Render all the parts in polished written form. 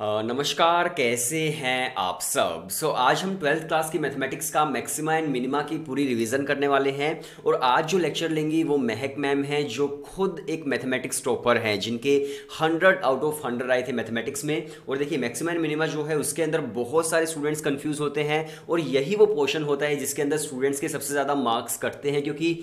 नमस्कार, कैसे हैं आप सब। आज हम ट्वेल्थ क्लास की मैथमेटिक्स का मैक्सिमा एंड मिनिमा की पूरी रिवीजन करने वाले हैं। और आज जो लेक्चर लेंगी वो महक मैम हैं, जो खुद एक मैथमेटिक्स टॉपर हैं, जिनके 100 आउट ऑफ 100 आए थे मैथमेटिक्स में। और देखिए, मैक्सिमा एंड मिनिमा जो है उसके अंदर बहुत सारे स्टूडेंट्स कंफ्यूज होते हैं, और यही वो पोर्शन होता है जिसके अंदर स्टूडेंट्स के सबसे ज़्यादा मार्क्स कटते हैं, क्योंकि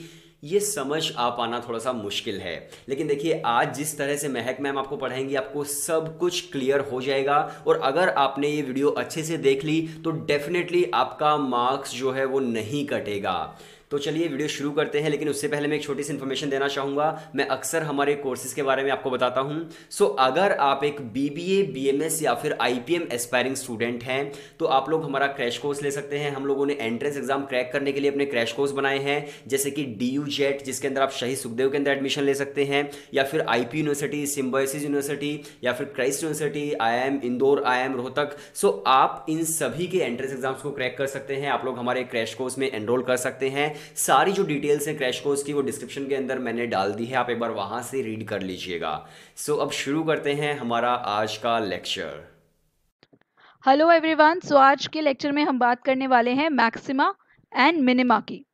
ये समझ आ पाना थोड़ा सा मुश्किल है। लेकिन देखिए, आज जिस तरह से महक मैम आपको पढ़ाएंगी, आपको सब कुछ क्लियर हो जाएगा। और अगर आपने ये वीडियो अच्छे से देख ली तो डेफिनेटली आपका मार्क्स जो है वो नहीं कटेगा। तो चलिए वीडियो शुरू करते हैं, लेकिन उससे पहले मैं एक छोटी सी इन्फॉर्मेशन देना चाहूँगा। मैं अक्सर हमारे कोर्सेज के बारे में आपको बताता हूँ। अगर आप एक बीबीए, बीएमएस या फिर आईपीएम एस्पायरिंग स्टूडेंट हैं तो आप लोग हमारा क्रैश कोर्स ले सकते हैं। हम लोगों ने एंट्रेंस एग्जाम क्रैक करने के लिए अपने क्रैश कोर्स बनाए हैं, जैसे कि DU जेट, जिसके अंदर आप शहीद सुखदेव के अंदर एडमिशन ले सकते हैं, या फिर आईपी यूनिवर्सिटी, सिम्बायोसिस यूनिवर्सिटी, या फिर Christ university, IIM Indore, IIM Rohtak. आप इन सभी के एंट्रेंस एग्जाम्स को क्रैक कर सकते हैं। आप लोग हमारे क्रैश कोर्स में एनरोल कर सकते हैं। सारी जो डिटेल्स हैं क्रैश कोर्स की वो डिस्क्रिप्शन के अंदर मैंने डाल दी है, आप एक बार वहां से रीड कर लीजिएगा। अब शुरू करते हैं हमारा आज का लेक्चर। Hello everyone. आज के लेक्चर में हम बात करने वाले हैं मैक्सिमा एंड मिनिमा की।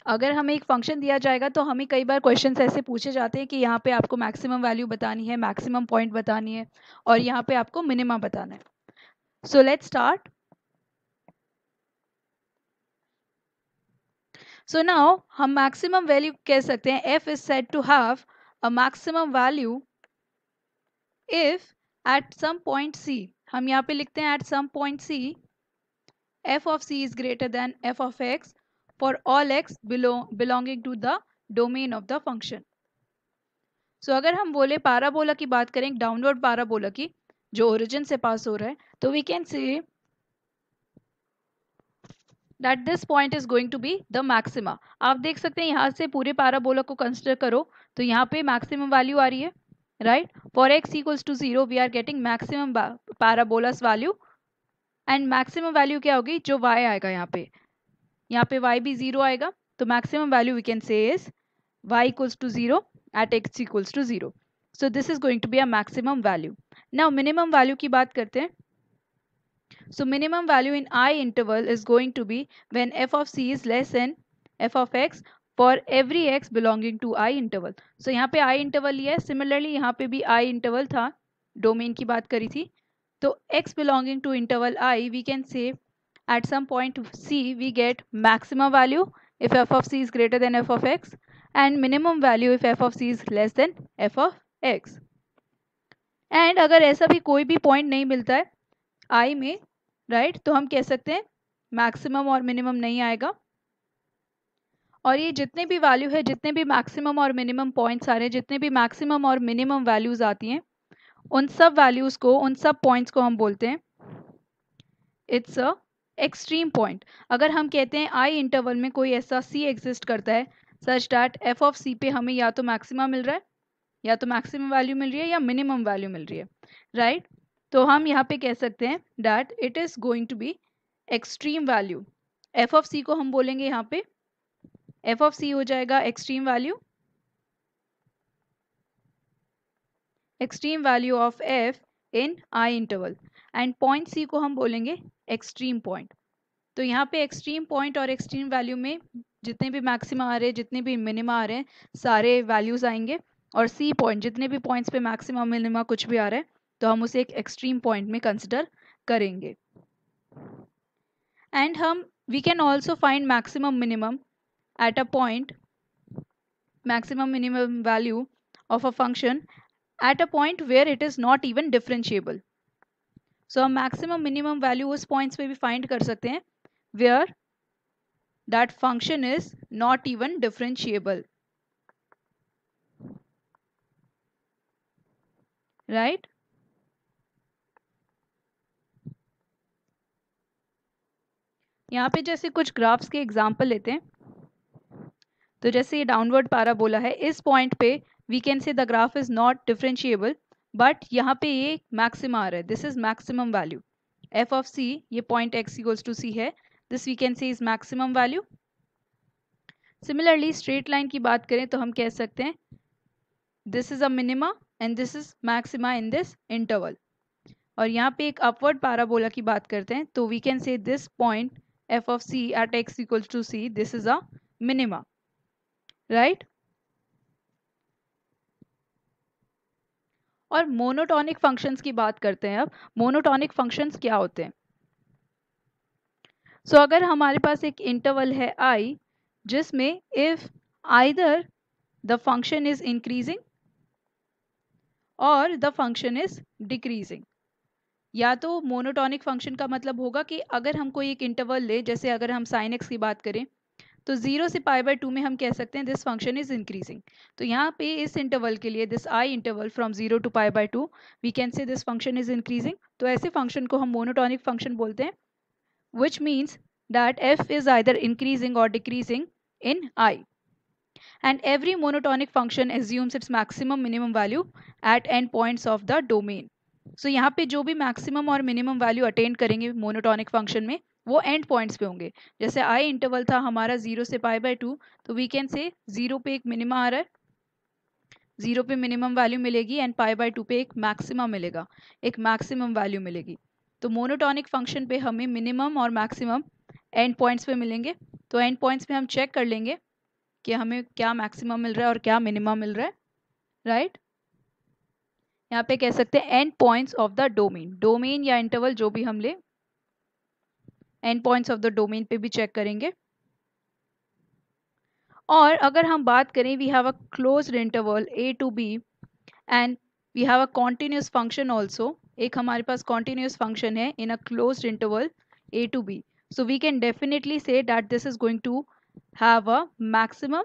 अगर हमें एक फंक्शन दिया जाएगा तो हमें कई बार क्वेश्चंस ऐसे पूछे जाते हैं कि यहाँ पे आपको मैक्सिमम वैल्यू बतानी है, मैक्सिमम पॉइंट बतानी है, और यहाँ पे आपको मिनिमा बताना है। So let's start. So now हम मैक्सिमम वैल्यू कह सकते हैं f is said to have a maximum value if at some point c, हम यहाँ पे लिखते हैं at some point c f of c is greater than f of x for all x belonging to the domain of the function. अगर हम बोले parabola की बात करें, डाउनवर्ड पाराबोला की जो ओरिजिन से पास हो रहा है, तो we can say that this point is going to be the maxima. आप देख सकते हैं यहाँ से पूरे पाराबोला को कंसिडर करो तो यहाँ पे मैक्सिमम वैल्यू आ रही है, right. For x equals to 0 we are getting maximum parabolas value, and maximum value क्या होगी, जो y आएगा यहाँ पे y भी 0 आएगा, तो maximum value we can say is y equals to 0 at x equals to 0. So this is going to be a maximum value. Now minimum value की बात करते हैं. So minimum value in I interval is going to be when f of c is less than f of x for every x belonging to I interval. So यहाँ पे I interval लिया है, similarly यहाँ पे भी I interval था, domain की बात करी थी, तो x belonging to interval I we can say at some point c we get maximum value if f of c is greater than f of x and minimum value if f of c is less than f of x. And अगर ऐसा भी कोई भी point नहीं मिलता है आई में, right, तो हम कह सकते हैं मैक्सिमम और मिनिमम नहीं आएगा। और ये जितने भी वैल्यू है, जितने भी मैक्सिमम और मिनिमम पॉइंट्स आ रहे हैं, जितने भी मैक्सिमम और मिनिमम वैल्यूज आती हैं, उन सब वैल्यूज को, उन सब पॉइंट्स को हम बोलते हैं इट्स अ एक्सट्रीम पॉइंट। अगर हम कहते हैं आई इंटरवल में कोई ऐसा सी एग्जिस्ट करता है सच दैट एफ ऑफ सी पे हमें या तो मैक्सिमा मिल रहा है, या तो मैक्सिमम वैल्यू मिल रही है, या मिनिमम वैल्यू मिल रही है, राइट, तो हम यहाँ पे कह सकते हैं that it is going to be extreme value. F of C को हम बोलेंगे यहाँ पे, एफ ऑफ सी हो जाएगा extreme value of f in I interval, end point c को हम बोलेंगे एक्सट्रीम पॉइंट। तो यहाँ पे एक्सट्रीम पॉइंट और एक्सट्रीम वैल्यू में जितने भी मैक्सिमा आ रहे हैं, जितने भी मिनिमा आ रहे हैं, सारे वैल्यूज आएंगे, और सी पॉइंट जितने भी पॉइंट्स पे मैक्सिमा मिनिमा कुछ भी आ रहा है तो हम उसे एक एक्सट्रीम पॉइंट में कंसिडर करेंगे। एंड हम we can also find maximum minimum at a point, maximum minimum value of a function at a point where it is not even differentiable. So हम मैक्सिमम मिनिमम वैल्यू उस points पे भी find कर सकते हैं where that function is not even differentiable, right? यहाँ पे जैसे कुछ ग्राफ्स के एग्जांपल लेते हैं, तो जैसे ये डाउनवर्ड पैराबोला है, इस पॉइंट पे we can say the graph is not differentiable, but यहाँ पे ये मैक्सिमा आ रहा है, this is maximum value F of C, ये point X equals to C है, this we can say is maximum value. Similarly straight line की बात करें तो हम कह सकते हैं this is a minima and this is maxima in this interval. और यहाँ पे एक अपवर्ड पैराबोला की बात करते हैं, तो we can say this point f of c at x equals to c, this is a minima, right? और मोनोटॉनिक फंक्शंस की बात करते हैं अब। मोनोटॉनिक फंक्शंस क्या होते हैं? सो अगर हमारे पास एक इंटरवल है i जिसमें if either the function is increasing और द फंक्शन इज डिक्रीजिंग, या तो मोनोटॉनिक फंक्शन का मतलब होगा कि अगर हम कोई एक इंटरवल ले, जैसे अगर हम sin x की बात करें तो 0 से π/2 में हम कह सकते हैं दिस फंक्शन इज इंक्रीजिंग। तो यहाँ पे इस इंटरवल के लिए this i interval from 0 to π/2 we can say this function is increasing. तो ऐसे फंक्शन को हम मोनोटॉनिक फंक्शन बोलते हैं, which means that f is either increasing or decreasing in I, and every monotonic function assumes its maximum minimum value at end points of the domain. So यहाँ पे जो भी मैक्सिमम और minimum value attend करेंगे monotonic function में वो and points पे होंगे। जैसे आई इंटरवल था हमारा 0 से π/2, तो वी कैन से 0 पे एक मिनिमा आ रहा है, 0 पे मिनिमम वैल्यू मिलेगी एंड π/2 पे एक मैक्सिमा मिलेगा, एक मैक्सिमम वैल्यू मिलेगी। तो मोनोटॉनिक फंक्शन पे हमें मिनिमम और मैक्सिमम एंड पॉइंट्स पे मिलेंगे। तो एंड पॉइंट्स पे हम चेक कर लेंगे कि हमें क्या मैक्सिमम मिल रहा है और क्या मिनिमम मिल रहा है, राइट? यहाँ पे कह सकते हैं and points of the domain, domain या इंटरवल जो भी हम ले, end points of the domain पे भी चेक करेंगे। और अगर हम बात करें we have a closed interval a to b and we have a continuous function also, एक हमारे पास कॉन्टिन्यूस फंक्शन है in a closed interval a to b, so we can definitely say that this is going to have a maximum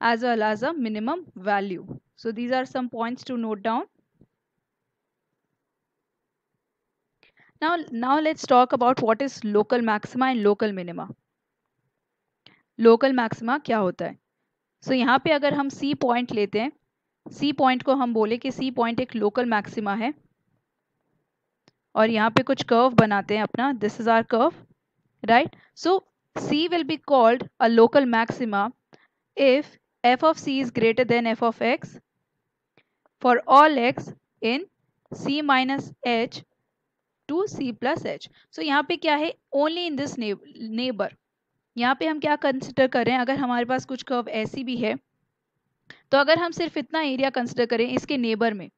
as well as a minimum value. So these are some points to note down. Now let's talk about what is local maxima and local minima. Local maxima क्या होता है? सो यहाँ पे अगर हम C point लेते हैं, C point को हम बोले कि C पॉइंट एक लोकल मैक्सिमा है, और यहाँ पे कुछ कर्व बनाते हैं अपना, this is our curve, right? So C will be called a local maxima if f of c is greater than f of x for all x in c minus h to c plus h. So यहाँ पे क्या है, only in this neighbor. यहाँ पे हम क्या consider कर रहे हैं, अगर हमारे पास कुछ कर्व ऐसी भी है तो अगर हम सिर्फ इतना एरिया कंसिडर करें इसके नेबर में,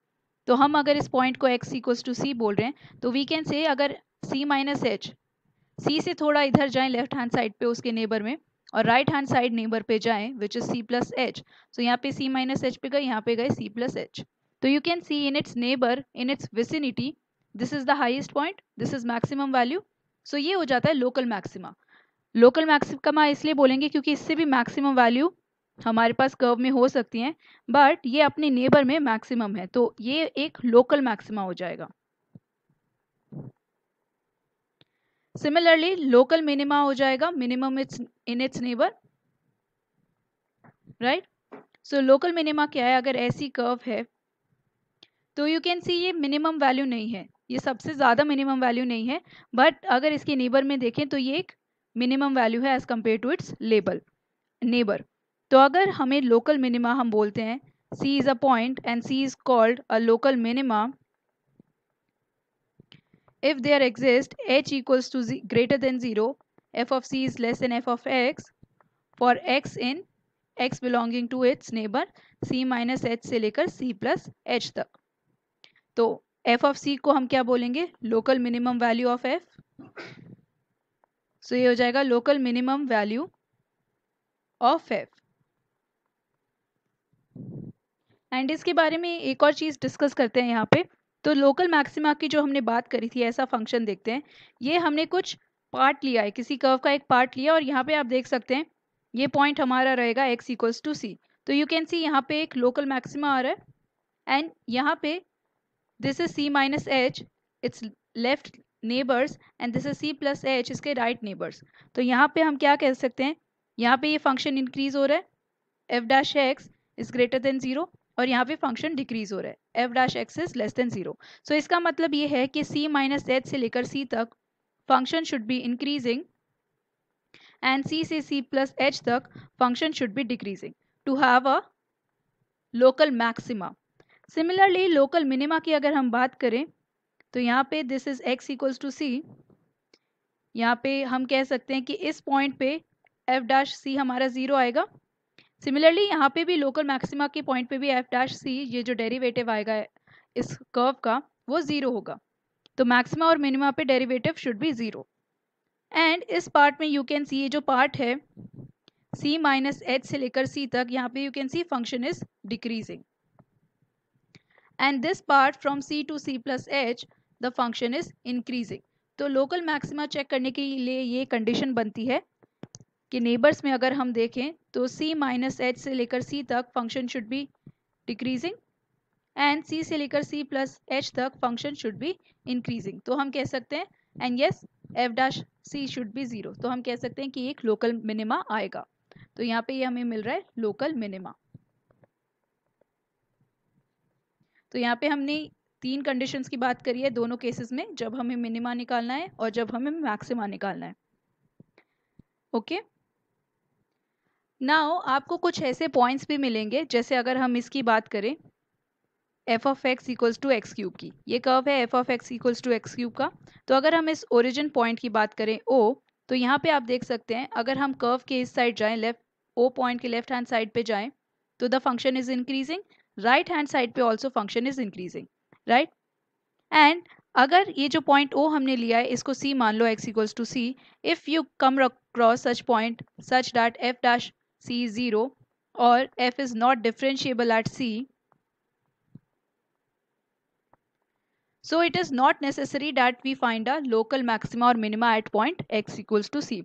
तो हम अगर इस पॉइंट को x इक्वल्स टू c बोल रहे हैं तो वी कैन से अगर c माइनस एच, c से थोड़ा इधर जाएं लेफ्ट हैंड साइड पे उसके नेबर में और राइट हैंड साइड नेबर पे जाएं which is c plus H, so यहाँ पे c माइनस एच पे गए, यहाँ पे गए c प्लस एच, तो you can see in its neighbour, in its vicinity, this is the highest point, this is maximum value. So ये हो जाता है लोकल मैक्सिमा। लोकल मैक्सिमा इसलिए बोलेंगे क्योंकि इससे भी मैक्सिमम वैल्यू हमारे पास कर्व में हो सकती हैं, बट ये अपने नेबर में मैक्सिमम है, तो ये एक लोकल मैक्सिमा हो जाएगा। सिमिलरली लोकल मिनिमा हो जाएगा minimum in its neighbour, right? So local minima क्या है, अगर ऐसी कर्व है तो यू कैन सी ये मिनिमम वैल्यू नहीं है, ये सबसे ज़्यादा मिनिमम वैल्यू नहीं है, बट अगर इसके नेबर में देखें तो ये एक मिनिमम वैल्यू है as compared to its neighbour. तो अगर हमें लोकल मिनिमा हम बोलते हैं C is a point and C is called a local minima if there exists h equals to greater than 0, f of C is less than f of x for x in x belonging to its neighbor C minus h से लेकर C plus h तक। तो f of C को हम क्या बोलेंगे, local minimum value of f, सो ये हो जाएगा local minimum value of f। And इसके बारे में एक और चीज़ डिस्कस करते हैं यहाँ पे। तो लोकल मैक्सिमा की जो हमने बात करी थी, ऐसा फंक्शन देखते हैं, ये हमने कुछ पार्ट लिया है, किसी कर्व का एक पार्ट लिया और यहाँ पे आप देख सकते हैं ये पॉइंट हमारा रहेगा x इक्वल्स टू c, तो यू कैन सी यहाँ पे एक लोकल मैक्सिमा आ रहा है एंड यहाँ पे this is c minus H, it's left neighbours, and this is c plus H, इसके राइट नेबर्स। तो यहाँ पे हम क्या कह सकते हैं, यहाँ पे ये फंक्शन इंक्रीज हो रहा है, f dash x is greater than 0, और यहाँ पे फंक्शन डिक्रीज हो रहा है, f dash x is less than 0। सो इसका मतलब ये है कि c माइनस एच से लेकर c तक function should be increasing and c से c प्लस एच तक function should be decreasing to have a local maxima. Similarly local minima की अगर हम बात करें तो यहाँ पे this is x equals to C, यहाँ पे हम कह सकते हैं कि इस पॉइंट पे एफ डैश सी हमारा 0 आएगा। सिमिलरली यहाँ पे भी लोकल मैक्सिमा के पॉइंट पे भी एफ डैश सी, ये जो डेरिवेटिव आएगा इस कर्व का, वो 0 होगा। तो मैक्सिमा और मिनिमा पे डेरिवेटिव शुड बी 0। एंड इस पार्ट में यू कैन सी, ये जो पार्ट है c माइनस एच से लेकर c तक, यहाँ पे you can see function is decreasing. And this part from c to c plus h the function is increasing. तो लोकल मैक्सिमा चेक करने के लिए ये कंडीशन बनती है कि नेबर्स में अगर हम देखें तो c माइनस एच से लेकर c तक function should be decreasing and c से लेकर c प्लस h तक फंक्शन शुड बी इंक्रीजिंग। तो हम कह सकते हैं and yes f dash C should be 0, तो हम कह सकते हैं कि एक लोकल मिनिमा आएगा। तो यहाँ पे ये हमें मिल रहा है लोकल मिनिमा। तो यहाँ पे हमने 3 कंडीशंस की बात करी है दोनों केसेस में, जब हमें मिनिमा निकालना है और जब हमें मैक्सिमा निकालना है। ओके, नाउ आपको कुछ ऐसे पॉइंट्स भी मिलेंगे, जैसे अगर हम इसकी बात करें f of x equals to x cube की, ये कर्व है f of x equals to x cube का। तो अगर हम इस ओरिजिन पॉइंट की बात करें ओ, तो यहाँ पे आप देख सकते हैं अगर हम कर्व के इस साइड जाएं, लेफ्ट ओ पॉइंट के लेफ्ट हैंड साइड पे जाएं, तो the function is increasing, right hand side पे also function is increasing, right. And अगर ये जो पॉइंट ओ हमने लिया है इसको सी मान लो, X equals to C, if you come across such point such that F dash C is 0 और F is not differentiable at C, so it is not necessary that we find a local maxima or minima at point x equals to c.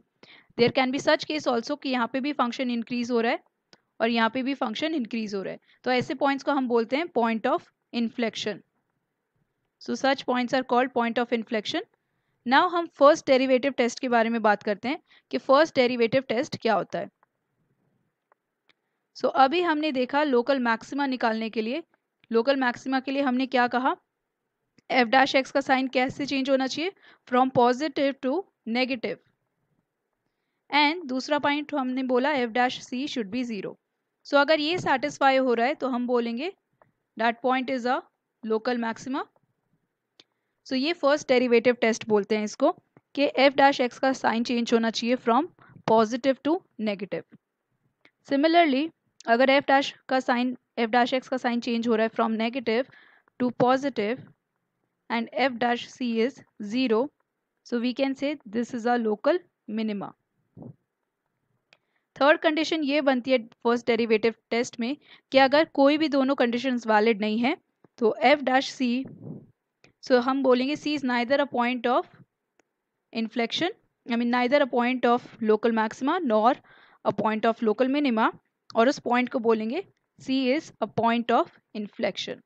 There can be such case also कि यहाँ पे भी function increase हो रहा है और यहाँ पे भी फंक्शन इंक्रीज हो रहा है, तो ऐसे पॉइंट्स को हम बोलते हैं point of inflection. So such points are called point of inflection. Now हम फर्स्ट डेरिवेटिव टेस्ट के बारे में बात करते हैं कि फर्स्ट डेरिवेटिव टेस्ट क्या होता है। सो अभी हमने देखा लोकल मैक्सिमा निकालने के लिए, लोकल मैक्सिमा के लिए हमने क्या कहा, एफ डैश एक्स का साइन कैसे चेंज होना चाहिए, from positive to negative. And दूसरा पॉइंट हमने बोला F dash C should be 0। So अगर ये सेटिस्फाई हो रहा है तो हम बोलेंगे that point is a local maxima. So ये फर्स्ट डेरिवेटिव टेस्ट बोलते हैं इसको, कि एफ डैश एक्स का साइन चेंज होना चाहिए from positive to negative. Similarly अगर एफ डैश एक्स का साइन चेंज हो रहा है from negative to positive and f dash c is 0, so we can say this is a local minima. Third condition ये बनती है फर्स्ट डेरिवेटिव टेस्ट में कि अगर कोई भी दोनों कंडीशंस वैलिड नहीं है तो f dash c, so हम बोलेंगे c is neither a point of inflection, I mean neither a point of local maxima nor a point of local minima, और उस पॉइंट को बोलेंगे c is a point of inflection।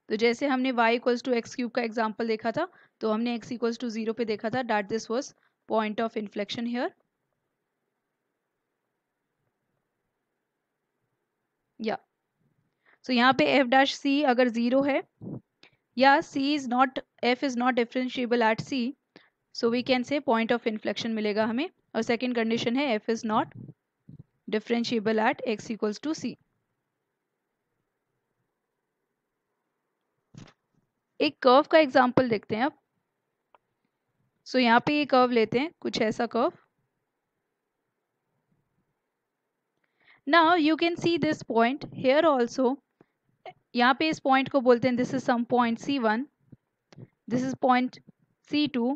तो जैसे हमने y equals to x cube का example देखा था, तो हमने x इक्वल्स टू 0 पे देखा था that this was point of inflection here. या सो यहाँ पे f डैश c अगर 0 है या c is not, f is not differentiable at c, so we can say point of inflection मिलेगा हमें। और सेकेंड कंडीशन है f is not differentiable at x equals to c। एक कर्व का example देखते हैं अब। सो यहाँ पे ये कर्व लेते हैं, कुछ ऐसा curve. Now you can see this point here also, यहाँ पे इस पॉइंट को बोलते हैं this is some point c1, this is point c2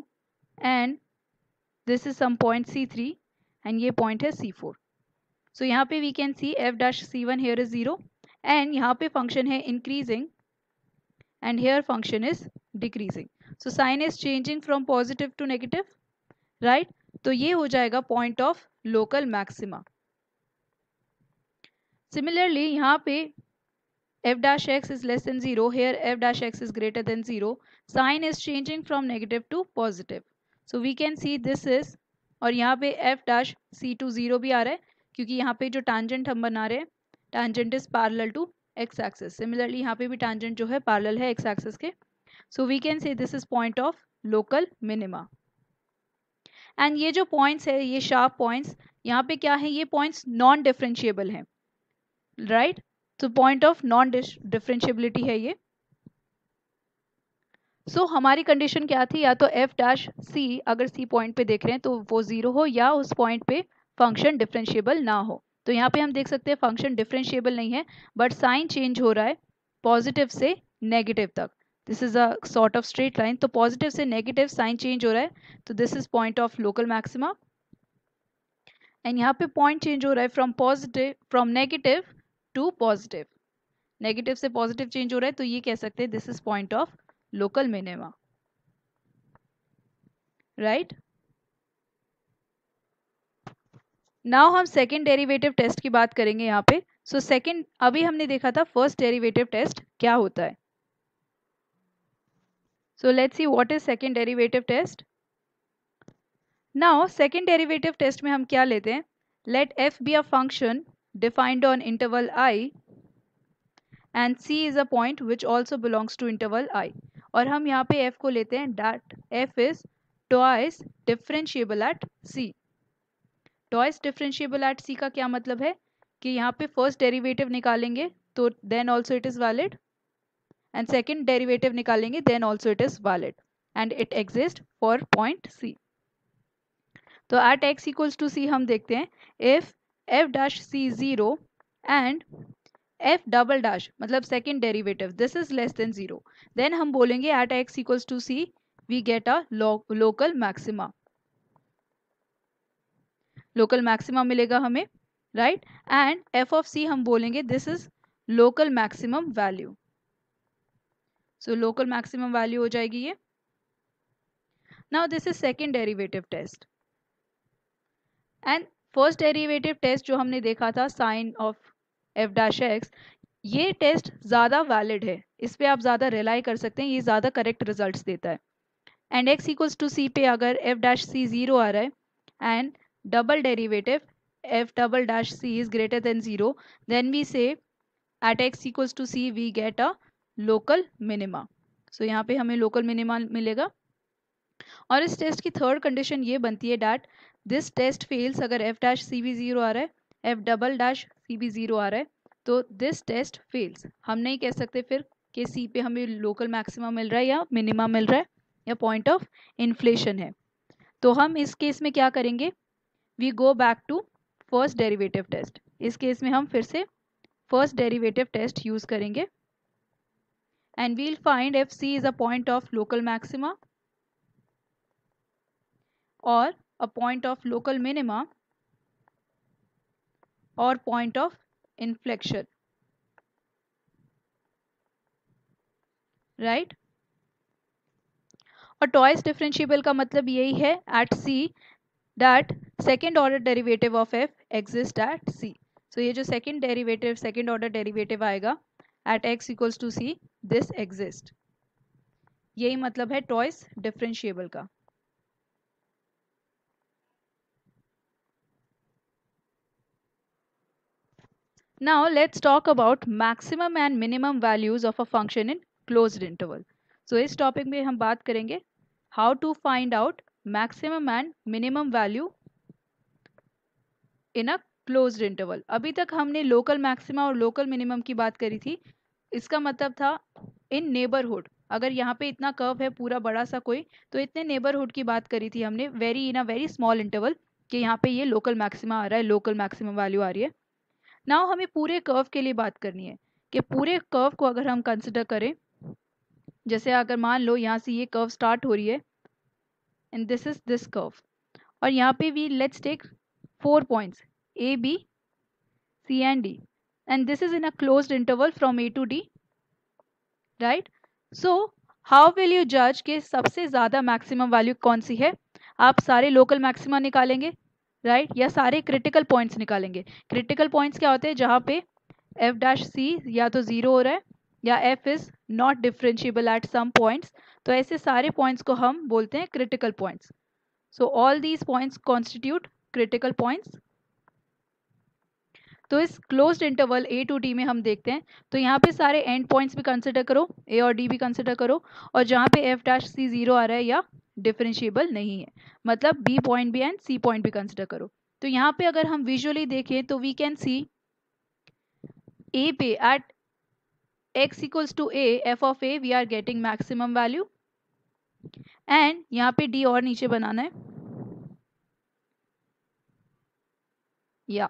and this is some point c3 and ये पॉइंट है c4। सो यहाँ पे we can see f dash c1 here is 0 and यहाँ पे फंक्शन है increasing and here function is decreasing, so sign is changing from positive to negative, right? तो ये हो जाएगा point of local maxima। Similarly यहाँ पे f dash x is less than 0, here f dash x is greater than 0, sign is changing from negative to positive, so we can see this is, और यहाँ पे f dash c2 0 भी आ रहा है क्योंकि यहाँ पे जो tangent हम बना रहे हैं, tangent is parallel to x axis। Similarly यहाँ पे भी tangent जो है पैरेलल है x axis के, so we can say this is point of local minima. And ये जो पॉइंट्स है, ये शार्प पॉइंट्स, यहाँ पे क्या है, ये पॉइंट्स नॉन डिफरेंशिएबल हैं, राइट? तो पॉइंट ऑफ नॉन डिफरेंशिएबिलिटी है ये। सो हमारी कंडीशन क्या थी, या तो एफ डैश सी अगर सी पॉइंट पे देख रहे हैं तो वो जीरो हो, या उस पॉइंट पे फंक्शन डिफरेंशिएबल ना हो। तो यहाँ पे हम देख सकते हैं फंक्शन डिफरेंशिएबल नहीं है, बट साइन चेंज हो रहा है पॉजिटिव से नेगेटिव तक। This is a sort of straight line, तो पॉजिटिव से नेगेटिव साइन चेंज हो रहा है, तो this is point of local maxima. And यहाँ पे पॉइंट चेंज हो रहा है from negative to positive, negative से पॉजिटिव चेंज हो रहा है, तो ये कह सकते हैं this is point of local minima, right. Now हम सेकेंड डेरिवेटिव टेस्ट की बात करेंगे यहाँ पे। सो सेकेंड, अभी हमने देखा था फर्स्ट डेरिवेटिव टेस्ट क्या होता है। So let's see what is second derivative test. Now second derivative test में हम क्या लेते हैं, let F be a function defined on interval I and C is a point which also belongs to interval I. और हम यहाँ पे F को लेते हैं that F is twice differentiable at C. Twice differentiable at C का क्या मतलब है कि यहाँ पे फर्स्ट डेरिवेटिव निकालेंगे तो then also it is valid, and second derivative निकालेंगे then also it is valid, and it exist for point C. तो at X equals to C हम देखते हैं if F dash C zero and F double dash मतलब second derivative this is less than zero, then हम बोलेंगे at X equals to C we get a local maxima, local maxima मिलेगा हमें, right. And F of C हम बोलेंगे this is local maximum value, so local maximum value हो जाएगी ये। Now this is second derivative test, and first derivative test जो हमने देखा था sign of F dash X, ये टेस्ट ज़्यादा वैलिड है, इस पे आप ज़्यादा रिलाई कर सकते हैं, ये ज़्यादा करेक्ट रिजल्ट्स देता है। And X equals to C पे अगर एफ डैश सी जीरो आ रहा है and double derivative F double dash C is greater than zero, then we say at X equals to C we get a local minima. So यहाँ पे हमें local minima मिलेगा। और इस test की थर्ड कंडीशन ये बनती है डैट दिस टेस्ट फेल्स अगर एफ डैश सी भी जीरो आ रहा है, एफ डबल डैश सी भी जीरो आ रहा है, तो दिस टेस्ट फेल्स। हम नहीं कह सकते फिर कि सी पे हमें लोकल मैक्सिमा मिल रहा है या मिनिमा मिल रहा है या पॉइंट ऑफ इन्फ्लेशन है। तो हम इस केस में क्या करेंगे, we go back to first derivative test. इस केस में हम फिर से फर्स्ट डेरिवेटिव टेस्ट यूज करेंगे and we'll find if C is a point of local maxima or a point of local minima or point of inflection, right। और twice differentiable का मतलब यही है at c that second order derivative of f exists at c। so ये जो second order derivative आएगा at x equals to c, this exists, यही मतलब है twice differentiable का। Now let's talk about maximum and minimum values of a function in closed interval. So इस topic में हम बात करेंगे how to find out maximum and minimum value in a closed interval. अभी तक हमने local maxima और local minimum की बात करी थी, इसका मतलब था in neighborhood, अगर यहाँ पे इतना कर्व है पूरा बड़ा सा कोई, तो इतने नेबरहुड की बात करी थी हमने very in a very small interval कि यहाँ पे ये लोकल मैक्सिमा आ रहा है, लोकल मैक्सिमम वैल्यू आ रही है। नाउ हमें पूरे कर्व के लिए बात करनी है कि पूरे कर्व को अगर हम कंसिडर करें, जैसे अगर मान लो यहाँ से ये कर्व स्टार्ट हो रही है and this is this curve, और यहाँ पे we let's take 4 points A B C and D, and this is in a closed interval from A to D, right. So how will you जज कि सबसे ज़्यादा मैक्सिमम वैल्यू कौन सी है? आप सारे लोकल मैक्सिमा निकालेंगे, राइट, या सारे क्रिटिकल पॉइंट्स निकालेंगे। क्रिटिकल पॉइंट्स क्या होते हैं? जहाँ पे एफ डैश सी या तो ज़ीरो हो रहा है या F is not differentiable at some points, तो ऐसे सारे पॉइंट्स को हम बोलते हैं critical points. So all these points constitute critical points. तो इस closed interval A to D में हम देखते हैं, तो यहाँ पे सारे एंड पॉइंट्स भी कंसिडर करो, ए और डी भी कंसिडर करो, और जहाँ पे एफ डैश सी जीरो आ रहा है या डिफरेंशिएबल नहीं है, मतलब बी पॉइंट भी एंड सी पॉइंट भी कंसिडर करो। तो यहाँ पे अगर हम विजुअली देखें तो वी कैन सी ए पे eight x equals to a f of a we are getting maximum value, and यहाँ पे डी और नीचे बनाना है, या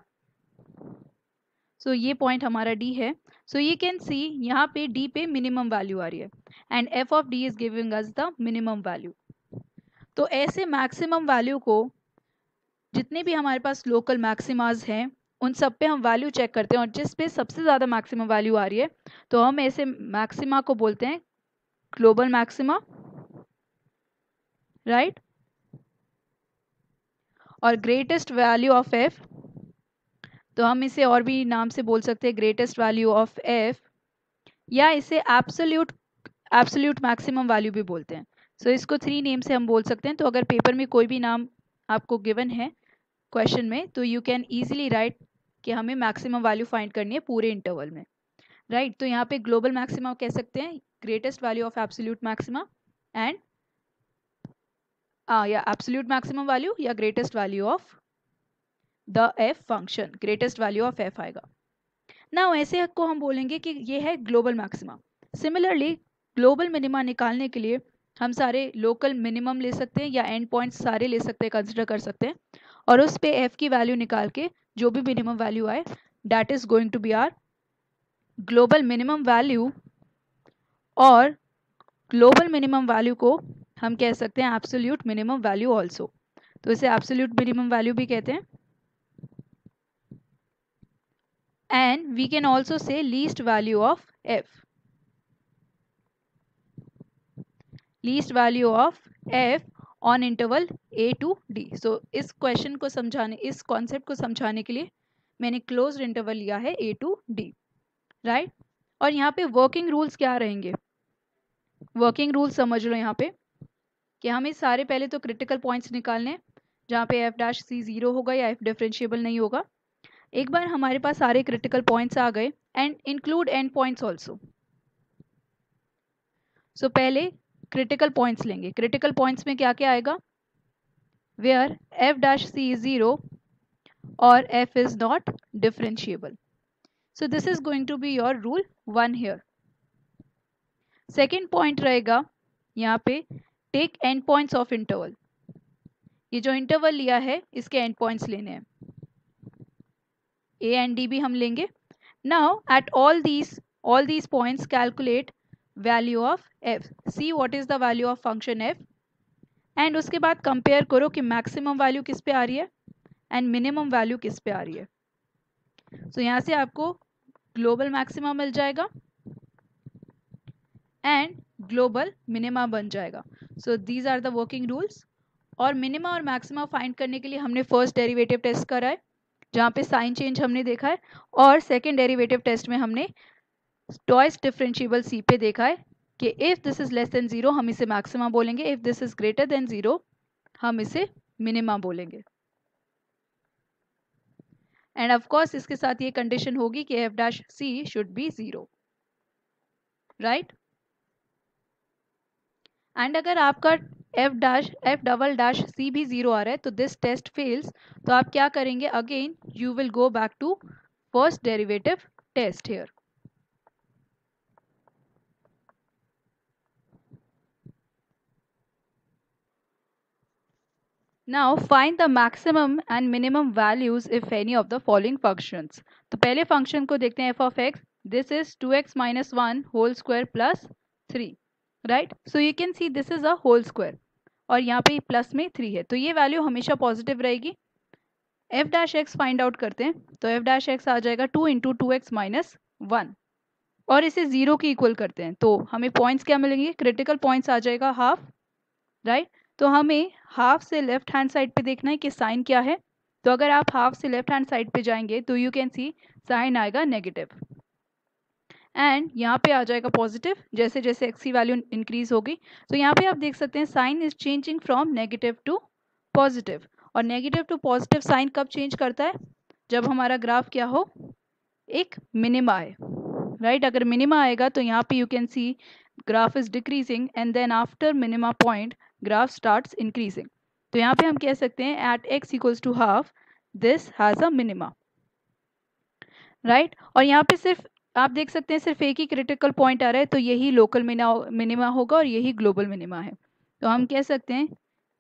सो ये पॉइंट हमारा डी है। सो यू कैन सी यहाँ पे डी पे मिनिमम वैल्यू आ रही है and F of D is giving us the minimum value. तो ऐसे मैक्सिमम वैल्यू को, जितने भी हमारे पास लोकल मैक्सिमाज हैं उन सब पे हम वैल्यू चेक करते हैं, और जिस पे सबसे ज़्यादा मैक्सिमम वैल्यू आ रही है तो हम ऐसे मैक्सिमा को बोलते हैं ग्लोबल मैक्सिमा, राइट। और ग्रेटेस्ट वैल्यू ऑफ एफ, तो हम इसे और भी नाम से बोल सकते हैं ग्रेटेस्ट वैल्यू ऑफ एफ, या इसे एब्सोल्यूट मैक्सिमम वैल्यू भी बोलते हैं। सो इसको 3 नेम से हम बोल सकते हैं। तो अगर पेपर में कोई भी नाम आपको गिवन है क्वेश्चन में तो यू कैन ईजिली राइट कि हमें मैक्सिमम वैल्यू फाइंड करनी है पूरे इंटरवल में, राइट। तो यहाँ पे ग्लोबल मैक्सिमा कह सकते हैं greatest value of absolute maxima and या एब्सोल्यूट मैक्सिमम वैल्यू या greatest value of the F function, greatest value of F आएगा ना। ऐसे को हम बोलेंगे कि ये है global maxima. Similarly global minima निकालने के लिए हम सारे लोकल मिनिमम ले सकते हैं या एंड पॉइंट्स सारे ले सकते हैं, कंसिडर कर सकते हैं, और उस पे एफ की वैल्यू निकाल के जो भी मिनिमम वैल्यू आए that is going to be our global minimum value. और ग्लोबल मिनिमम वैल्यू को हम कह सकते हैं एब्सोल्यूट मिनिमम वैल्यू ऑल्सो, तो इसे एब्सोल्यूट मिनिमम वैल्यू भी कहते हैं। And we can also say least value of F, least value of F on interval A to D. So इस क्वेश्चन को समझाने, इस कॉन्सेप्ट को समझाने के लिए मैंने क्लोज्ड इंटरवल लिया है ए टू डी, राइट। और यहाँ पे वर्किंग रूल्स क्या रहेंगे, वर्किंग रूल्स समझ लो यहाँ पे कि हमें सारे पहले तो क्रिटिकल पॉइंट्स निकालने हैं जहाँ पे एफ डैश सी 0 होगा या एफ डिफरेंशिएबल नहीं होगा। एक बार हमारे पास सारे क्रिटिकल पॉइंट्स आ गए and include end points also. So पहले क्रिटिकल पॉइंट्स लेंगे। क्रिटिकल पॉइंट्स में क्या क्या आएगा, where F dash C is 0 और F is not differentiable. So this is going to be your rule 1 here. Second point रहेगा यहाँ पे take end points of interval. ये जो इंटरवल लिया है इसके एंड पॉइंट्स लेने हैं, ए एंड डी भी हम लेंगे। Now at all these points calculate value of F, C what is the value of function F, and उसके बाद कंपेयर करो कि मैक्सिमम वैल्यू किस पे आ रही है एंड मिनिमम वैल्यू किस पे आ रही है। सो यहाँ से आपको ग्लोबल मैक्सिमा मिल जाएगा एंड ग्लोबल मिनिमा बन जाएगा। So these are the working rules. और मिनिमा और मैक्सिमा फाइंड करने के लिए हमने फर्स्ट डेरिवेटिव टेस्ट करा है जहाँ पे साइन चेंज हमने देखा है, और सेकेंड डेरिवेटिव टेस्ट में हमने ट्वाइस डिफरेंशिएबल सी पे देखा है कि if this is less than 0 हम इसे मैक्सिमा बोलेंगे, if this is greater than 0 हम इसे मिनिमा बोलेंगे। एंड ऑफ कोर्स इसके साथ ये कंडीशन होगी कि F dash C should be 0, right. And अगर आपका एफ डबल डैश सी भी 0 आ रहा है तो दिस टेस्ट फेल्स। तो आप क्या करेंगे, again you will go back to first derivative test here. Now find the maximum and minimum values if any of the following functions. तो पहले फंक्शन को देखते हैं f of x. This is 2x minus 1 whole square plus 3, right? So you can see this is a whole square और यहाँ पे plus में 3 है, तो ये वैल्यू हमेशा पॉजिटिव रहेगी। f dash x find out करते हैं, तो f डैश x आ जाएगा 2 इंटू 2x माइनस 1 और इसे 0 की इक्वल करते हैं तो हमें पॉइंट्स क्या मिलेंगे, क्रिटिकल पॉइंट्स आ जाएगा हाफ, राइट। तो हमें हाफ से लेफ्ट हैंड साइड पे देखना है कि साइन क्या है। तो अगर आप हाफ से लेफ्ट हैंड साइड पे जाएंगे तो यू कैन सी साइन आएगा नेगेटिव एंड यहाँ पे आ जाएगा पॉजिटिव जैसे जैसे एक्स की वैल्यू इंक्रीज होगी। तो यहाँ पे आप देख सकते हैं sign is changing from negative to positive, और नेगेटिव टू पॉजिटिव साइन कब चेंज करता है, जब हमारा ग्राफ क्या हो, एक मिनिमा है, राइट। अगर मिनिमा आएगा तो यहाँ पे you can see graph is decreasing and then after minima point graph starts increasing. तो यहाँ पे हम कह सकते हैं at x equals to half this has a minima, right. और यहाँ पे सिर्फ आप देख सकते हैं सिर्फ एक ही क्रिटिकल पॉइंट आ रहा है, तो यही लोकल मिनिमा होगा और यही ग्लोबल मिनिमा है। तो हम कह सकते हैं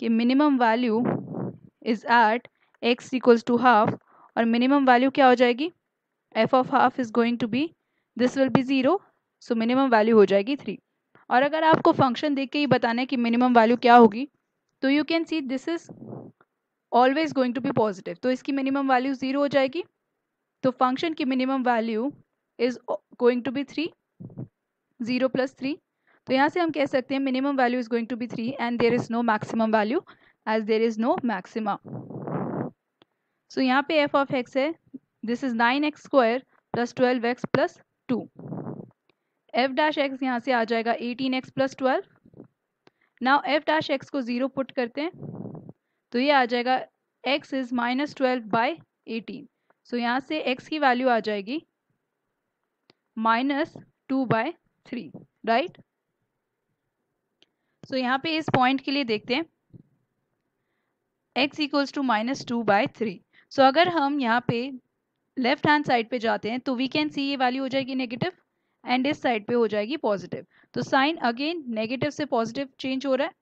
कि minimum value is at x equals to half, और मिनिमम वैल्यू क्या हो जाएगी, f of half is going to be, this will be 0, so minimum value हो जाएगी 3। और अगर आपको फंक्शन देख के ही बताना है कि मिनिमम वैल्यू क्या होगी, तो you can see this is always going to be positive, तो इसकी मिनिमम वैल्यू 0 हो जाएगी। तो फंक्शन की minimum value is going to be 3, 0 plus 3। तो यहाँ से हम कह सकते हैं minimum value is going to be 3 and there is no maximum value as there is no maxima. So यहाँ पे f ऑफ x है, this is 9x square plus 12x plus 2। f dash x यहाँ से आ जाएगा 18x plus 12। Now f dash x को 0 पुट करते हैं, तो ये आ जाएगा x इज माइनस 12 बाई 18। सो यहाँ से x की वैल्यू आ जाएगी माइनस 2 बाई 3, राइट। सो यहाँ पे इस पॉइंट के लिए देखते हैं x equals to minus 2 by 3। So अगर हम यहाँ पे लेफ्ट हैंड साइड पे जाते हैं तो वी कैन सी ये वैल्यू हो जाएगी नेगेटिव एंड इस साइड पे हो जाएगी पॉजिटिव। तो साइन अगेन नेगेटिव से पॉजिटिव चेंज हो रहा है,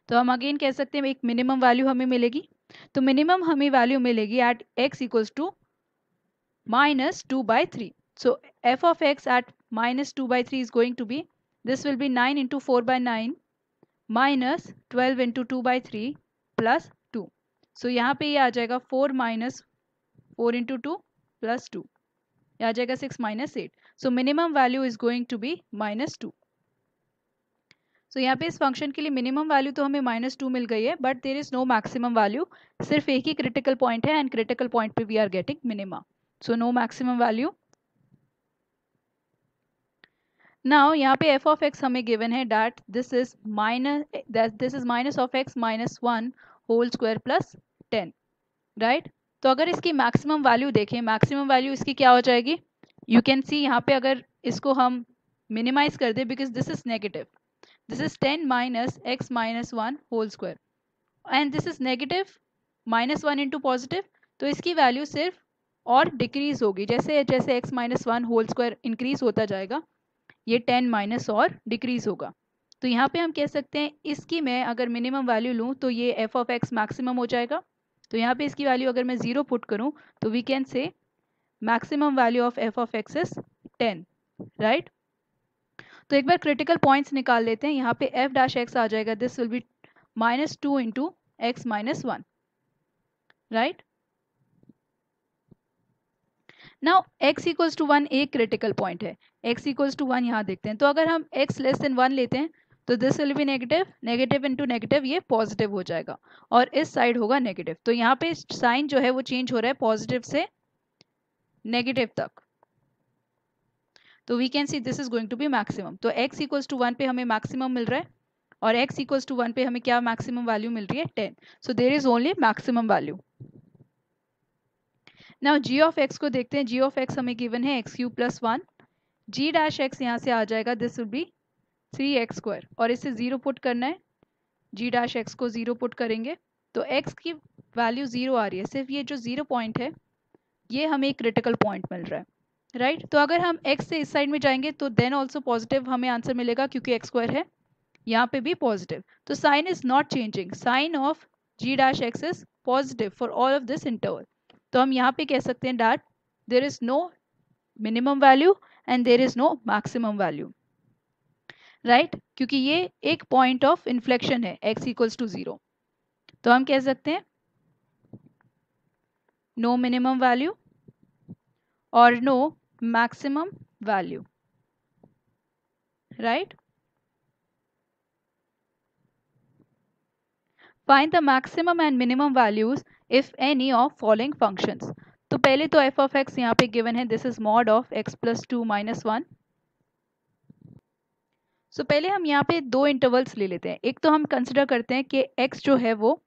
तो हम अगेन कह सकते हैं एक मिनिमम वैल्यू हमें मिलेगी। तो मिनिमम हमें वैल्यू मिलेगी at x equals to minus 2 by 3। So f of x at minus 2 by 3 is going to be, this will be 9 into 4 by 9 minus 12 into 2 by 3 plus 2। So यहाँ पे ये आ जाएगा 4 माइनस 4 इंटू 2 प्लस 2, आ जाएगा 6 minus 8। So minimum value is going to be minus 2। So यहाँ पे इस फंक्शन के लिए मिनिमम वैल्यू तो हमें माइनस 2 मिल गई है, but there is no maximum value, सिर्फ एक ही क्रिटिकल पॉइंट है एंड क्रिटिकल पॉइंट पे we are getting minima, so no maximum value. Now यहाँ पे f ऑफ x हमें गिवन है that this is minus of x minus 1 whole square plus 10, right. तो अगर इसकी मैक्सिमम वैल्यू देखें, मैक्सिमम वैल्यू इसकी क्या हो जाएगी, यू कैन सी यहाँ पे अगर इसको हम मिनिमाइज कर दे because this is negative, this is 10 minus x minus 1 whole square and this is negative minus 1 into positive, तो इसकी वैल्यू सिर्फ और डिक्रीज होगी, जैसे जैसे x minus 1 whole square increase होता जाएगा ये 10 माइनस और डिक्रीज होगा। तो यहाँ पे हम कह सकते हैं इसकी मैं अगर मिनिमम वैल्यू लूँ तो ये f ऑफ x मैक्सिमम हो जाएगा। तो यहाँ पे इसकी वैल्यू अगर मैं 0 पुट करूँ तो we can say maximum value of f of x is 10, right. तो एक बार क्रिटिकल पॉइंट्स निकाल लेते हैं, यहाँ पे f डैश x आ जाएगा, this will be minus 2 into x minus 1, right. Now x equals to 1 एक क्रिटिकल पॉइंट है, x इक्वल्स टू 1 यहाँ देखते हैं, तो अगर हम x लेस देन 1 लेते हैं तो this will B negative, negative into negative ये पॉजिटिव हो जाएगा और इस साइड होगा नेगेटिव। तो यहाँ पे साइन जो है वो चेंज हो रहा है पॉजिटिव से नेगेटिव तक, तो we can see this is going to be maximum. तो x इक्वल्स टू 1 पे हमें मैक्सिमम मिल रहा है और x इक्वल्स टू 1 पे हमें क्या मैक्सिमम वैल्यू मिल रही है 10, so there is only maximum value. Now g of x को देखते हैं, g ऑफ x हमें गिवन है x cube plus 1, g dash x यहाँ से आ जाएगा, this will B 3x square और इसे 0 पुट करना है, g डैश x को 0 पुट करेंगे तो x की वैल्यू 0 आ रही है, सिर्फ ये जो 0 पॉइंट है ये हमें एक क्रिटिकल पॉइंट मिल रहा है, राइट। तो अगर हम x से इस साइड में जाएंगे तो देन ऑल्सो पॉजिटिव हमें आंसर मिलेगा क्योंकि x स्क्वायर है, यहाँ पे भी पॉजिटिव, तो sign is not changing, sign of g dash x is positive for all of this interval. तो हम यहाँ पे कह सकते हैं that there is no minimum value and there is no maximum value, right, क्योंकि ये एक पॉइंट ऑफ इन्फ्लेक्शन है x इक्वल्स टू 0। तो हम कह सकते हैं नो मिनिमम वैल्यू और no maximum value, right. Find the maximum and minimum values if any of following functions. तो पहले तो f ऑफ x यहाँ पे गिवन है, this is mod of x plus 2 minus 1। सो पहले हम यहाँ पे दो इंटरवल्स ले लेते हैं, एक तो हम कंसिडर करते हैं कि x जो है वो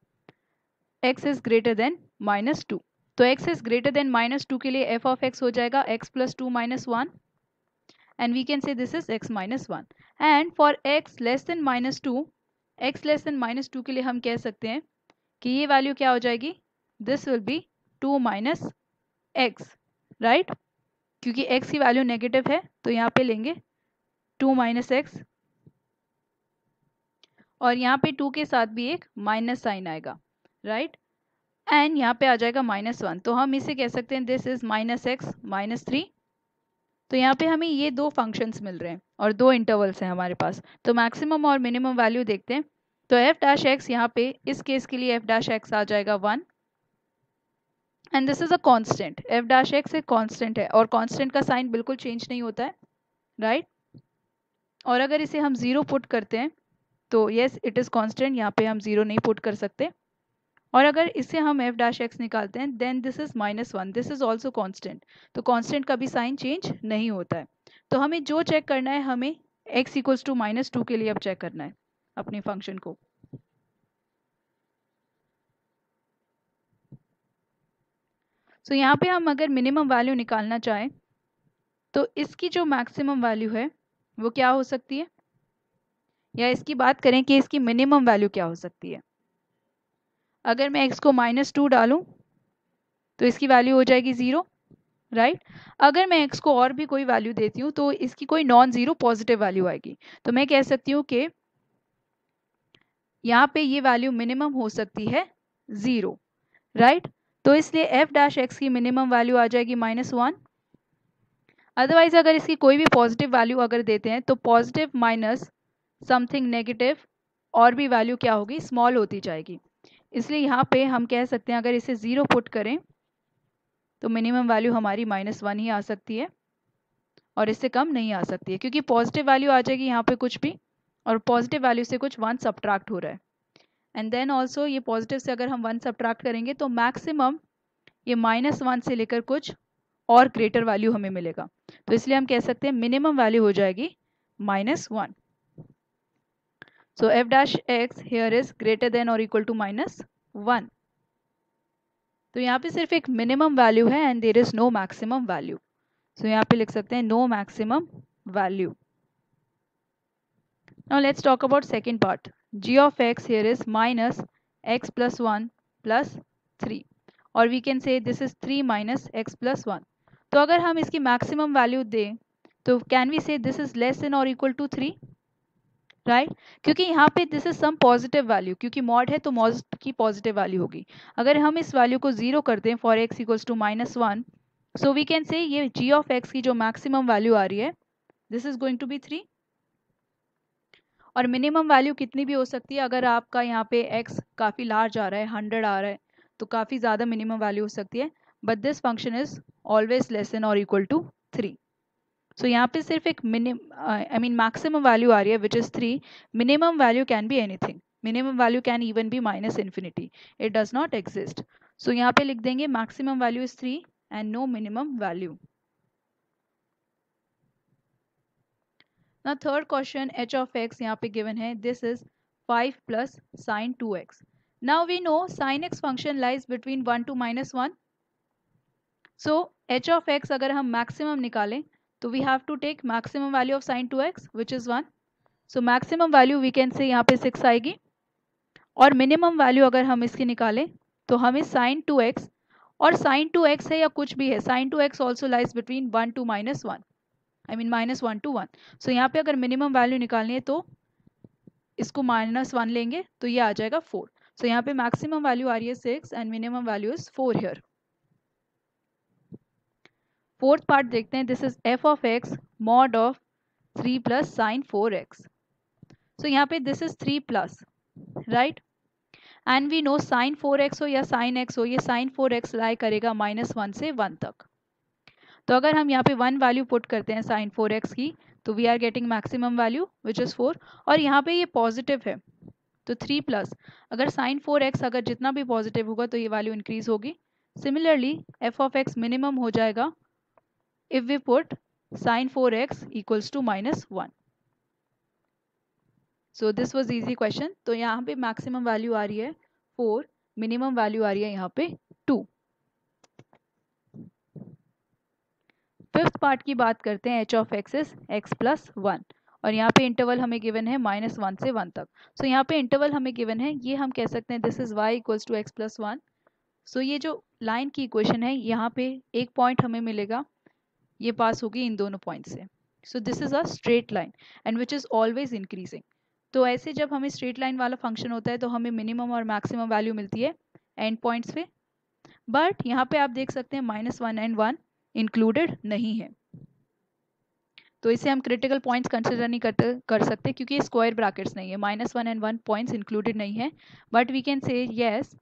x is greater than minus 2, तो x is greater than minus 2 के लिए f ऑफ x हो जाएगा x plus 2 minus 1 and we can say this is x minus 1 and for x less than minus 2, x less than minus 2 के लिए हम कह सकते हैं कि ये वैल्यू क्या हो जाएगी, this will be 2 minus x, right, क्योंकि x की वैल्यू नेगेटिव है तो यहाँ पे लेंगे 2 माइनस एक्स और यहाँ पे 2 के साथ भी एक माइनस साइन आएगा, राइट, एंड यहाँ पे आ जाएगा -1, तो हम इसे कह सकते हैं दिस इज -x -3। तो यहाँ पे हमें ये दो फंक्शंस मिल रहे हैं और दो इंटरवल्स हैं हमारे पास। तो मैक्सिमम और मिनिमम वैल्यू देखते हैं। तो f' यहाँ पे इस केस के लिए f' आ जाएगा 1 and this is a constant. f' एक कांस्टेंट है और कांस्टेंट का साइन बिल्कुल चेंज नहीं होता है, राइट। और अगर इसे हम 0 पुट करते हैं तो येस इट इज़ कांस्टेंट, यहाँ पे हम 0 नहीं पुट कर सकते। और अगर इसे हम f' निकालते हैं then this is -1, this is also constant. तो कांस्टेंट का भी साइन चेंज नहीं होता है। तो हमें जो चेक करना है, हमें x इक्वल्स टू -2 के लिए अब चेक करना है अपने फंक्शन को। सो यहाँ पे हम अगर मिनिमम वैल्यू निकालना चाहें तो इसकी जो मैक्सिमम वैल्यू है वो क्या हो सकती है, या इसकी बात करें कि इसकी मिनिमम वैल्यू क्या हो सकती है। अगर मैं x को -2 डालूं तो इसकी वैल्यू हो जाएगी 0, राइट। अगर मैं x को और भी कोई वैल्यू देती हूँ तो इसकी कोई नॉन ज़ीरो पॉजिटिव वैल्यू आएगी। तो मैं कह सकती हूँ कि यहाँ पे ये वैल्यू मिनिमम हो सकती है 0, राइट। तो इसलिए f' की मिनिमम वैल्यू आ जाएगी -1। अदरवाइज अगर इसकी कोई भी पॉजिटिव वैल्यू अगर देते हैं तो पॉजिटिव माइनस समथिंग नेगेटिव और भी वैल्यू क्या होगी, स्मॉल होती जाएगी। इसलिए यहाँ पे हम कह सकते हैं अगर इसे 0 पुट करें तो मिनिमम वैल्यू हमारी -1 ही आ सकती है और इससे कम नहीं आ सकती है, क्योंकि पॉजिटिव वैल्यू आ जाएगी यहाँ पे कुछ भी, और पॉजिटिव वैल्यू से कुछ 1 सब्ट्रैक्ट हो रहा है। एंड देन ऑल्सो ये पॉजिटिव से अगर हम 1 सब्ट्रैक्ट करेंगे तो मैक्सिमम ये -1 से लेकर कुछ और ग्रेटर वैल्यू हमें मिलेगा। तो इसलिए हम कह सकते हैं मिनिमम वैल्यू हो जाएगी -1। सो f' here is greater than or equal to -1। तो यहाँ पे सिर्फ एक मिनिमम वैल्यू है and there is no maximum value. So यहाँ पे लिख सकते हैं no maximum value. Now let's talk about second part. g of x here is -x plus 1 plus 3 और we can say this is 3 minus x plus 1। तो अगर हम इसकी मैक्सिमम वैल्यू दें तो can we say this is less than और equal to 3, right, क्योंकि यहाँ पे this is some positive value, क्योंकि मॉड है तो मॉड की पॉजिटिव वैल्यू होगी। अगर हम इस वैल्यू को 0 कर दें for x equals to -1, so we can say ये g ऑफ x की जो मैक्सिमम वैल्यू आ रही है this is going to be 3। और मिनिमम वैल्यू कितनी भी हो सकती है, अगर आपका यहाँ पे x काफ़ी लार्ज आ रहा है, 100 आ रहा है, तो काफ़ी ज़्यादा मिनिमम वैल्यू हो सकती है, but this function is always less than और इक्वल टू 3। सो यहाँ पे सिर्फ एक मैक्सिमम वैल्यू आ रही है which is 3। Minimum value can be anything, minimum value can even be -∞, it does not exist. So यहाँ पे लिख देंगे maximum value is 3 and no minimum value. Now third question, h of x यहाँ पे given है, this is 5 plus sin 2x। Now we know sin x function lies between 1 to -1। So h of x अगर हम maximum निकालें तो we have to take maximum value of sin 2x which is 1। So maximum value we can say यहाँ पे 6 आएगी, और minimum value अगर हम इसकी निकालें तो हमें sin 2x, और sin 2x है या कुछ भी है, sin 2x also lies between 1 to -1, -1 to 1। So यहाँ पे अगर मिनिमम वैल्यू निकालनी है तो इसको -1 लेंगे तो ये आ जाएगा 4। सो यहाँ पे मैक्सिमम वैल्यू आ रही है 6 and minimum value is 4 here. Fourth part देखते हैं, this is f of x mod of 3 plus sin 4x। So यहाँ पे this is 3 plus, right, and we know sin 4x हो या sin x हो, ये sin 4x लाई करेगा -1 से 1 तक। तो अगर हम यहाँ पे 1 वैल्यू पुट करते हैं sin 4x की तो we are getting maximum value which is 4, और यहाँ पे ये पॉजिटिव है तो 3 प्लस, अगर sin 4x अगर जितना भी पॉजिटिव होगा तो ये वैल्यू इंक्रीज होगी। Similarly f of x minimum हो जाएगा if we put sin 4x equals to -1। So this was easy question. तो यहाँ पे मैक्सिमम वैल्यू आ रही है 4, मिनिमम वैल्यू आ रही है यहाँ पे 2। फिफ्थ पार्ट की बात करते हैं, h of x is x plus 1, और यहाँ पे इंटरवल हमें गिवन है -1 से 1 तक। सो यहाँ पे इंटरवल हमें गिवन है, ये हम कह सकते हैं this is y equals to x plus 1। So ये जो लाइन की इक्वेशन है यहाँ पे एक पॉइंट हमें मिलेगा, ये पास होगी इन दोनों पॉइंट से। सो this is a straight line and which is always increasing. तो ऐसे जब हमें स्ट्रेट लाइन वाला फंक्शन होता है तो हमें मिनिमम और मैक्सिमम वैल्यू मिलती है एंड पॉइंट्स पे, बट यहाँ पे आप देख सकते हैं -1 एंड 1 इंक्लूडेड नहीं है, तो इसे हम क्रिटिकल पॉइंट्स कंसिडर नहीं कर सकते क्योंकि ये स्क्वायर ब्रैकेट्स नहीं है। -1 एंड 1 पॉइंट्स इंक्लूडेड नहीं है, but we can say yes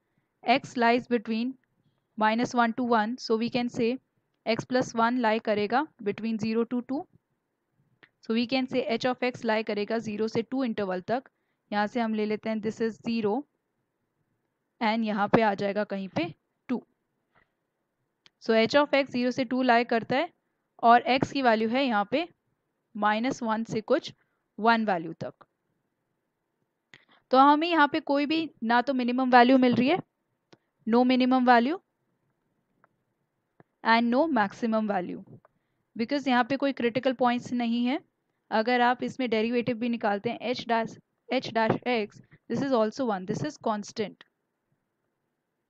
x lies between -1 to 1, so we can say x plus 1 lie करेगा between 0 to 2, so we can say h of x lie करेगा 0 से 2 interval तक। यहाँ से हम ले लेते हैं दिस इज 0 एंड यहाँ पे आ जाएगा कहीं पे 2, सो h of x 0 से 2 लाई करता है और x की वैल्यू है यहाँ पे -1 से कुछ 1 वैल्यू तक। तो हमें यहाँ पे कोई भी ना तो मिनिमम वैल्यू मिल रही है, no minimum value and no maximum value, because यहाँ पे कोई क्रिटिकल पॉइंट्स नहीं है। अगर आप इसमें डेरिवेटिव भी निकालते हैं h dash x, this is also 1, this is constant,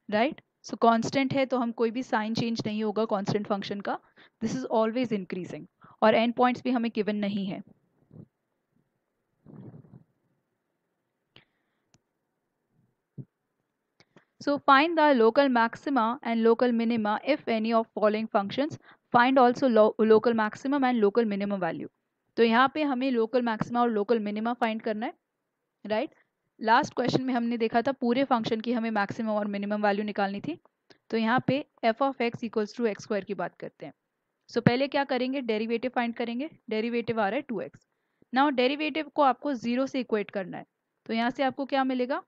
right. So constant है तो हम कोई भी साइन चेंज नहीं होगा कॉन्स्टेंट फंक्शन का, दिस इज ऑलवेज इंक्रीजिंग, और एंड पॉइंट्स भी हमें गिवन नहीं है। So find the local maxima and local minima if any of following functions. Find also local maximum and local minimum value. तो यहाँ पे हमें local maxima और local minima find करना है, right? लास्ट क्वेश्चन में हमने देखा था पूरे फंक्शन की हमें मैक्सिमम और मिनिमम वैल्यू निकालनी थी, तो यहाँ पे f of x equals to X square की बात करते हैं। सो पहले क्या करेंगे, डेरिवेटिव फाइंड करेंगे। डेरिवेटिव आ रहा है 2x। नाउ डेरिवेटिव को आपको 0 से इक्वेट करना है, तो यहाँ से आपको क्या मिलेगा,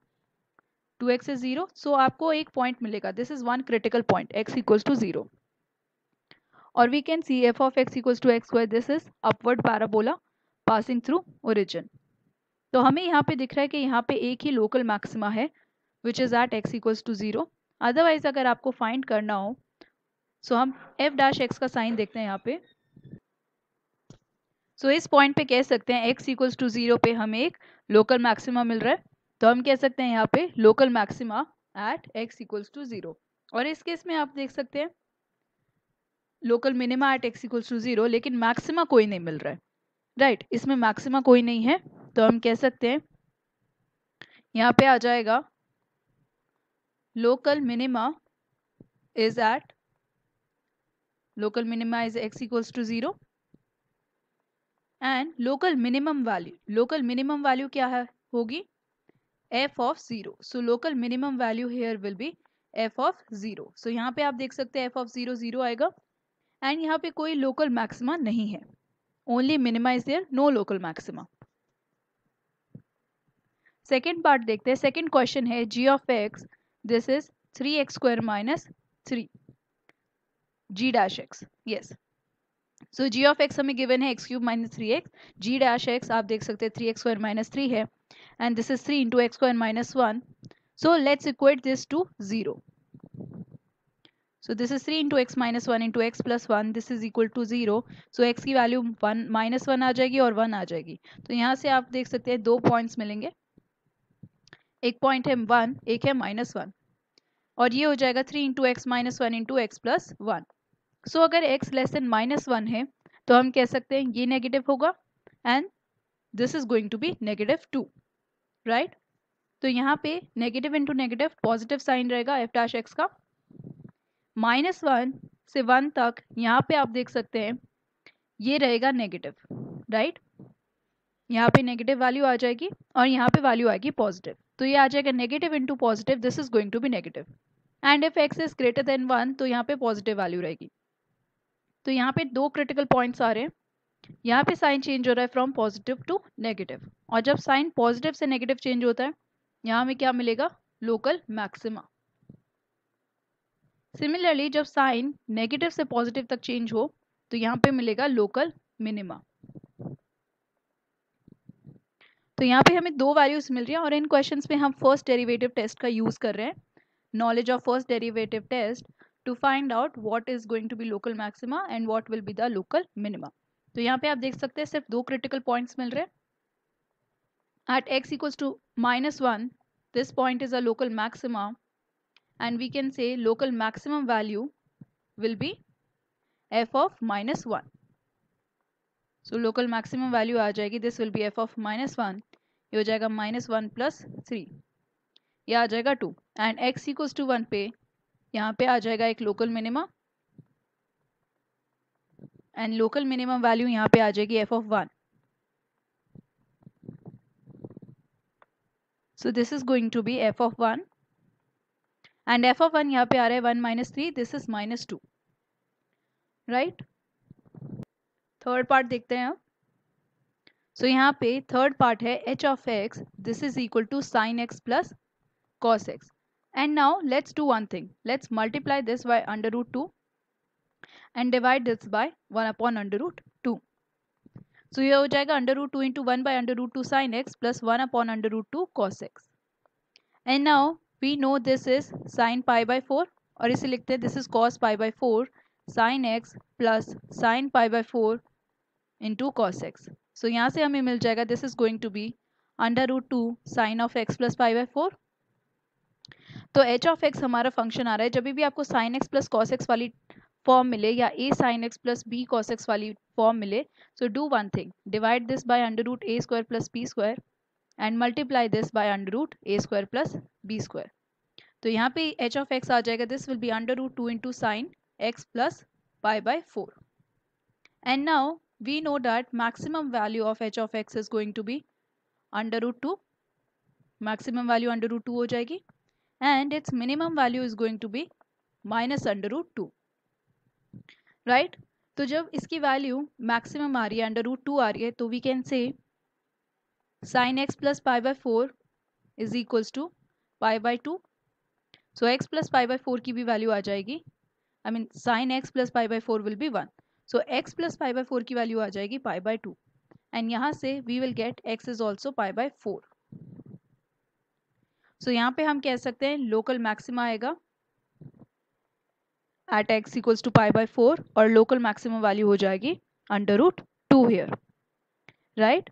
2x is 0, सो आपको एक पॉइंट मिलेगा, this is one critical point x equals to 0, और we can see f of x equals to X square, this is upward parabola passing through origin. तो हमें यहाँ पे दिख रहा है कि यहाँ पे एक ही लोकल मैक्सिमा है which is at x equals to 0। Otherwise अगर आपको फाइंड करना हो सो हम f डैश x का साइन देखते हैं यहाँ पे। सो इस पॉइंट पे कह सकते हैं x इक्वल्स टू 0 पे हमें एक लोकल मैक्सिमा मिल रहा है, तो हम कह सकते हैं यहाँ पे local maxima at x equals to 0। और इस केस में आप देख सकते हैं local minima at x equals to 0, लेकिन मैक्सिमा कोई नहीं मिल रहा है, राइट। इसमें मैक्सिमा कोई नहीं है, तो हम कह सकते हैं यहाँ पे आ जाएगा local minima is at local minima is x equals to 0 and local minimum value क्या है होगी, f of 0, so local minimum value here will be f of 0। so यहाँ पे आप देख सकते हैं f of 0 0 आएगा एंड यहाँ पे कोई लोकल मैक्सिमा नहीं है, only minima is there, no local maxima. Second part देखते हैं। सेकेंड क्वेश्चन है g of x, this is 3x square minus 3 g dash x, yes. So g of x हमें गिवन है x cube minus 3x, g dash x आप देख सकते हैं 3x square minus 3 है, and this is 3 into x square minus 1. So let's equate this to 0. So this is 3 into x minus 1 into x plus 1. This is equal to 0. So x की value 1 minus 1 आ जाएगी और 1 आ जाएगी। तो यहाँ से आप देख सकते हैं दो पॉइंट्स मिलेंगे, एक पॉइंट है 1, एक है माइनस 1, और ये हो जाएगा 3 into x minus 1 into x plus 1। सो अगर x लेस देन माइनस 1 है तो हम कह सकते हैं ये नेगेटिव होगा and this is going to be negative 2, right. तो यहाँ पे negative into negative positive sign रहेगा एफ डैश एक्स का। -1 से 1 तक यहाँ पे आप देख सकते हैं ये रहेगा नेगेटिव, राइट। यहाँ पे नेगेटिव वैल्यू आ जाएगी और यहाँ पे वैल्यू आएगी पॉजिटिव, तो ये आ जाएगा negative into positive, this is going to be negative. And if x is greater than 1 तो यहाँ पे पॉजिटिव वैल्यू रहेगी। तो यहाँ पे दो क्रिटिकल पॉइंट्स आ रहे हैं, यहाँ पे साइन चेंज हो रहा है फ्रॉम पॉजिटिव टू नेगेटिव, और जब साइन पॉजिटिव से नेगेटिव चेंज होता है यहाँ में क्या मिलेगा, लोकल मैक्सिमा। सिमिलरली जब साइन नेगेटिव से पॉजिटिव तक चेंज हो तो यहाँ पे मिलेगा लोकल मिनिमा। तो यहाँ पे हमें दो वैल्यूज मिल रही हैं और इन क्वेश्चंस में हम फर्स्ट डेरिवेटिव टेस्ट का यूज कर रहे हैं, knowledge of first derivative test, to find out what is going to be local maxima and what will be the local minima. तो यहाँ पे आप देख सकते हैं सिर्फ दो क्रिटिकल पॉइंट्स मिल रहे हैं। At x equals to -1 this point is a local maxima and we can say local maximum value will be f of -1. So local maximum value आ जाएगी, this will be f of -1, ये हो जाएगा -1 + 3, ये आ जाएगा 2 एंड x इक्वल्स टू 1 पे यहाँ पे आ जाएगा एक local minima and local minimum value यहाँ पे आ जाएगी f(1). So this is going to be f(1) and f(1) यहाँ पे आ रहा है 1 - 3, this is -2, right? Third part देखते हैं अब। So यहाँ पे थर्ड पार्ट है h of x, this is equal to sin x plus cos x. And now let's do one thing. Let's multiply this by √2 and divide this by 1 upon √2. So ये हो जाएगा √2 into 1 by √2 sin x plus 1 upon √2 cos x. And now we know this is sin pi by 4 और इसे लिखते हैं this is cos pi by 4 sin x plus sin pi by 4 into cos x. So यहाँ से हमें मिल जाएगा this is going to be √2 sin of x plus pi by 4. तो h of x हमारा फंक्शन आ रहा है, जब भी आपको sin x plus cos x वाली फॉर्म मिले या a sin x plus b cos x वाली फॉर्म मिले, so do one thing, divide this by √a² plus b square and multiply this by √a² plus b square. तो यहाँ पे h of x आ जाएगा, this will be √2 into sin x plus pi by 4. And now we know that maximum value of h of x is going to be √2, maximum value √2 हो जाएगी and its minimum value is going to be -√2, right? तो जब इसकी value maximum आ रही है √2 आ रही है, तो we can say sin x plus pi by 4 is equals to pi by 2. So x plus pi by 4 की भी वैल्यू आ जाएगी, I mean sin x plus pi by 4 will be 1. So x plus pi by 4 की value आ जाएगी pi by 2 and यहाँ से we will get x is also pi by 4. So यहाँ पे हम कह सकते हैं लोकल मैक्सिमा आएगा at x equals to pi by 4 और लोकल मैक्सिमम वैल्यू हो जाएगी √2 here, right?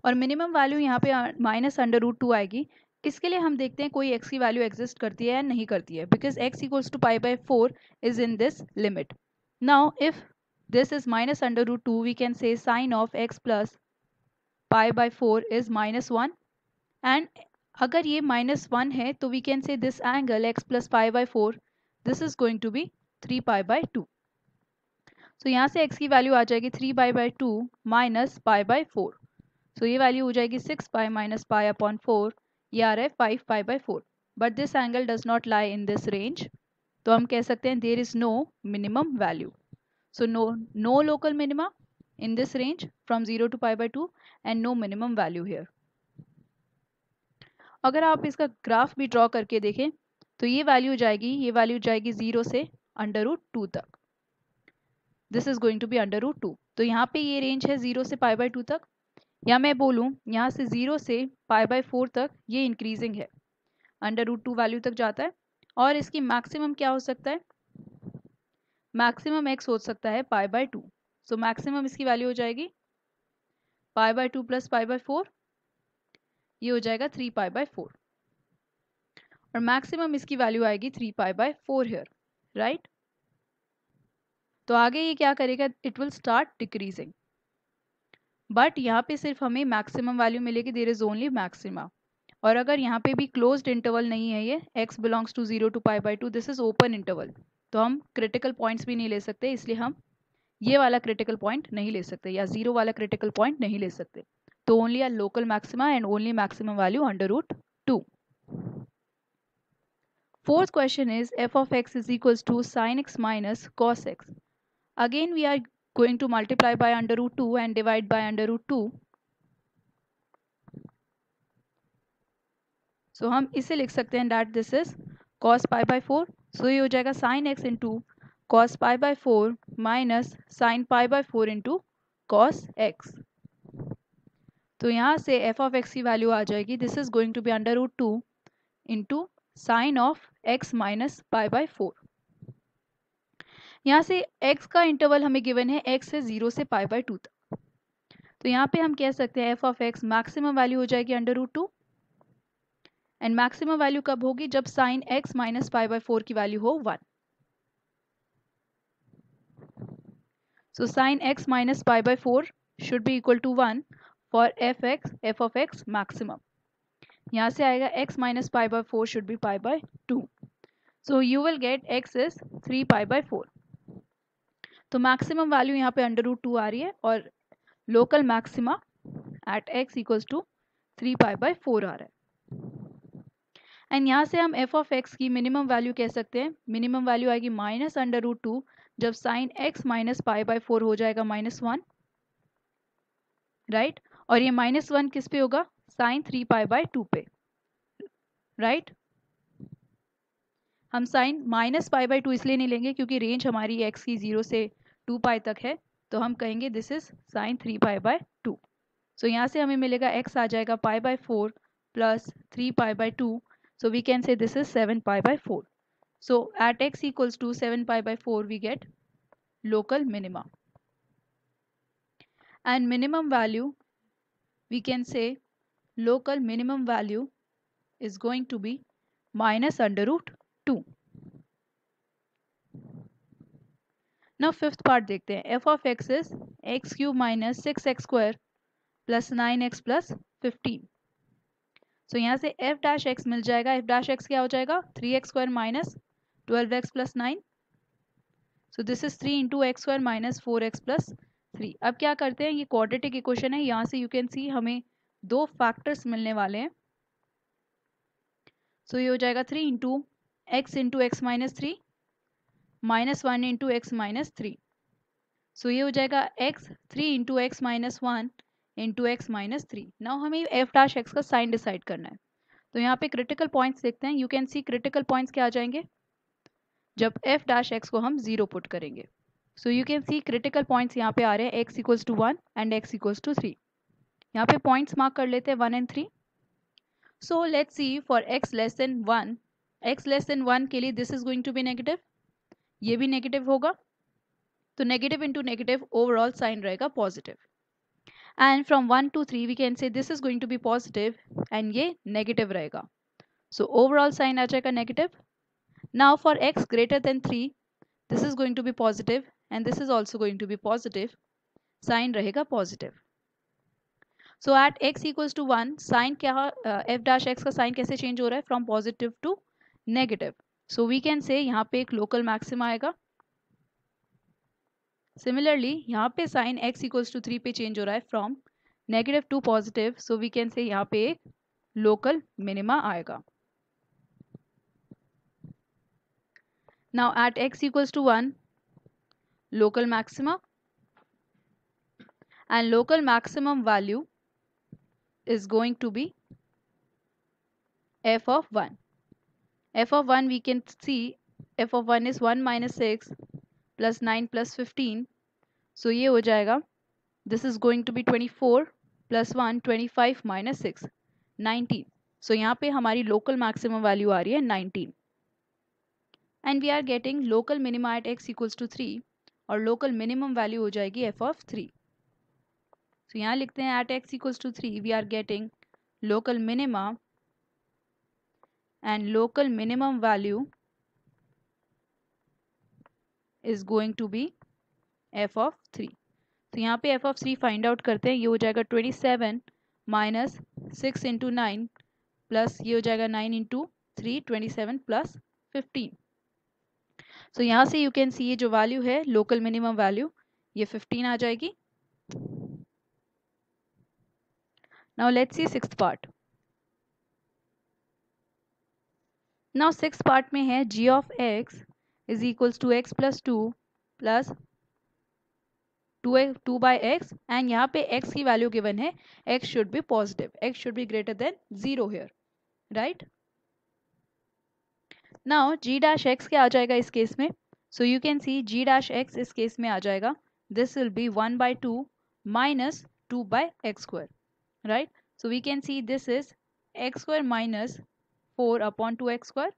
और मिनिमम वैल्यू यहाँ पे -√2 आएगी। इसके लिए हम देखते हैं कोई x की वैल्यू एग्जिस्ट करती है या नहीं करती है, because x equals to pi by 4 is in this limit. Now if this is -√2 we can say sine of x plus pi by 4 is -1 and अगर ये -1 है तो we can say this angle x plus pi by 4 this is going to be 3 pi by 2। So यहाँ से x की value आ जाएगी 3 pi by 2 minus pi by 4। So ये वैल्यू हो जाएगी 6 pi minus pi upon 4, ये आ रहा है 5 pi by 4, but this angle does not lie in this range, तो हम कह सकते हैं there is no minimum value. So no local minima in this range from 0 to pi by 2 and no minimum value here. अगर आप इसका graph भी draw करके देखें तो ये वैल्यू जाएगी 0 से √2 तक, this is going to be √2। तो यहाँ पे ये रेंज है 0 से pi by 2 तक, या मैं बोलूँ यहाँ से 0 से pi by 4 तक ये इंक्रीजिंग है, √2 वैल्यू तक जाता है। और इसकी मैक्सिमम क्या हो सकता है, मैक्सिमम x हो सकता है pi by 2। सो मैक्सिमम इसकी वैल्यू हो जाएगी pi by 2 plus pi by 4, ये हो जाएगा 3 pi by 4 और मैक्सिमम इसकी वैल्यू आएगी 3 pi by 4 हियर, राइट? तो आगे ये क्या करेगा, it will start decreasing, but यहाँ पे सिर्फ हमें मैक्सिमम वैल्यू मिलेगी, देयर इज ओनली मैक्सिमा। और अगर यहाँ पे भी क्लोज्ड इंटरवल नहीं है, ये x belongs to 0 to pi by 2, this is open interval, तो हम क्रिटिकल पॉइंट्स भी नहीं ले सकते, इसलिए हम ये वाला क्रिटिकल पॉइंट नहीं ले सकते या 0 वाला क्रिटिकल पॉइंट नहीं ले सकते। तो only a local maxima and only maximum value √2। Fourth question is f of x is equals to sin x minus cos x. Again we are going to multiply by √2 and divide by √2. So हम इसे लिख सकते हैं that this is cos pi by 4. So ये हो जाएगा sin x into cos pi by 4 minus sin pi by 4 into cos x. तो यहाँ से f of x की वैल्यू आ जाएगी, this is going to be √2 into sin of x minus pi by 4. यहाँ से x का इंटरवल हमें गिवन है, x है 0 से pi by 2 तक, तो यहाँ पे हम कह सकते हैं f of x maximum value हो जाएगी √2 एंड मैक्सिमम वैल्यू कब होगी, जब sin x minus pi by 4 की वैल्यू हो 1। सो sin x minus pi by 4 should be equal to 1 for f of x maximum. यहाँ से आएगा x minus pi by 4 should be pi by 2. So you will get x is 3 pi by 4. तो maximum value यहाँ पे under root 2 आ रही है और local maxima at x equals to 3 pi by 4 आ रहा है. एंड यहाँ से हम f ऑफ x की मिनिमम वैल्यू कह सकते हैं. मिनिमम वैल्यू आएगी माइनस अंडर रूट 2 जब sine x minus pi by 4 हो जाएगा -1, राइट. और ये -1 किस पे होगा? साइन 3 पाई बाई 2 पे, राइट. हम साइन माइनस पाई बाई 2 इसलिए नहीं लेंगे क्योंकि रेंज हमारी x की 0 से 2 पाई तक है, तो हम कहेंगे this is sine 3 pi by 2. So यहाँ से हमें मिलेगा x आ जाएगा pi by 4 plus 3 pi by 2. So we can say this is 7 pi by 4. So at x equals to 7 pi by 4 we get local minima. And minimum value we can say local minimum value is going to be minus under root 2. Now fifth part देखते हैं. f of x is x cube minus 6x square plus 9x plus 15. So यहाँ से f dash x मिल जाएगा. f dash x क्या हो जाएगा? 3x square minus 12x plus 9. So this is 3 into x square minus 4x plus 3. अब क्या करते हैं, ये क्वाड्रेटिक इक्वेशन है. यहाँ से यू कैन सी हमें दो फैक्टर्स मिलने वाले हैं. सो ये हो जाएगा 3 into x minus 3 minus 1 into x minus 3. सो ये हो जाएगा x 3 into x minus 1 into x minus 3. Now हमें f डैश x का साइन डिसाइड करना है. तो यहाँ पे क्रिटिकल पॉइंट्स देखते हैं. You can see critical points क्या आ जाएंगे जब f डैश x को हम 0 पुट करेंगे. So you can see critical points यहाँ पे आ रहे हैं x equals to 1 and x equals to 3. यहाँ पे पॉइंट्स मार्क कर लेते हैं 1 and 3. So let's see for x less than 1, x less than 1 के लिए this is going to be negative, ये भी नेगेटिव होगा. तो negative into negative overall sign रहेगा positive. And from 1 to 3 we can say this is going to be positive and ये negative रहेगा. So overall sign आ जाएगा negative. Now for x greater than 3 this is going to be positive and this is also going to be positive. Sign रहेगा positive. So at x equals to 1 sign क्या f dash x का sign कैसे change हो रहा है from positive to negative. So we can say यहाँ पे एक लोकल मैक्सिमा आएगा. सिमिलरली यहाँ पे साइन x इक्वल्स टू 3 पे चेंज हो रहा है from negative to positive. So we can say यहाँ पे एक लोकल मिनिमा आएगा. Now at x equals to 1 local maxima and local maximum value is going to be f of 1. f of 1 we can see f of 1 is 1 minus 6 plus 9 plus 15. So ये हो जाएगा this is going to be 24 plus 1 25 minus 6 19. So यहाँ पे हमारी local maximum value आ रही है 19. And we are getting local minima at x equals to 3 और local minimum value हो जाएगी f of 3. तो यहाँ लिखते हैं at x equals to 3 we are getting local minima and local minimum value is going to be f of 3. तो यहाँ पे f of 3 फाइंड आउट करते हैं. ये हो जाएगा 27 माइनस 6 इंटू 9 प्लस ये हो जाएगा 9 इंटू 3 27 प्लस 15. सो यहाँ से यू कैन सी ये जो वैल्यू है लोकल मिनिमम वैल्यू ये 15 आ जाएगी. Now let's see sixth part. Now sixth part में है g of x is equals to x plus 2 plus 2 by x and यहाँ पे x की वैल्यू गिवन है x should be positive, x should be greater than 0 here, right? Now g dash x क्या आ जाएगा इस case में? So you can see g dash x इस case में आ जाएगा this will be 1 by 2 minus 2 by x square, right? So we can see this is x square minus 4 upon 2x square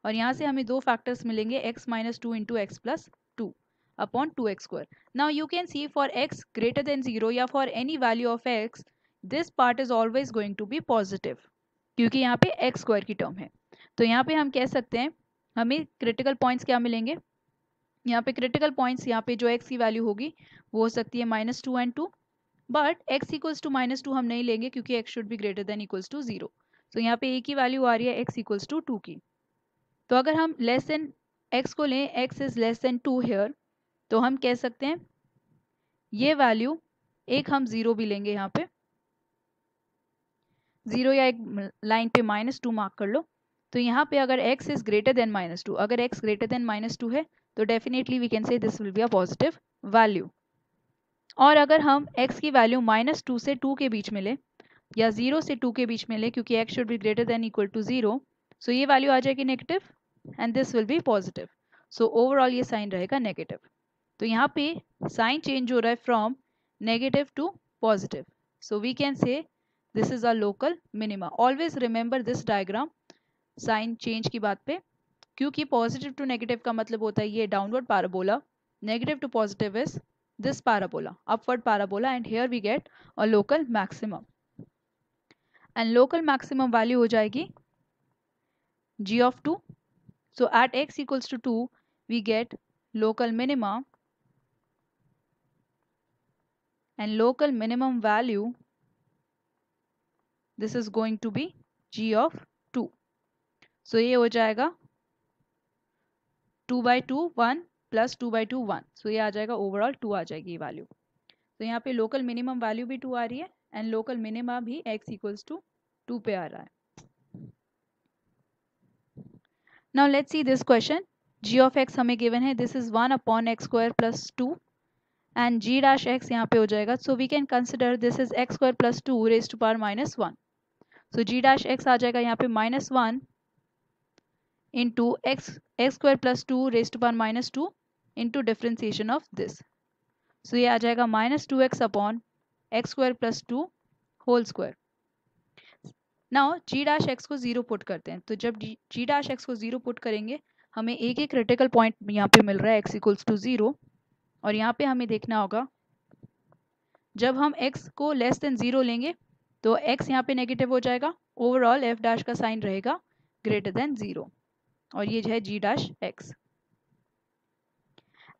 और यहाँ से हमें दो फैक्टर्स मिलेंगे x minus 2 into x plus 2 upon 2x square. Now you can see for x greater than 0 या for any value of x this part is always going to be positive क्योंकि यहाँ पे x square की term है. तो यहाँ पे हम कह सकते हैं हमें क्रिटिकल पॉइंट्स क्या मिलेंगे. यहाँ पे क्रिटिकल पॉइंट्स यहाँ पे जो x की वैल्यू होगी वो हो सकती है -2 and 2 but x equals to -2 हम नहीं लेंगे क्योंकि x should be greater than equals to 0। So यहाँ पे a की वैल्यू आ रही है x इक्वल्स टू 2 की। तो अगर हम लेस देन x को लें, x is less than 2 here, तो हम कह सकते हैं ये वैल्यू एक हम 0 भी लेंगे, यहाँ पे 0 या एक लाइन पे -2 मार्क कर लो। तो यहाँ पे अगर x इज ग्रेटर देन -2, अगर x ग्रेटर देन -2 है तो definitely we can say this will be a positive value. और अगर हम x की वैल्यू -2 से 2 के बीच में ले या 0 से 2 के बीच में ले, क्योंकि x should be greater than equal to 0, so ये वैल्यू आ जाएगी negative and this will be positive. So overall ये साइन रहेगा नेगेटिव। तो यहाँ पे साइन चेंज हो रहा है from negative to positive. So we can say this is a local minima. Always remember this diagram sign change की बात पे, क्योंकि पॉजिटिव टू नेगेटिव का मतलब होता है ये downward parabola, negative to positive is this parabola, upward parabola, and here we get a local maximum, and local maximum value हो जाएगी g of 2. So at x equals to 2 we get local minima, and local minimum value this is going to be g of 2. So ये हो जाएगा 2/2 1 plus 2/2 1. So ये आ जाएगा overall 2 आ जाएगी ये वैल्यू। तो यहाँ पे लोकल मिनिमम वैल्यू भी 2 आ रही है एंड लोकल मिनिमा भी x इक्वल्स टू 2 पे आ रहा है। Now let's see this question. g of x हमें given है, this is 1 upon x square plus 2 and g dash x यहाँ पे हो जाएगा, so we can consider this is x square plus 2 raised to power -1. So g dash x आ जाएगा यहाँ पे -1 into x square plus 2 raised to power -2 into differentiation of this. So ये आ जाएगा -2x upon x square plus 2 whole square. Now g dash x को 0 पुट करते हैं, तो जब g डैश x को 0 पुट करेंगे हमें एक ही क्रिटिकल पॉइंट यहाँ पे मिल रहा है x इक्वल्स टू 0, और यहाँ पे हमें देखना होगा जब हम x को लेस देन 0 लेंगे तो x यहाँ पे नेगेटिव हो जाएगा, ओवरऑल f डैश का साइन रहेगा ग्रेटर देन 0, और ये है g dash x,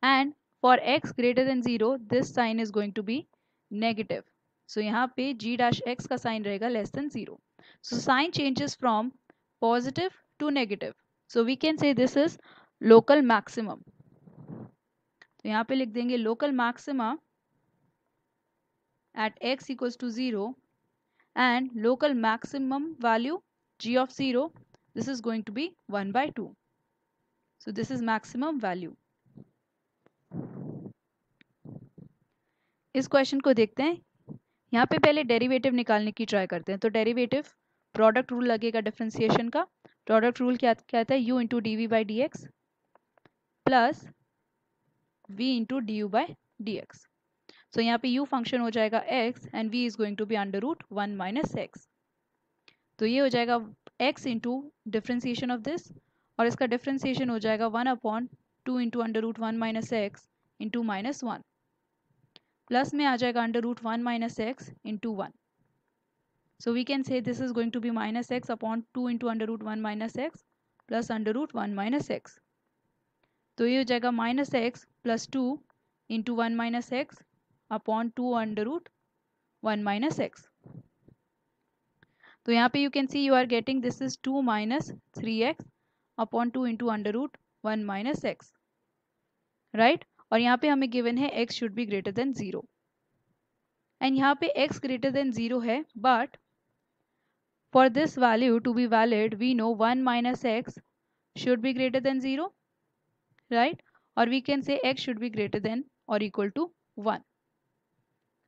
and for x greater than 0 this sign is going to be negative. So यहाँ पे g डैश x का साइन रहेगा less than 0. So sign changes from positive to negative. So we can say this is local maximum. तो यहाँ पे लिख देंगे local maxima at x equals to 0 and local maximum value g of 0, this is going to be 1/2. So this is maximum value. इस question को देखते हैं। यहाँ पे पहले डेरिवेटिव निकालने की ट्राई करते हैं। तो डेरिवेटिव प्रोडक्ट रूल लगेगा डिफरेंशिएशन का। प्रोडक्ट रूल क्या कहता है, u into d v by d x plus v into d u by d x. So यहाँ पे u फंक्शन हो जाएगा x and v is going to be under root 1 minus x. तो ये हो जाएगा x into differentiation of this, और इसका डिफरेंशिएशन हो जाएगा 1/2 into under root 1 minus x into -1, plus में आ जाएगा under root 1 minus x into 1. So we can say this is going to be minus x upon 2 into under root 1 minus x plus under root 1 minus x. तो ये हो जाएगा minus x plus 2 into 1 minus x upon 2 under root 1 minus x. तो यहाँ पे you can see you are getting this is 2 minus 3x upon 2 into under root 1 minus x. Right? और यहाँ पे हमें given है x should be greater than 0. And यहाँ पे x greater than 0 है, but for this value to be valid, we know 1 minus x should be greater than 0, right? Or we can say x should be greater than or equal to 1.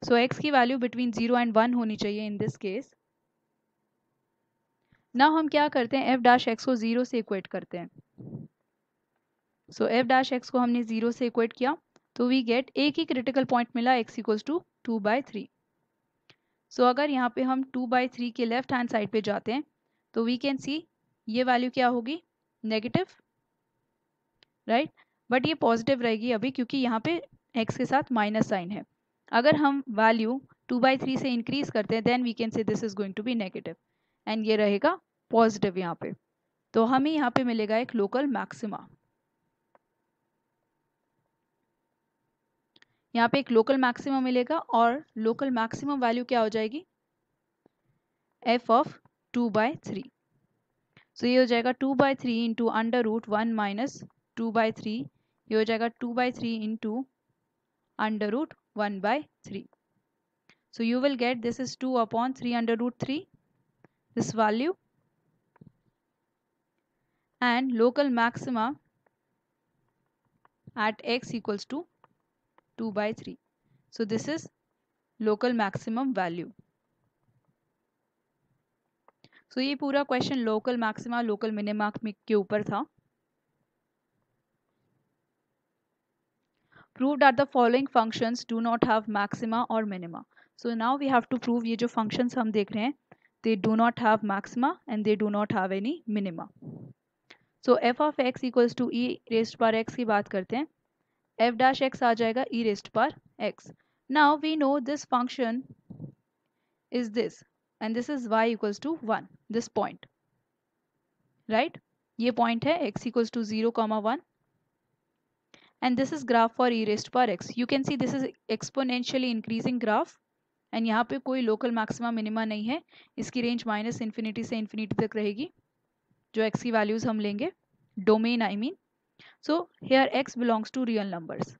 So x की value between 0 and 1 होनी चाहिए in this case. Now हम क्या करते हैं, f dash x को 0 से equate करते हैं. So f dash x को हमने 0 से equate किया, तो we get एक ही critical point मिला x equals to 2/3. सो अगर यहाँ पे हम 2/3 के लेफ्ट हैंड साइड पे जाते हैं तो वी कैन सी ये वैल्यू क्या होगी, नेगेटिव, राइट? बट ये पॉजिटिव रहेगी अभी क्योंकि यहाँ पे x के साथ माइनस साइन है. अगर हम वैल्यू 2/3 से इंक्रीज करते हैं then we can say this is going to be negative and ये रहेगा पॉजिटिव यहाँ पे. तो हमें यहाँ पे मिलेगा एक लोकल मैक्सिमा. यहाँ पे एक लोकल मैक्सिमम मिलेगा और लोकल मैक्सिमम वैल्यू क्या हो जाएगी, f ऑफ 2/3। सो ये हो जाएगा 2/3 इंटू अंडर रूट 1 माइनस 2/3, ये हो जाएगा 2/3 into under root 1/3. So you will get this is 2 upon 3 under root 3, this value, and local maxima at x equals to 2/3. So this is local maximum value. So ये पूरा question local maxima local minima के ऊपर था. Prove that the following functions do not have maxima or minima. So now we have to prove ये जो functions हम देख रहे हैं, they do not have maxima and they do not have any minima. So f of x equals to e raised par x की बात करते हैं. f dash x आ जाएगा e raised par x. Now we know this function is this and this is y equals to 1, this point, right? ये point है x equals to 0, 1, and this is graph for e raised par x. You can see this is exponentially increasing graph and यहाँ पे कोई local maxima minima नहीं है. इसकी range minus infinity से infinity तक रहेगी जो x की values हम लेंगे, domain I mean. So here x belongs to real numbers.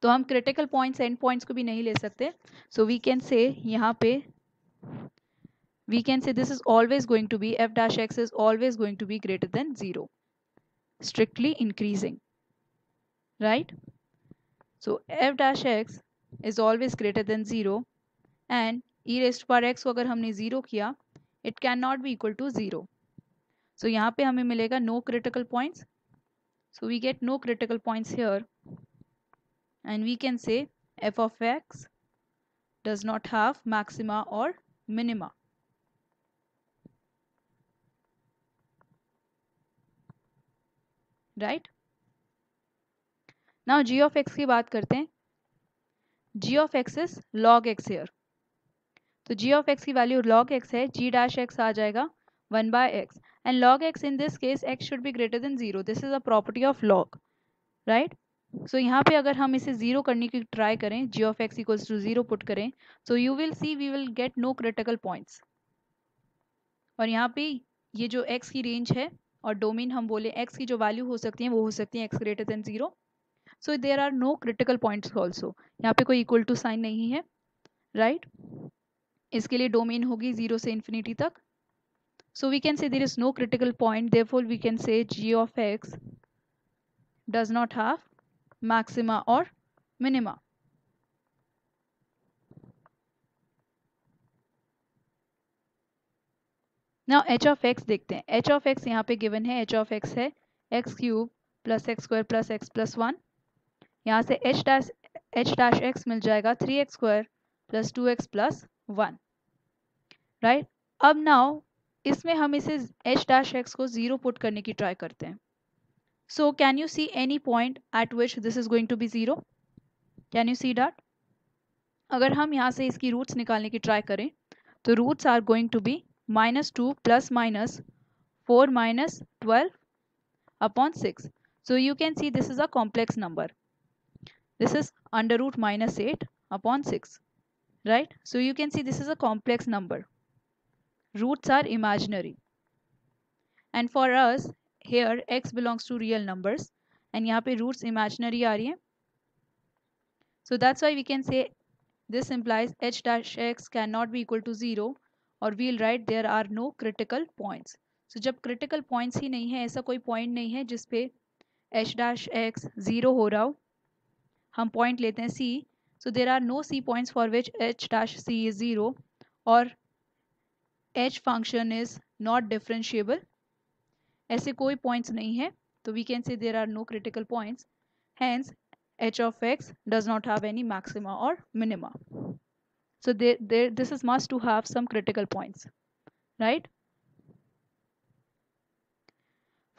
तो हम critical points end points को भी नहीं ले सकते. So we can say यहाँ पे we can say this is always going to be f dash x is always going to be greater than 0, strictly increasing, right? So f dash x is always greater than 0 and e raised par x को अगर हमने 0 किया, it cannot be equal to 0. So यहाँ पे हमें मिलेगा no critical points. So we get no critical points here and we can say f of x does not have maxima or minima. Right? Now g of x की बात करते हैं. g of x is log x here. तो g of x की value log x है, g dash x आ जाएगा 1/x and log x in this case x should be greater than 0. This is a property of log, right? So यहाँ पे अगर हम इसे 0 करने की ट्राई करें, g of x equals to 0 put करें, so you will see we will get no critical points. और यहाँ पे ये जो x की रेंज है और डोमेन हम बोले x की जो वैल्यू हो सकती है वो हो सकती है x greater than 0. So there are no critical points also. यहाँ पे कोई equal to साइन नहीं है, right? इसके लिए डोमेन होगी 0 से इन्फिनिटी तक. So we can say there is no critical point, therefore we can say g of x does not have maxima or minima. Now h of x देखते हैं. h of x यहाँ पे given है, h of x है x cube plus x square plus x plus 1. यहाँ से h dash x मिल जाएगा 3x square plus 2x plus 1, right? अब now इसमें हम इसे h dash x को 0 पुट करने की ट्राई करते हैं. So can you see any point at which this is going to be 0? Can you see that? अगर हम यहाँ से इसकी रूट्स निकालने की ट्राई करें तो roots are going to be -2 plus minus 4 minus 12 upon 6. So you can see this is a complex number. This is under root -8 upon 6, right? So you can see this is a complex number. Roots are imaginary. And for us here x belongs to real numbers and यहाँ पे roots imaginary आ रही हैं. So that's why we can say this implies h dash x cannot be equal to 0 और we'll write there are no critical points. So जब critical points ही नहीं है, ऐसा कोई point नहीं है जिस पे h dash x 0 हो रहा हो, हम point लेते हैं c. So there are no c points for which h dash c is 0 और h function is not differentiable. ऐसे कोई points नहीं है, तो we can say there are no critical points. Hence h of x does not have any maxima or minima. So this is must to have some critical points, right?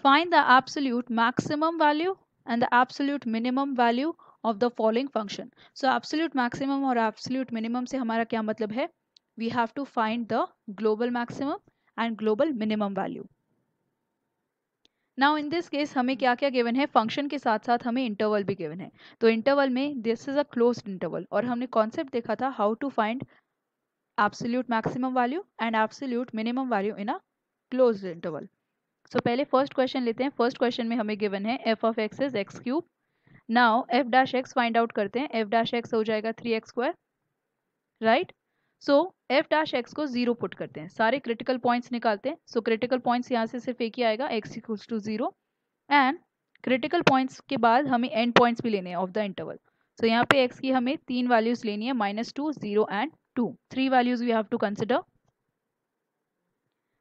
Find the absolute maximum value and the absolute minimum value of the following function. So absolute maximum और absolute minimum से हमारा क्या मतलब है? We have to find the global maximum and global minimum value. Now in this case हमें क्या क्या given है, फंक्शन के साथ साथ हमें इंटरवल भी गिवन है। तो इंटरवल में this is a closed interval, और हमने कॉन्सेप्ट देखा था how to find absolute maximum value and absolute minimum value in a closed interval. So पहले फर्स्ट क्वेश्चन लेते हैं। फर्स्ट क्वेश्चन में हमें गिवन है f of x is x cube. Now F dash x find out करते हैं। F dash x हो जाएगा 3x², राइट। सो एफ डैश एक्स को 0 पुट करते हैं, सारे क्रिटिकल पॉइंट्स निकालते हैं। सो क्रिटिकल पॉइंट्स यहाँ से सिर्फ एक ही आएगा, x equals to 0, and critical points के बाद हमें एंड पॉइंट्स भी लेने हैं ऑफ द इंटरवल। सो यहाँ पे x की हमें 3 वैल्यूज लेनी है, -2, 0 and 2। 3 values we have to consider.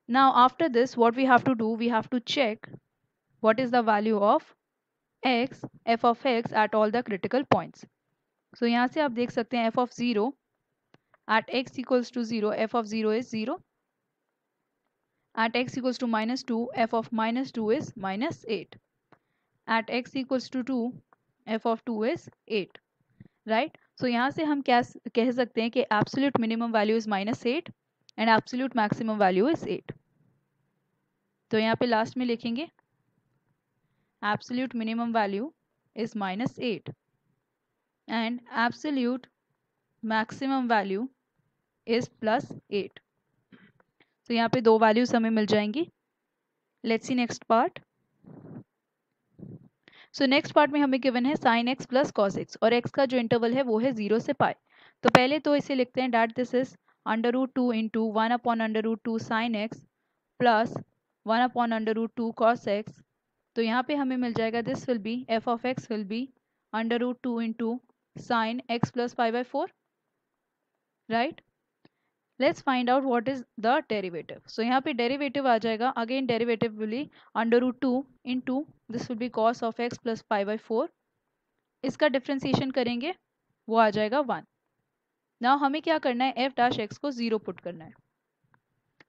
Now after this what we have to do, we have to check what is the value of x, f of x at all the critical points. So यहाँ से आप देख सकते हैं f of 0 at x equals to 0, f of 0 is 0. At x equals to -2, f of -2 is -8. At x equals to 2, f of 2 is 8. Right. So यहाँ से हम क्या कह सकते हैं कि absolute minimum value is -8 and absolute maximum value is 8। तो यहाँ पे लास्ट में लिखेंगे absolute minimum value is -8 and absolute maximum value is +8। तो यहाँ पे 2 वैल्यूज हमें मिल जाएंगी। Let's see next part. So next part में हमें गिवन है sin x plus cos x, और x का जो इंटरवल है वो है 0 से पाई। तो पहले तो इसे लिखते हैं that this is √2 into 1/√2 sin x plus 1/√2 cos x। तो यहाँ पे हमें मिल जाएगा this will be f of x will be √2 into sin x plus pi/4, right. Let's find out what is the derivative. So यहाँ पे derivative आ जाएगा, again derivative will be √2 into this will be cos of x plus pi/4। इसका differentiation करेंगे, वो आ जाएगा 1। Now हमें क्या करना है, f डैश x को 0 पुट करना है।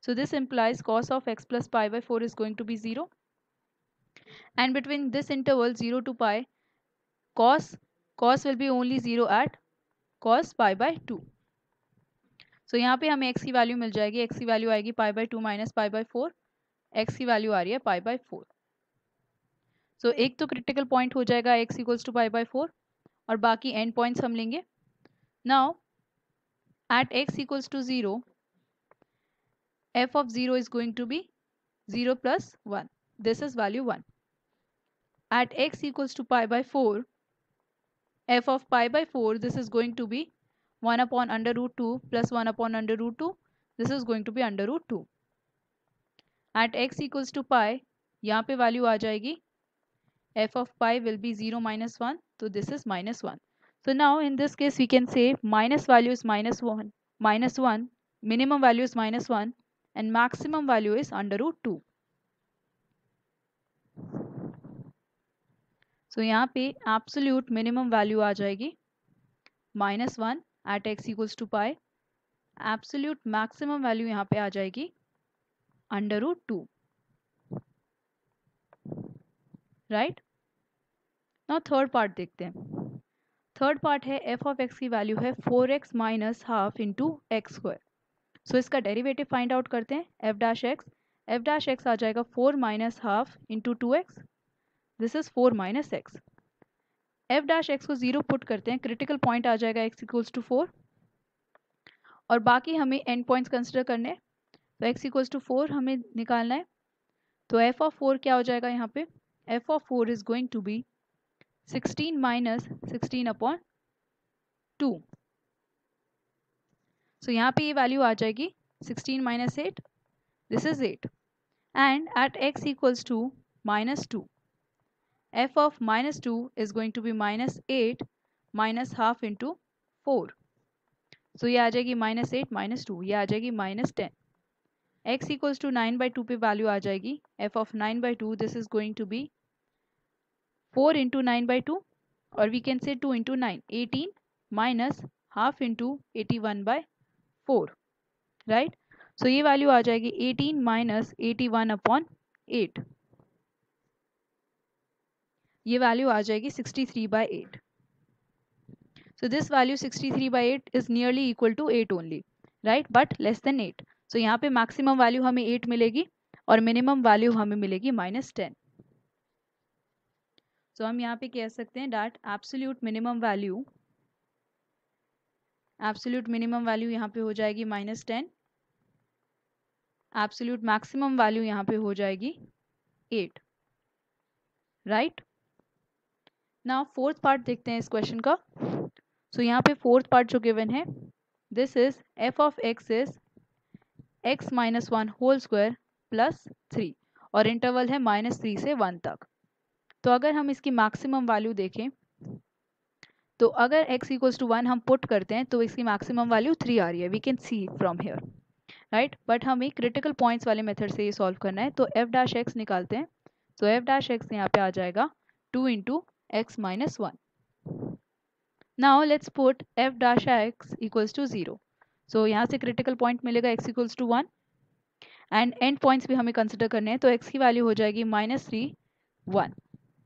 So this implies cos of x plus pi/4 is going to be 0, and between this interval 0 to pi, cos will be only 0 at cos pi/2। सो यहाँ पे हमें x की वैल्यू मिल जाएगी, x की वैल्यू आएगी pi/2 माइनस pi/4, x की value आ रही है pi/4। सो एक तो क्रिटिकल पॉइंट हो जाएगा x इक्वल्स टू pi/4, और बाकी एंड पॉइंट्स हम लेंगे। Now at x equals to 0, f of 0 is going to be 0 plus 1, this is value 1. At x equals to pi/4, f of pi/4, this is going to be 1/√2 plus 1/√2, this is going to be √2. At x equals to pi, यहाँ पे value आ जाएगी f of pi will be 0 minus 1, so this is -1. So now in this case we can say minus value is -1, minimum value is -1, and maximum value is √2. So यहाँ पे absolute minimum value आ जाएगी -1 at x equals to pi, absolute maximum value यहाँ पे आ जाएगी √2, right. Now third part देखते हैं। Third part है f of x की वैल्यू है 4x minus half into x²। सो इसका डेरिवेटिव फाइंड आउट करते हैं। f डैश x आ जाएगा 4 minus half into 2x, this is 4 minus x। f dash x को 0 पुट करते हैं, क्रिटिकल पॉइंट आ जाएगा x इक्वल्स टू 4, और बाकी हमें एंड पॉइंट्स कंसिडर करने हैं। तो x इक्वल्स टू 4 हमें निकालना है। तो f ऑफ 4 क्या हो जाएगा यहाँ पे, f of 4 is going to be 16 minus 16/2। So यहाँ पे ये वैल्यू आ जाएगी 16 minus 8, this is 8, and at x equals to -2, f of -2 is going to be -8 minus half into 4। So ये आ जाएगी -8 -2, ये आ जाएगी -10। x इक्वल्स टू 9/2 पे वैल्यू आ जाएगी f of 9/2, this is going to be 4 into 9/2, और we can say 2 into 9, 18 minus half into 81/4, right. So ये वैल्यू आ जाएगी 18 माइनस 81/8, ये वैल्यू आ जाएगी 63/8। So this value 63/8 is nearly equal to 8 only, right, but less than 8। So यहाँ पे maximum value हमें 8 मिलेगी और मिनिमम वैल्यू हमें मिलेगी -10। सो हम यहाँ पे कह सकते हैं डैट एब्सोल्यूट मिनिमम वैल्यू यहाँ पे हो जाएगी -10, एब्सोल्यूट मैक्सिमम वैल्यू यहाँ पे हो जाएगी 8, राइट। नाउ फोर्थ पार्ट देखते हैं इस क्वेश्चन का। सो यहाँ पे फोर्थ पार्ट जो गिवन है, this is f of x is x minus 1 whole square plus 3 और इंटरवल है -3 से 1 तक। तो अगर हम इसकी मैक्सिमम वैल्यू देखें तो अगर x इक्वल्स टू 1 हम पुट करते हैं तो इसकी मैक्सिमम वैल्यू 3 आ रही है, we can see from here, right. But हमें क्रिटिकल पॉइंट्स वाले मेथड से ये सॉल्व करना है, तो f डैश x निकालते हैं। तो f डैश x यहाँ पे आ जाएगा 2 into x minus 1। Now let's put f dash x equals to 0। So यहाँ से क्रिटिकल पॉइंट मिलेगा x equals to 1 and end points भी हमें कंसिडर करने हैं, तो x की वैल्यू हो जाएगी -3 1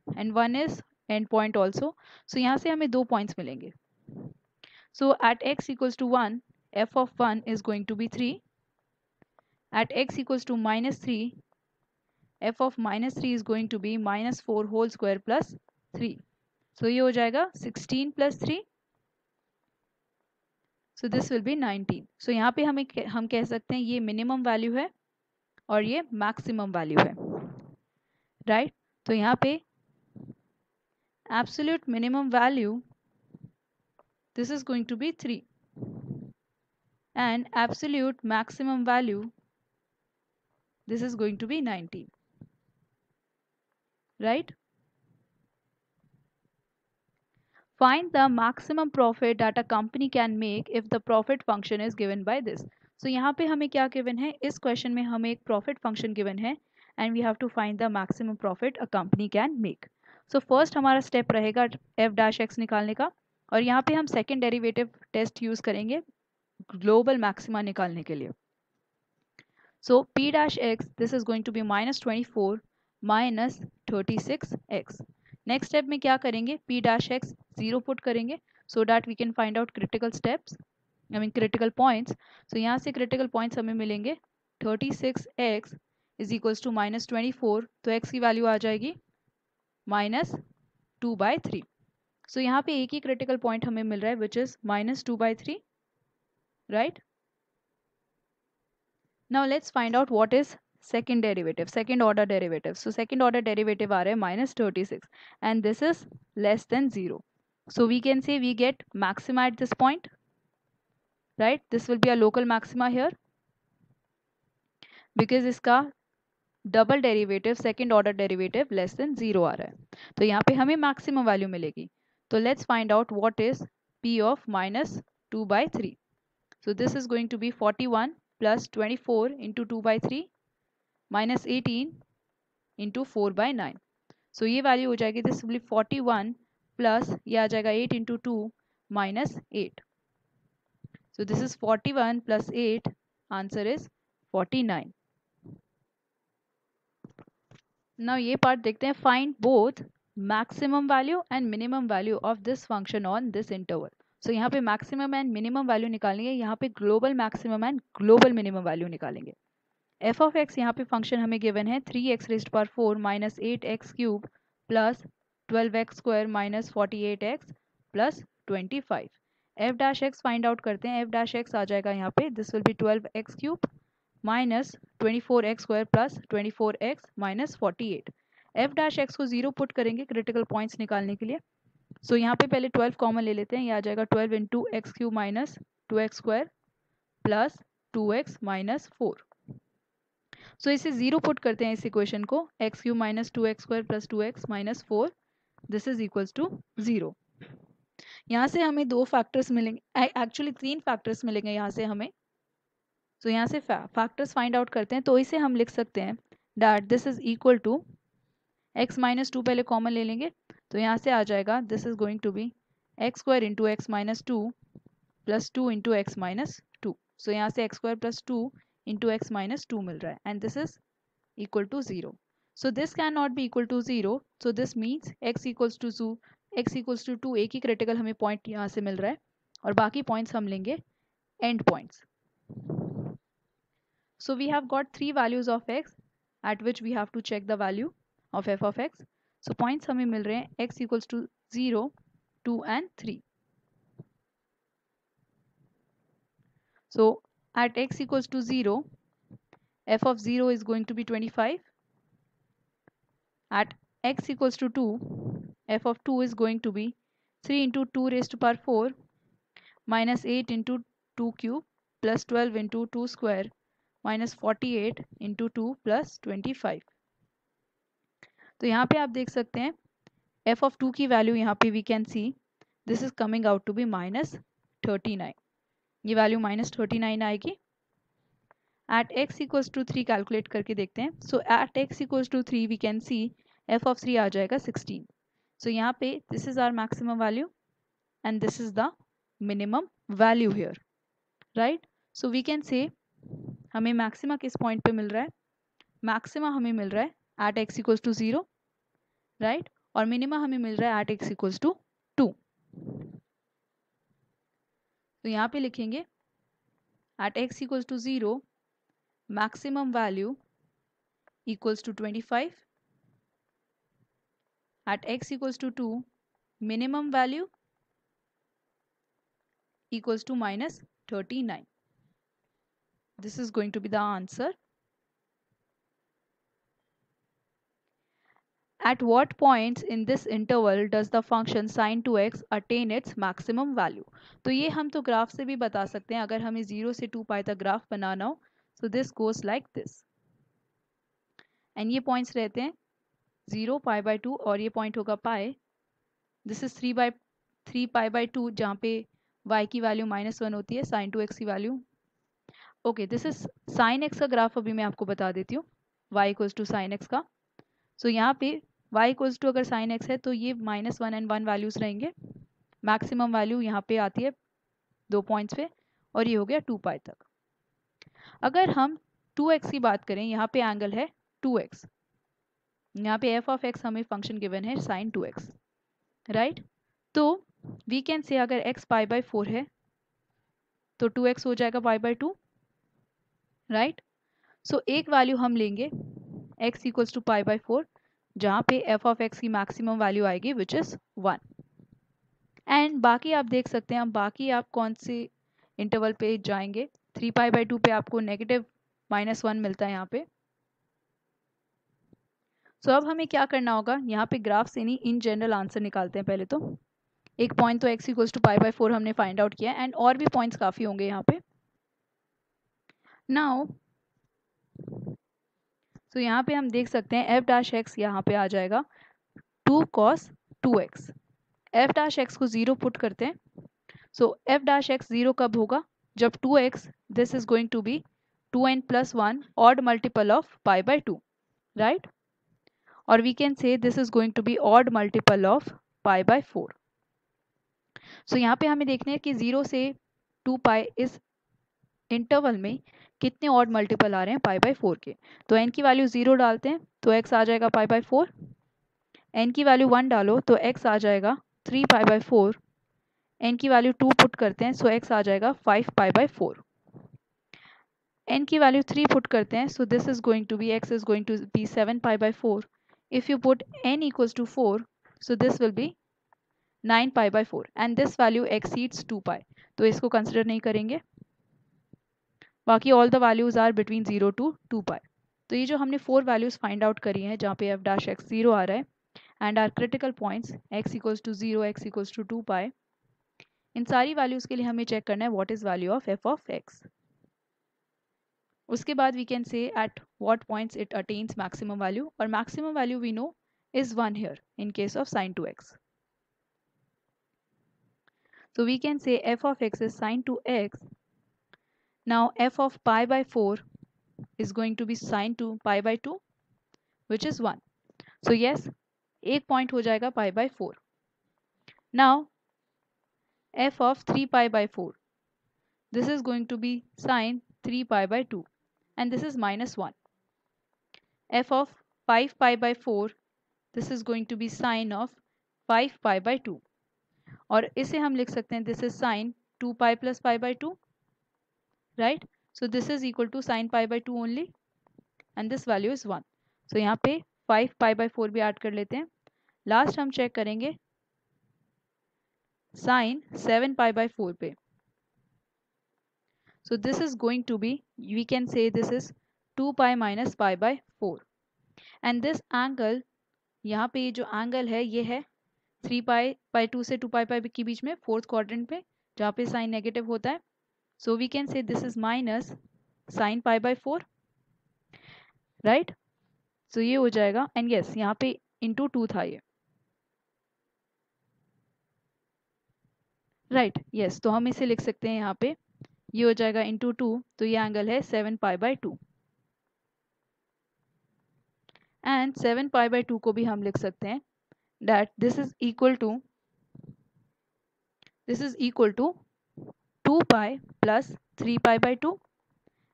and 1 is end point also. So यहाँ से हमें 2 पॉइंट्स मिलेंगे। So at x equals to 1 f of 1 is going to be 3, at x equals to -3 f of -3 is going to be -4 whole square plus 3. So ये हो जाएगा 16 plus 3. So this will be 19. So यहाँ पे हम कह सकते हैं ये मिनिमम वैल्यू है और ये मैक्सिमम वैल्यू है, राइट। तो यहाँ पे absolute minimum value, this is going to be 3 and absolute maximum value, this is going to be 19, right. Find the maximum profit that a company can make if the profit function is given by this. So यहाँ पे हमें क्या given है, इस question में हमें एक profit function given है and we have to find the maximum profit a company can make. So first हमारा step रहेगा f dash x निकालने का और यहाँ पे हम second derivative test use करेंगे global maxima निकालने के लिए. So p dash x, this is going to be -24 minus 36x. Next step में क्या करेंगे, p dash x 0 पुट करेंगे so that we can find out critical steps, I mean critical points. So यहाँ से critical points हमें मिलेंगे 36x is equals to -24, तो x की वैल्यू आ जाएगी -2/3। सो यहाँ पे एक ही क्रिटिकल पॉइंट हमें मिल रहा है which is -2/3, right. Now let's find out what is second derivative, second order derivative. So second order derivative आ रहा है -36 and this is less than 0. So we can say we get maxima at this point, right? This will be a local maxima here because इसका double derivative, second order derivative less than 0 आ रहा है, तो यहाँ पे हमें maximum value मिलेगी। तो let's find out what is p of -2/3. So this is going to be 41 plus 24 into 2/3 -18 into 4/9. सो ये वैल्यू हो जाएगी, दिस विल बी 41 प्लस ये आ जाएगा 8 into 2 -8. So this is 41 plus 8, answer is 49. Now ये part देखते हैं, find both maximum value and minimum value of this function on this interval. So यहाँ पे मैक्सिमम एंड मिनिमम वैल्यू निकालेंगे, यहाँ पे global maximum and global minimum value निकालेंगे. f of x यहाँ पे फंक्शन हमें गिवन है 3x raised power 4 minus 8x cube plus 12x square minus 48x plus 25. f dash x find out करते हैं, f dash x आ जाएगा यहाँ पे, this will B 12x cube minus 24x square plus 24x minus 48. f dash x को 0 put करेंगे critical points निकालने के लिए. सो यहाँ पे पहले 12 कॉमन ले लेते हैं, ये आ जाएगा 12 into x cube minus 2x square plus 2x minus 4. So इसे 0 पुट करते हैं इस इक्वेशन को, x cube minus 2x square plus 2x minus 4, this is equals to 0. यहाँ से हमें 2 फैक्टर्स मिलेंगे, एक्चुअली 3 फैक्टर्स मिलेंगे यहाँ से हमें. तो यहाँ से फैक्टर्स फाइंड आउट करते हैं, तो इसे हम लिख सकते हैं that this is equal to x minus 2 पहले कॉमन ले लेंगे, तो यहाँ से आ जाएगा this is going to be x square into x minus 2 plus 2 into x minus 2. So यहाँ से x square plus 2 into x minus 2 मिल रहा है and this is equal to 0. So this cannot be equal to 0. So this means x equals to 2, एक ही critical हमें point यहाँ से मिल रहा है और बाकी points हम लेंगे end points. So we have got 3 values of x at which we have to check the value of f of x. So points हमें मिल रहे हैं x equals to 0, 2 and 3. So at x equals to 0, f of 0 is going to be 25. At x equals to 2, f of 2 is going to be 3 into 2 raised to power 4 minus 8 into 2 cube plus 12 into 2 square minus 48 into 2 plus 25. तो यहाँ पे आप देख सकते हैं f of 2 की value यहाँ पे we can see this is coming out to be minus 39. ये वैल्यू minus 39 आएगी. At x equals to 3 calculate करके देखते हैं. So at x equals to 3 we can see f of 3 आ जाएगा 16. So यहाँ पे this is our maximum value and this is the minimum value here, right? So we can say हमें maxima किस point पे मिल रहा है? Maxima हमें मिल रहा है at x equals to 0, right? और minima हमें मिल रहा है at x equals to 2. तो यहाँ पे लिखेंगे at x equals to 0, maximum value equals to 25. At x equals to 2, minimum value equals to minus 39. This is going to be the answer. At what points in this interval does the function sin 2x attain its maximum value? तो ये हम तो graph से भी बता सकते हैं अगर हमें 0 से 2 पाई तक ग्राफ बनाना हो. So this goes like this. And ये पॉइंट्स रहते हैं 0, पाई बाय 2 और ये पॉइंट होगा पाई. दिस इज 3 पाई बाय 2 जहाँ पे y की वैल्यू -1 होती है, sin 2x की value. Okay, this is sin x का ग्राफ अभी मैं आपको बता देती हूँ, y equals to sin x का. सो यहाँ पे y इक्वल्स टू अगर sin x है तो ये -1 एंड 1 वैल्यूज रहेंगे. मैक्सिमम वैल्यू यहाँ पे आती है 2 पॉइंट्स पे और ये हो गया 2 पाई तक. अगर हम 2x की बात करें, यहाँ पे एंगल है 2x, यहाँ पे f ऑफ x हमें फंक्शन गिवन है sin 2x, राइट? तो वी कैन से अगर x पाई बाय 4 है तो 2x हो जाएगा पाई बाय 2, राइट? सो एक वैल्यू हम लेंगे x equals to pi by 4 जहाँ पे f ऑफ x की मैक्सिमम वैल्यू आएगी विच इज 1. एंड बाकी आप देख सकते हैं, बाकी आप कौन से इंटरवल पे जाएंगे. 3 पाई बाय 2 पे आपको नेगेटिव -1 मिलता है यहाँ पे. सो अब हमें क्या करना होगा, यहाँ पे ग्राफ से नहीं इन जनरल आंसर निकालते हैं. पहले तो एक पॉइंट तो x equals to pi by 4 हमने फाइंड आउट किया एंड और भी पॉइंट्स काफ़ी होंगे यहाँ पे. नाउ तो यहाँ पे हम देख सकते हैं f डैश x यहाँ पे आ जाएगा 2 cos 2x. f dash x को 0 पुट करते हैं. सो f डैश x 0 कब होगा, जब 2x this is going to be 2n plus 1 odd multiple of pi by 2, right? और we can say this is going to be odd multiple of pi by 4. So यहाँ पे हमें देखना है कि 0 से 2 पाई इस इंटरवल में कितने ऑड मल्टीपल आ रहे हैं पाई बाय 4 के. तो n की वैल्यू 0 डालते हैं तो x आ जाएगा पाई बाय 4. n की वैल्यू 1 डालो तो x आ जाएगा 3 पाई बाय 4. n की वैल्यू 2 पुट करते हैं सो x आ जाएगा 5 पाई बाय 4. n की वैल्यू 3 पुट करते हैं so this is going to be x is going to be 7 pi by 4. If you put n equals to 4 so this will be 9 pi by 4 and this value exceeds 2 pi, तो इसको consider नहीं करेंगे. बाकी all the values are between 0 to 2 pi. तो ये जो हमने 4 values find out करी हैं जहाँ पे f डैश x 0 आ रहा है and are critical points x equals to 0, x equals to 2 pi, इन सारी वैल्यूज के लिए हमें चेक करना है what is value of f of x. उसके बाद we can say at what points it attains maximum value, और maximum value we know is 1 here in case of sin 2x. So we can say f of x is sin 2x. Now f of pi by 4 is going to be sin 2 pi by 2 which is 1. So yes, एक point हो जाएगा pi by 4. Now f of 3 pi by 4, this is going to be sin 3 pi by 2 and this is -1. f of 5 pi by 4, this is going to be sin of 5 pi by 2. और इसे हम लिख सकते हैं this is sine 2 pi plus pi by 2, right? So this is equal to sine pi by 2 only and this value is 1. So यहाँ पे 5 pi by 4 भी add कर लेते हैं. लास्ट हम चेक करेंगे साइन 7π/4 पे. So this is going to be, we can say this is 2π minus π/4. And this angle, यहाँ पे ये जो एंगल है ये है 3π/2 से 2π के बीच में, फोर्थ क्वाड्रेंट पे जहाँ पे साइन नेगेटिव होता है. So we can say this is minus sin π/4, right? So ये हो जाएगा. And yes, यहाँ पे into 2 था ये, right? Yes, तो हम इसे लिख सकते हैं यहाँ पे, ये हो जाएगा into 2, तो ये एंगल है 7π/2. एंड 7π/2 को भी हम लिख सकते हैं that this is equal to 2π plus 3π/2.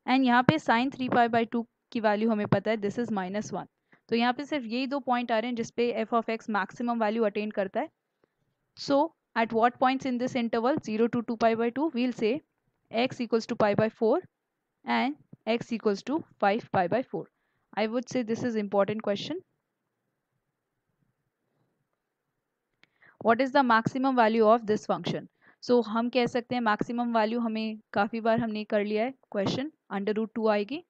And यहाँ पे साइन 3π/2 की वैल्यू हमें पता है, दिस इज -1. तो यहाँ पे सिर्फ यही दो पॉइंट आ रहे हैं जिसपे f of x maximum value attain करता है. So at what points in this interval 0 to 2π/2 we'll say x equals to π/4 and x equals to 5π/4. I would say this is important question. What is the maximum value of this function? So हम कह सकते हैं maximum value, हमें काफ़ी बार हमने कर लिया है क्वेश्चन, √2 आएगी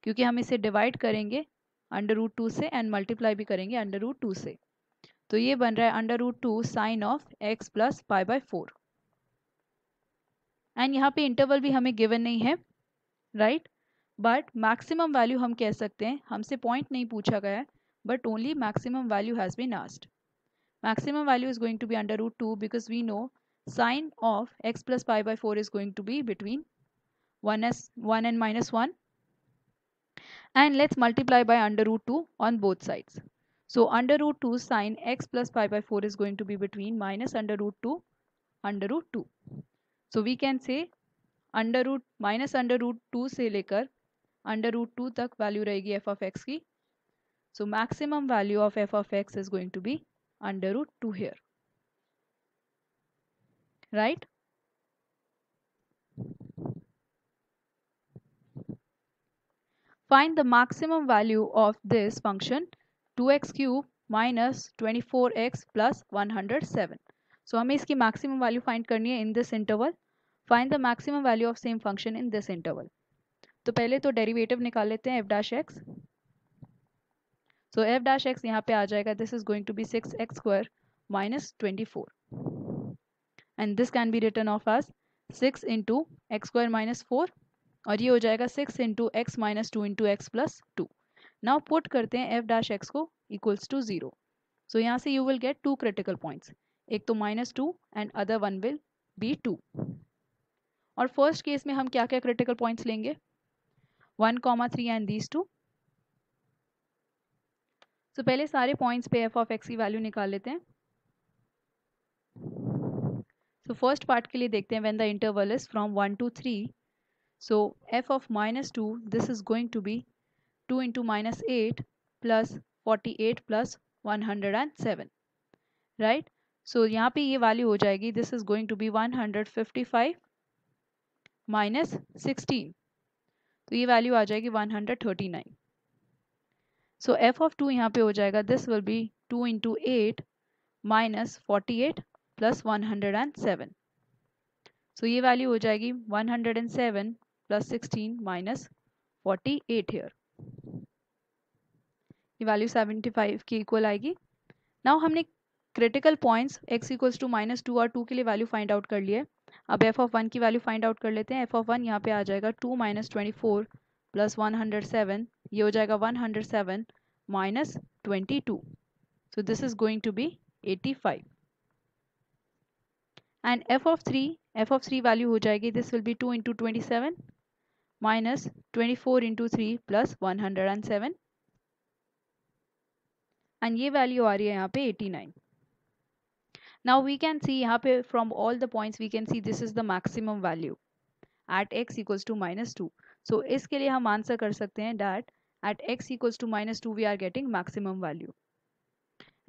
क्योंकि हम इसे डिवाइड करेंगे √2 से एंड मल्टीप्लाई भी करेंगे √2 से. तो ये बन रहा है √2 sine of x plus π/4. And यहाँ पे इंटरवल भी हमें गिवन नहीं है, राइट? बट मैक्सिमम वैल्यू हम कह सकते हैं, हमसे पॉइंट नहीं पूछा गया है but only maximum value has been asked. Maximum value is going to be √2 because we know sine of x plus π/4 is going to be between 1 and -1. And let's multiply by √2 on both sides. So √2 sine x plus π/4 is going to be between -√2 √2. So we can say -√2 से लेकर √2 तक value रहेगी f of x की. So maximum value of f of x is going to be √2 here, right? Find the maximum value of this function 2x cube minus 24x plus 107. So हमें इसकी maximum value find करनी है in this interval. Find the maximum value of same function in this interval. तो पहले तो derivative निकाल लेते हैं f dash x. So f dash x यहाँ पे आ जाएगा, this is going to be 6x square minus 24. And this can be written off as 6 into x square minus 4. और ये हो जाएगा 6 into x minus 2 into x plus 2. Now put करते हैं एफ डैश एक्स को इक्वल्स टू 0. सो यहाँ से you will gate 2 critical points, एक तो -2 and other one will be 2. और फर्स्ट केस में हम क्या क्या क्रिटिकल पॉइंट्स लेंगे, 1, 3 एंड दीज 2. सो पहले सारे पॉइंट्स पे एफ ऑफ एक्स की वैल्यू निकाल लेते हैं. सो फर्स्ट पार्ट के लिए देखते हैं when the interval is from 1 to 3. So f of -2, this is going to be 2 into -8 plus 48 plus 107, right? So यहाँ पे ये वैल्यू हो जाएगी, this is going to be 155 minus 16. तो ये वैल्यू आ जाएगी 139. So f of 2 यहाँ पे हो जाएगा, this will be 2 into 8 minus 48 plus 107. So ये वैल्यू हो जाएगी 107 plus 16 minus 48 here. ये वैल्यू 75 की इक्वल आएगी. नाउ हमने critical points x equals to -2 और 2 के लिए वैल्यू फाइंड आउट कर लिए. अब f ऑफ 1 की वैल्यू फाइंड आउट कर लेते हैं. f ऑफ 1 यहाँ पे आ जाएगा 2 minus 24 plus 107. ये हो जाएगा 107 minus 22. So this is going to be 85. And f of 3 value हो जाएगी, this will be 2 into 27 minus 24 into 3 plus 107. And ये वैल्यू आ रही है यहाँ पे 89. नाउ वी कैन सी यहाँ पे from all the points we can see this is the maximum value at x equals to -2. So इसके लिए हम आंसर कर सकते हैं that at x equals to -2 we are getting maximum value.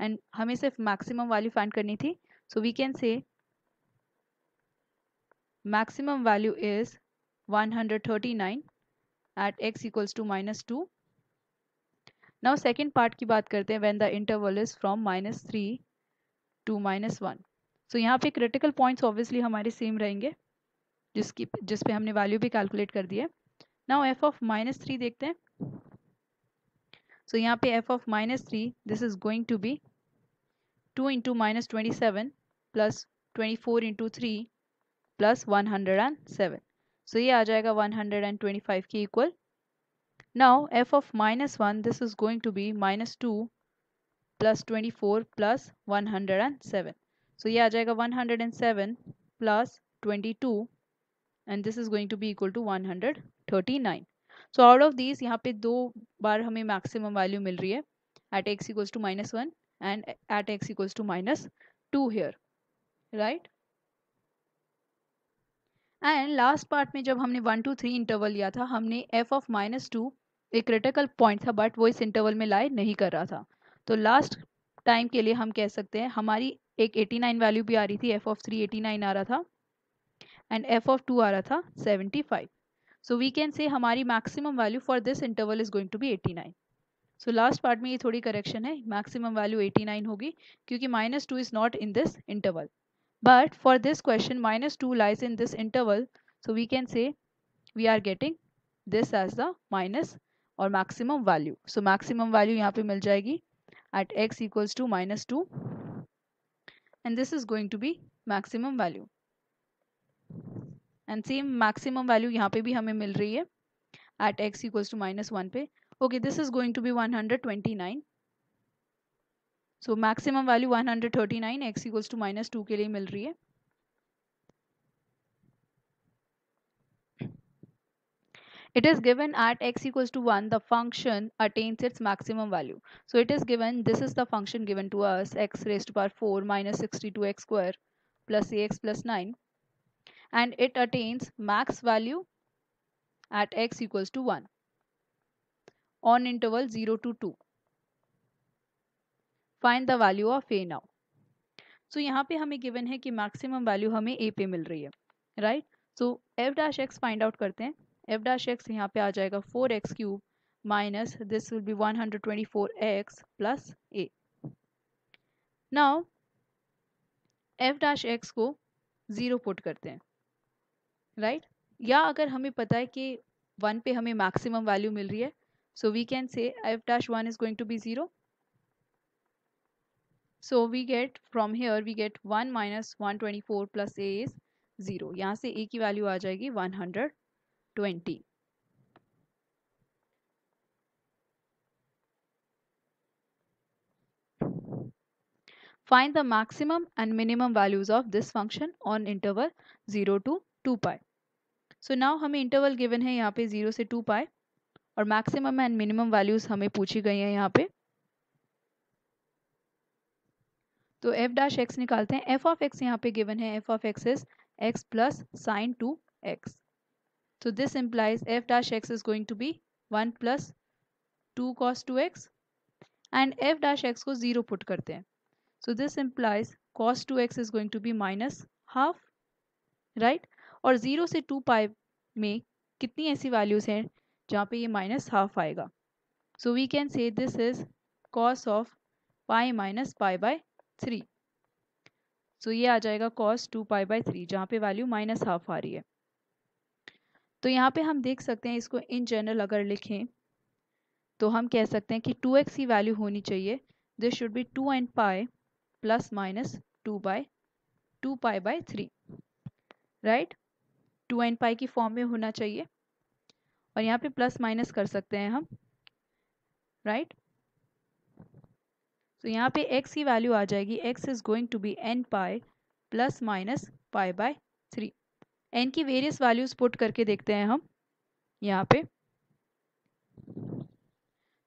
And हमें सिर्फ मैक्सिमम वैल्यू फाइंड करनी थी. So we can say maximum value is 139 at x equals to -2. Now second part की बात करते हैं, when the interval is from -3 to -1। So यहाँ पे क्रिटिकल पॉइंट्स ऑब्वियसली हमारे सेम रहेंगे, जिस पे हमने वैल्यू भी कैलकुलेट कर दी है। नाउ एफ ऑफ -3 देखते हैं। सो यहाँ पे F of -3, this is going to be 2 into -27 plus 24 into 3 plus 107। So ये आ जाएगा 125 के equal. Now F of -1, this is going to be -2 plus 24 plus 107। So ये आ जाएगा 107 plus 22 and this is going to be equal to 139। So out of this यहाँ पे दो बार हमें मैक्सिमम वैल्यू मिल रही है, at x equals to -1 and at x equals to -2 here, right. And last part में जब हमने 1 2 3 इंटरवल लिया था, हमने f ऑफ -2 एक क्रिटिकल पॉइंट था, बट वो इस इंटरवल में लाई नहीं कर रहा था। तो लास्ट टाइम के लिए हम कह सकते हैं हमारी एक 89 वैल्यू भी आ रही थी, f ऑफ 3 89 आ रहा था एंड f ऑफ 2 आ रहा था 75। सो वी कैन से हमारी maximum value for this interval is going to be 89। So last part में ये थोड़ी करेक्शन है, मैक्सिमम वैल्यू 89 होगी क्योंकि -2 is not in this interval, but for this question -2 lies in this interval, so we can say we are getting this as the minus or maximum value. So maximum value यहाँ पे मिल जाएगी at x equals to -2 and this is going to be maximum value, and same maximum value यहाँ पे भी हमें मिल रही है at x equals to -1 पे। Okay, this is going to be 129। So maximum value 139 x equals to -2 के लिए मिल रही है। It is given at x equals to 1, the function attains its maximum value. So it is given, this is the function given to us, x raised to power 4 minus 62x square plus ax plus 9, and it attains max value at x equals to 1 on interval 0 to 2. Find the value of a now. So यहाँ पे हमें given है कि maximum value हमें a पे मिल रही है, right? So f dash x find out करते हैं। f dash x यहाँ पे आ जाएगा 4x cube minus this will be 124x plus a. Now f dash x को 0 पुट करते हैं, right? या अगर हमें पता है कि 1 पे हमें मैक्सिमम वैल्यू मिल रही है, so we can say f dash 1 is going to be 0. So we get from here we get 1 minus 124 plus a is 0. यहाँ से a की वैल्यू आ जाएगी 120। Find the maximum and minimum values of this function on interval 0 to 2 pi. So now हमें interval given है यहाँ पे 0 से 2 pi और maximum and minimum values हमें पूछी गई हैं यहाँ पे। तो f dash x निकालते हैं। f of x यहाँ पे given है, f of x is x plus sin 2x. So this implies f dash x is going to be 1 plus 2 cos 2x and f dash x को 0 पुट करते हैं। So this implies cos 2x is going to be minus half, right? और 0 से 2 pi में कितनी ऐसी values हैं जहाँ पे ये माइनस हाफ आएगा? So we can say this is cos of pi minus pi by 3. So ये आ जाएगा cos 2 pi by 3 जहाँ पे वैल्यू माइनस हाफ आ रही है। तो यहाँ पे हम देख सकते हैं, इसको इन जनरल अगर लिखें तो हम कह सकते हैं कि 2x की वैल्यू होनी चाहिए, this should be 2 and pi plus minus 2 pi by 3, right? 2 and pi की फॉर्म में होना चाहिए और यहाँ पे प्लस माइनस कर सकते हैं हम, राइट? तो यहाँ पे x की वैल्यू आ जाएगी, x is going to be n pi plus minus pi by 3। n की वेरियस वैल्यूज पुट करके देखते हैं हम यहाँ पे।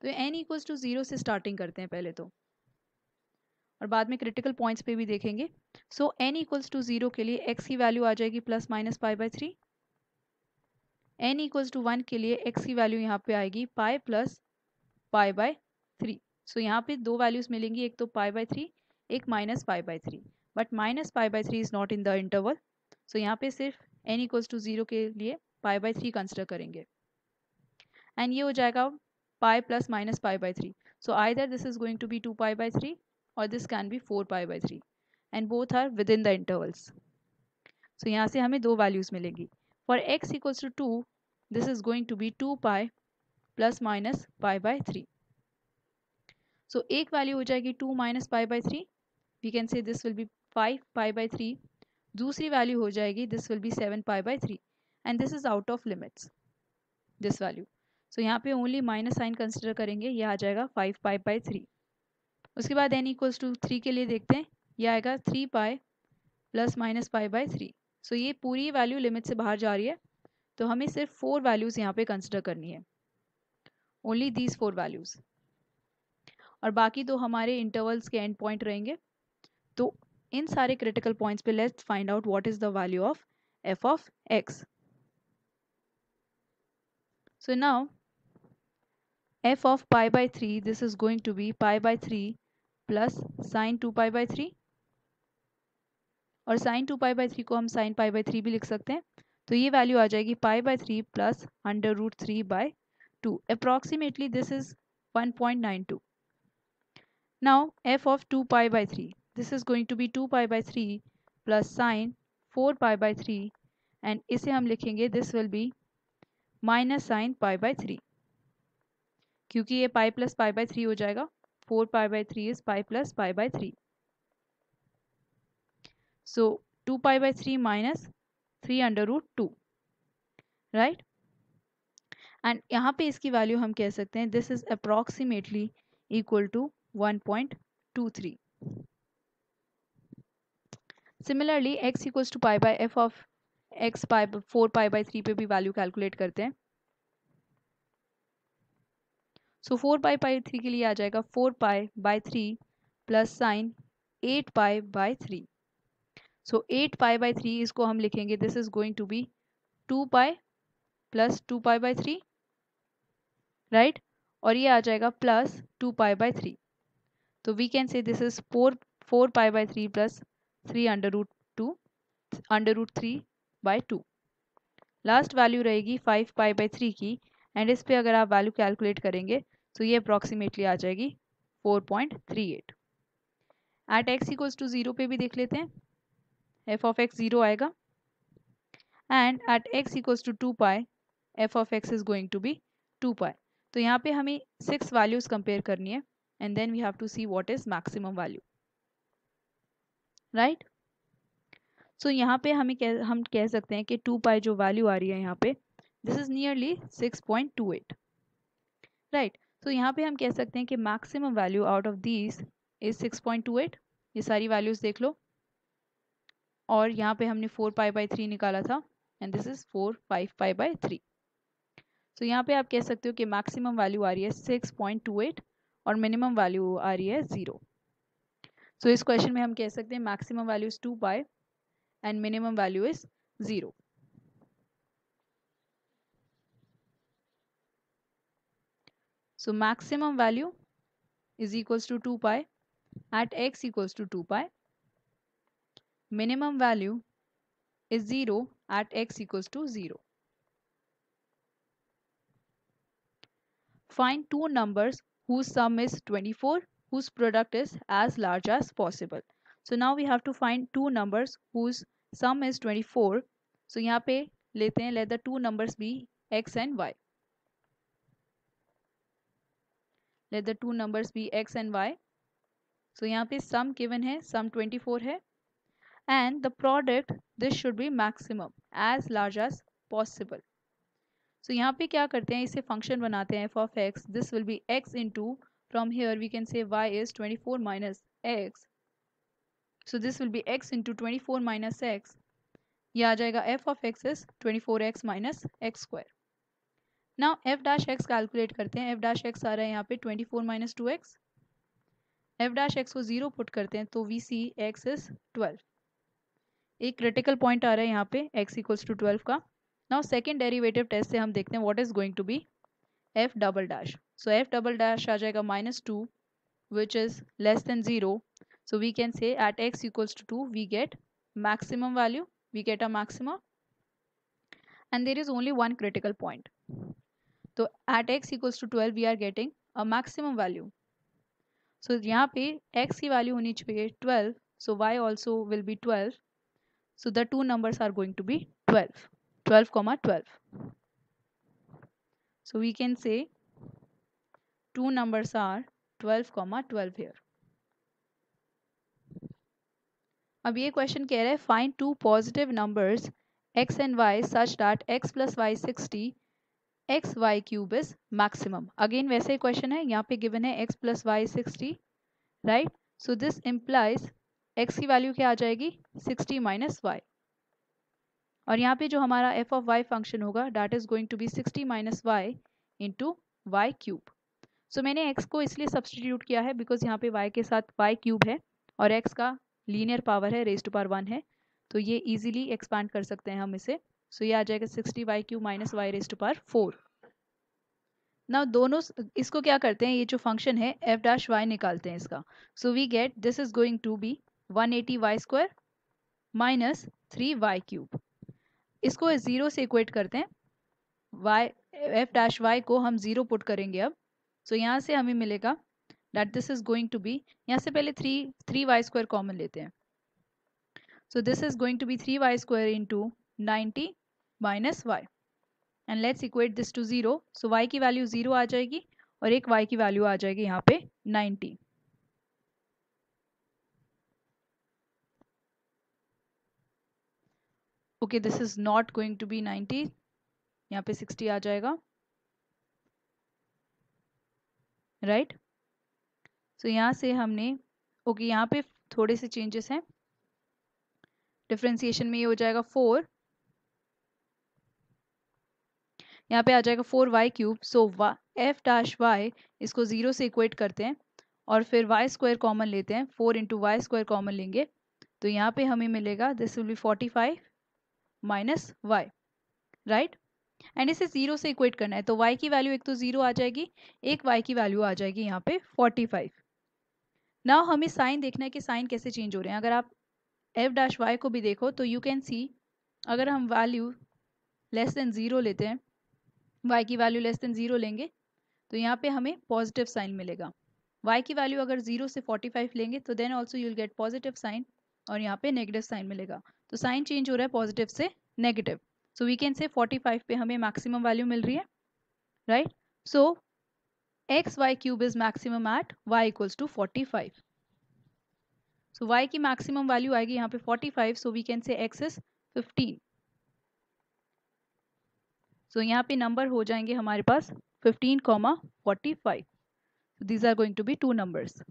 तो n इक्वल्स टू 0 से स्टार्टिंग करते हैं पहले तो, और बाद में क्रिटिकल पॉइंट्स पे भी देखेंगे। सो n इक्वल्स टू 0 के लिए x की वैल्यू आ जाएगी plus minus pi by 3। n equals to 1 के लिए x की वैल्यू यहाँ पे आएगी pi plus pi by 3। So यहाँ पे दो वैल्यूज मिलेंगी, एक तो pi by 3, एक माइनस pi by 3, but minus pi by 3 is not in the interval. So यहाँ पे सिर्फ n इक्वल्स टू 0 के लिए pi by 3 कंसिडर करेंगे एंड ये हो जाएगा pi plus minus pi by 3। So either this is going to be 2 pi by 3 or this can be 4 pi by 3 and both are within the intervals. So यहाँ से हमें दो values मिलेंगी. For x equals to 2, this is going to be 2 pi plus minus pi by 3. So एक value हो जाएगी 2 minus pi by 3. We can say this will be 5 pi by 3. दूसरी value हो जाएगी this will be 7 pi by 3 and this is out of limits, this value. So यहाँ पे only minus sign consider करेंगे, ये आ जाएगा 5 pi by 3. उसके बाद n equals to 3 के लिए देखते हैं, ये आएगा 3 pi plus minus pi by 3. So ये पूरी value limit से बाहर जा रही है, तो हमें सिर्फ 4 values यहाँ पे consider करनी है, only these 4 values. और बाकी तो हमारे intervals के end point रहेंगे. तो इन सारे critical points पे let's find out what is the value of f of x. So now f of pi by 3, this is going to be pi by 3 plus sin 2 pi by 3 और sin 2 pi by 3 को हम sin pi by 3 भी लिख सकते हैं. तो ये value आ जाएगी pi by 3 plus under root 3 by 2. Approximately this is 1.92. Now f of 2 pi by 3, this is going to be 2 pi by 3 plus sin 4 pi by 3 and इसे हम लिखेंगे this will be minus sin pi by 3 क्योंकि ये pi plus pi by 3 हो जाएगा. 4 pi by 3 is pi plus pi by 3. So 2 pi by 3 minus 3 under root 2, right? And यहाँ पे इसकी वैल्यू हम कह सकते हैं this is approximately equal to 1.23. Similarly x equals to pi by f of x pi 4 pi by 3 पे भी value calculate करते हैं. So 4 pi by 3 के लिए आ जाएगा 4 pi by 3 plus sin 8 pi by 3. So 8 pi by 3 इसको हम लिखेंगे this is going to be 2 pi plus 2 pi by 3, right? और ये आ जाएगा plus 2 pi by 3. तो we can say this is 4 pi by 3 plus 3 under root 2 under root 3 by 2. Last value रहेगी 5 pi by 3 की एंड इस पे अगर आप वैल्यू कैलकुलेट करेंगे तो ये अप्रॉक्सीमेटली आ जाएगी 4.38. एट x इक्वल्स टू 0 पे भी देख लेते हैं, f of x 0 आएगा and at x equals to 2 pi f of x is going to be 2 pi. तो यहाँ पे हमें 6 वैल्यूज कंपेयर करनी है and then we have to see what is maximum value, right? So यहाँ पे हम कह सकते हैं कि 2 pi जो वैल्यू आ रही है यहाँ पे दिस इज नियरली 6.28, राइट? तो यहाँ पे हम कह सकते हैं कि maximum value out of these is 6.28. ये सारी वैल्यूज देख लो और यहाँ पे हमने 4 pi by 3 निकाला था and this is 5 pi by 3. तो यहाँ पे आप कह सकते हो कि मैक्सिमम वैल्यू आ रही है 6.28 और मिनिमम वैल्यू आ रही है 0. सो इस क्वेश्चन में हम कह सकते हैं maximum value is 2 pi and minimum value is 0. So maximum value is equals to 2 pi at x equals to 2 pi. Minimum value is 0 at x equals to 0. Find two numbers whose sum is 24, whose product is as large as possible. So now we have to find two numbers whose sum is 24. So यहाँ पे लेते हैं let the two numbers be x and y. Let the two numbers be x and y. So यहाँ पे sum given है, sum 24 है and the product this should be maximum as large as possible. So यहाँ पे क्या करते हैं, इसे function बनाते हैं f of x. This will be x into, from here we can say y is 24 minus x. So this will be x into 24 minus x. ये आ जाएगा f of x is 24x minus x square. Now f dash x calculate करते हैं. f dash x आ रहा है यहाँ पे 24 minus 2x. f dash x को 0 पुट करते हैं तो we see x is 12. एक क्रिटिकल पॉइंट आ रहा है यहाँ पे x equals to 12 का. Now सेकेंड डेरिवेटिव टेस्ट से हम देखते हैं what is going to be f double dash. So f double dash आ जाएगा -2 which is less than 0. So we can say at x equals to 2 we get maximum value, we get a maxima and there is only one critical point. So at x equals to 12 we are getting a maximum value. सो यहाँ पे x की value होनी चाहिए 12, सो y also will be 12. So the two numbers are going to be 12, 12 comma 12. So we can say two numbers are 12 comma 12 here. अब ये question कह रहा है find two positive numbers x and y such that x plus y 60 x y cube is maximum. Again वैसे ही question है, यहाँ पे given है x plus y 60, right. So this implies x की वैल्यू क्या आ जाएगी 60 माइनस y, और यहाँ पे जो हमारा f ऑफ y फंक्शन होगा that is going to be 60 minus y into y cube. So मैंने x को इसलिए सब्सटीट्यूट किया है बिकॉज यहाँ पे y के साथ y क्यूब है और x का लीनियर पावर है, रेज टू पावर 1 है, तो ये इजीली एक्सपांड कर सकते हैं हम इसे. सो ये आ जाएगा 60 y cube minus y raise to power 4. ना दोनों इसको क्या करते हैं, ये जो फंक्शन है एफ डैश वाई निकालते हैं इसका. So we get this is going to be 180 y square minus 3 y cube. इसको जीरो से इक्वेट करते हैं, वाई एफ डैश वाई को हम जीरो पुट करेंगे अब. सो यहाँ से हमें मिलेगा that this is going to be, यहाँ से पहले 3 वाई स्क्वायर कॉमन लेते हैं. So this is going to be 3 y square into 90 minus y, and let's equate this to zero. So y की वैल्यू जीरो आ जाएगी और एक y की वैल्यू आ जाएगी यहाँ पे 90. Okay, this is not going to be 90, यहाँ पे 60 आ जाएगा, राइट. सो यहाँ से हमने ओके यहाँ पे थोड़े से चेंजेस हैं. डिफरेंशिएशन में ये हो जाएगा 4, यहाँ पे आ जाएगा 4y क्यूब. सो एफ डैश वाई इसको जीरो से इक्वेट करते हैं और फिर y स्क्वायर कॉमन लेते हैं, 4 इंटू वाई स्क्वायर कॉमन लेंगे तो यहाँ पे हमें मिलेगा this will be 45 minus y, right. And इसे जीरो से इक्वेट करना है तो y की वैल्यू एक तो जीरो आ जाएगी, एक y की वैल्यू आ जाएगी यहाँ पे 45. नाउ हमें साइन देखना है कि साइन कैसे चेंज हो रहे हैं. अगर आप एफ डैश वाई को भी देखो तो यू कैन सी, अगर हम वैल्यू लेस देन जीरो लेते हैं, y की वैल्यू लेस देन जीरो लेंगे तो यहाँ पे हमें पॉजिटिव साइन मिलेगा. y की वैल्यू अगर जीरो से 45 लेंगे तो then also you will get positive sign और यहाँ पे नेगेटिव साइन मिलेगा. तो साइन चेंज हो रहा है पॉजिटिव से नेगेटिव. सो वी कैन से 45 पे हमें मैक्सिमम वैल्यू मिल रही है, right. So x y cube is maximum at y equals to 45. So y की मैक्सिमम वैल्यू आएगी यहाँ पे 45, so we can say x is 15. So यहाँ पे नंबर हो जाएंगे हमारे पास 15 comma 45. So these are going to be two numbers.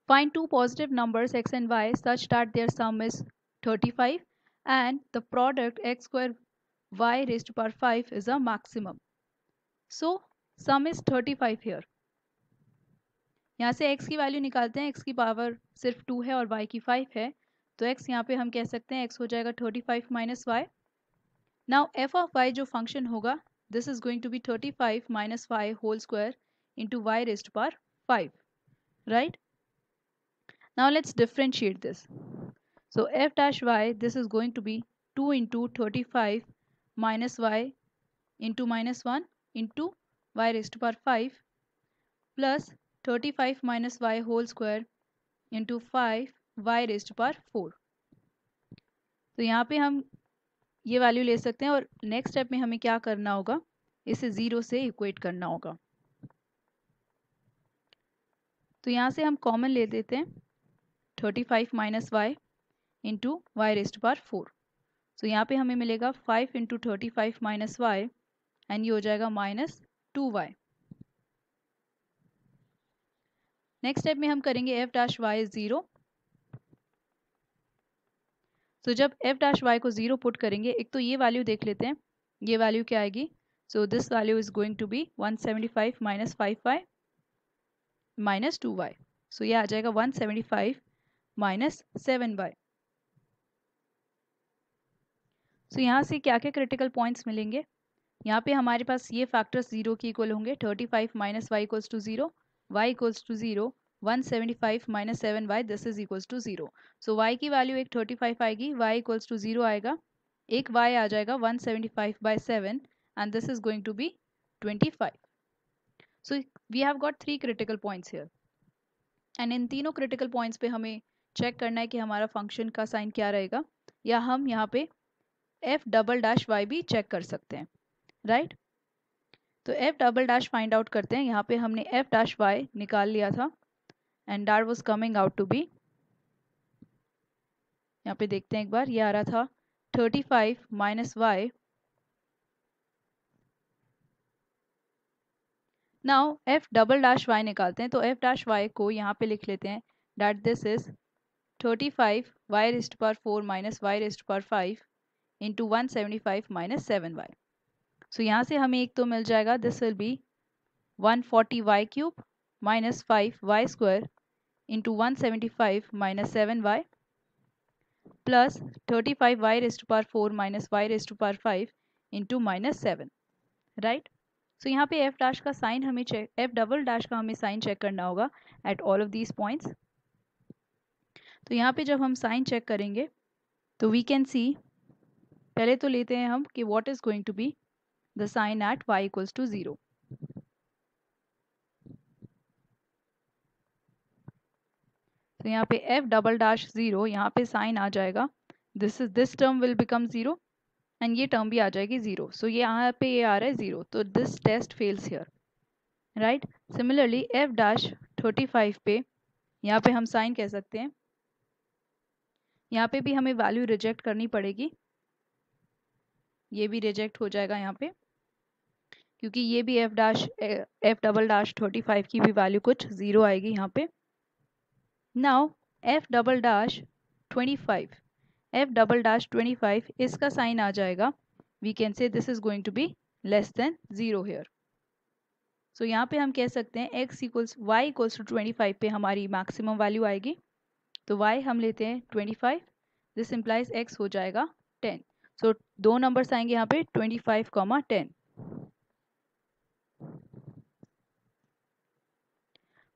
Find two positive numbers x and y such that their sum is 35 and the product x square y raised to power 5 is a maximum. So sum is 35 here. यहाँ से x की value निकालते हैं, x की power सिर्फ 2 है और y की 5 है, तो x यहाँ पे हम कह सकते हैं x हो जाएगा 35 माइनस y. नाउ f ऑफ y जो फंक्शन होगा this is going to be 35 minus y whole square into y raised to power 5, right. Now let's differentiate this. So f dash y, this is going to be 2 into 35 minus y into minus 1 into y raised to power 5 plus 35 minus y whole square into 5 y raised to power 4. तो यहाँ पे हम ये value ले सकते हैं और next step में हमें क्या करना होगा, इसे जीरो से इक्वेट करना होगा. तो यहाँ से हम कॉमन ले देते हैं 35 minus y into y raised power 4. So यहाँ पे हमें मिलेगा 5 इंटू 35 माइनस वाई एंड ये हो जाएगा माइनस 2y. नेक्स्ट स्टेप में हम करेंगे एफ डैश वाई जीरो. सो जब एफ डैश वाई को जीरो पुट करेंगे, एक तो ये वैल्यू देख लेते हैं, ये वैल्यू क्या आएगी. So this value is going to be 175 minus 5y minus 2y. So ये आ जाएगा 175 माइनस 7y. सो यहाँ से क्या क्या क्रिटिकल पॉइंट्स मिलेंगे, यहाँ पे हमारे पास ये फैक्टर्स जीरो के इक्वल होंगे. 35 minus y equals to zero, y equals to zero, 175 minus 7y this is equals to zero. So y की वैल्यू एक 35 आएगी, y इक्वल्स टू जीरो आएगा, एक y आ जाएगा 175 by 7 and this is going to be 25. So we have got 3 critical points here and इन तीनों critical points पे हमें चेक करना है कि हमारा फंक्शन का साइन क्या रहेगा, या हम यहाँ पे एफ डबल डैश वाई भी चेक कर सकते हैं, राइट। तो F double dash find out करते हैं। यहाँ पे हमने एफ डैश वाई निकाल लिया था and that was coming out to be, यहाँ पे देखते हैं एक बार, ये आ रहा था 35 minus y. Now F double dash y निकालते हैं, तो एफ डैश वाई को यहाँ पे लिख लेते हैं that this is 35 y raised to power 4 minus y raised to power 5 into 175 minus 7y। So यहाँ से हमें एक तो मिल जाएगा, this will be 140y cube minus 5y square into 175 minus 7y plus 35y raised to power 4 minus y raised to power 5 into minus 7, right. So यहाँ पे f dash का साइन हमें चेक, एफ डबल डैश का हमें sign check करना होगा at all of these points. तो यहाँ पे जब हम साइन चेक करेंगे तो वी कैन सी, पहले तो लेते हैं हम कि what is going to be the sign at y equals to 0। तो यहाँ पे एफ डबल डैश 0, यहाँ पे साइन आ जाएगा, this term will become 0 and ये टर्म भी आ जाएगी 0। सो ये यहाँ पे ये आ रहा है 0, तो this test fails here, right. Similarly F dash 35 पे यहाँ पे हम साइन कह सकते हैं, यहाँ पे भी हमें वैल्यू रिजेक्ट करनी पड़ेगी, ये भी रिजेक्ट हो जाएगा यहाँ पे, क्योंकि ये भी एफ डबल डैश 35 की भी वैल्यू कुछ 0 आएगी यहाँ पे। नाउ एफ डबल डैश 25, इसका साइन आ जाएगा, we can say this is going to be less than 0 here. So यहाँ पे हम कह सकते हैं x equals y equals to 25 पे हमारी मैक्सिमम वैल्यू आएगी। तो y हम लेते हैं 25, दिस इम्प्लाइज x हो जाएगा 10। सो दो नंबर्स आएंगे यहाँ पे 25, 10।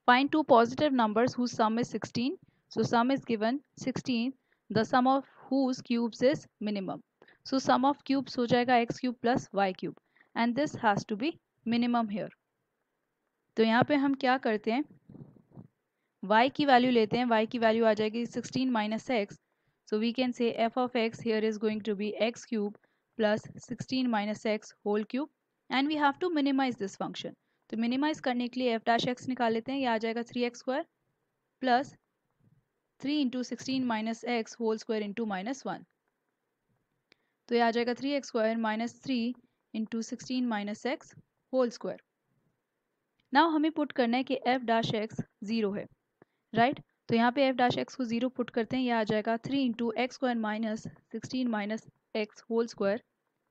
Find two positive numbers whose sum is 16. So sum is given 16, the sum of whose cubes is minimum. So sum of cubes हो जाएगा x cube plus y cube and this has to be minimum here. तो यहाँ पे हम क्या करते हैं, y की वैल्यू लेते हैं, y की वैल्यू आ जाएगी 16 minus x. So we can say f of x here is going to be x cube plus 16 minus x whole cube and we have to minimize this function. तो minimise करने के लिए F dash x निकाल लेते हैं, ये आ जाएगा 3x square plus 3 into 16 minus x whole square into minus 1। तो ये आ जाएगा 3x square minus 3 into 16 minus x whole square. Now हमें पुट करना है कि एफ डैश एक्स 0 है, राइट। तो यहाँ पे एफ डैश एक्स को 0 पुट करते हैं, ये आ जाएगा 3 into x square minus 16 minus x whole square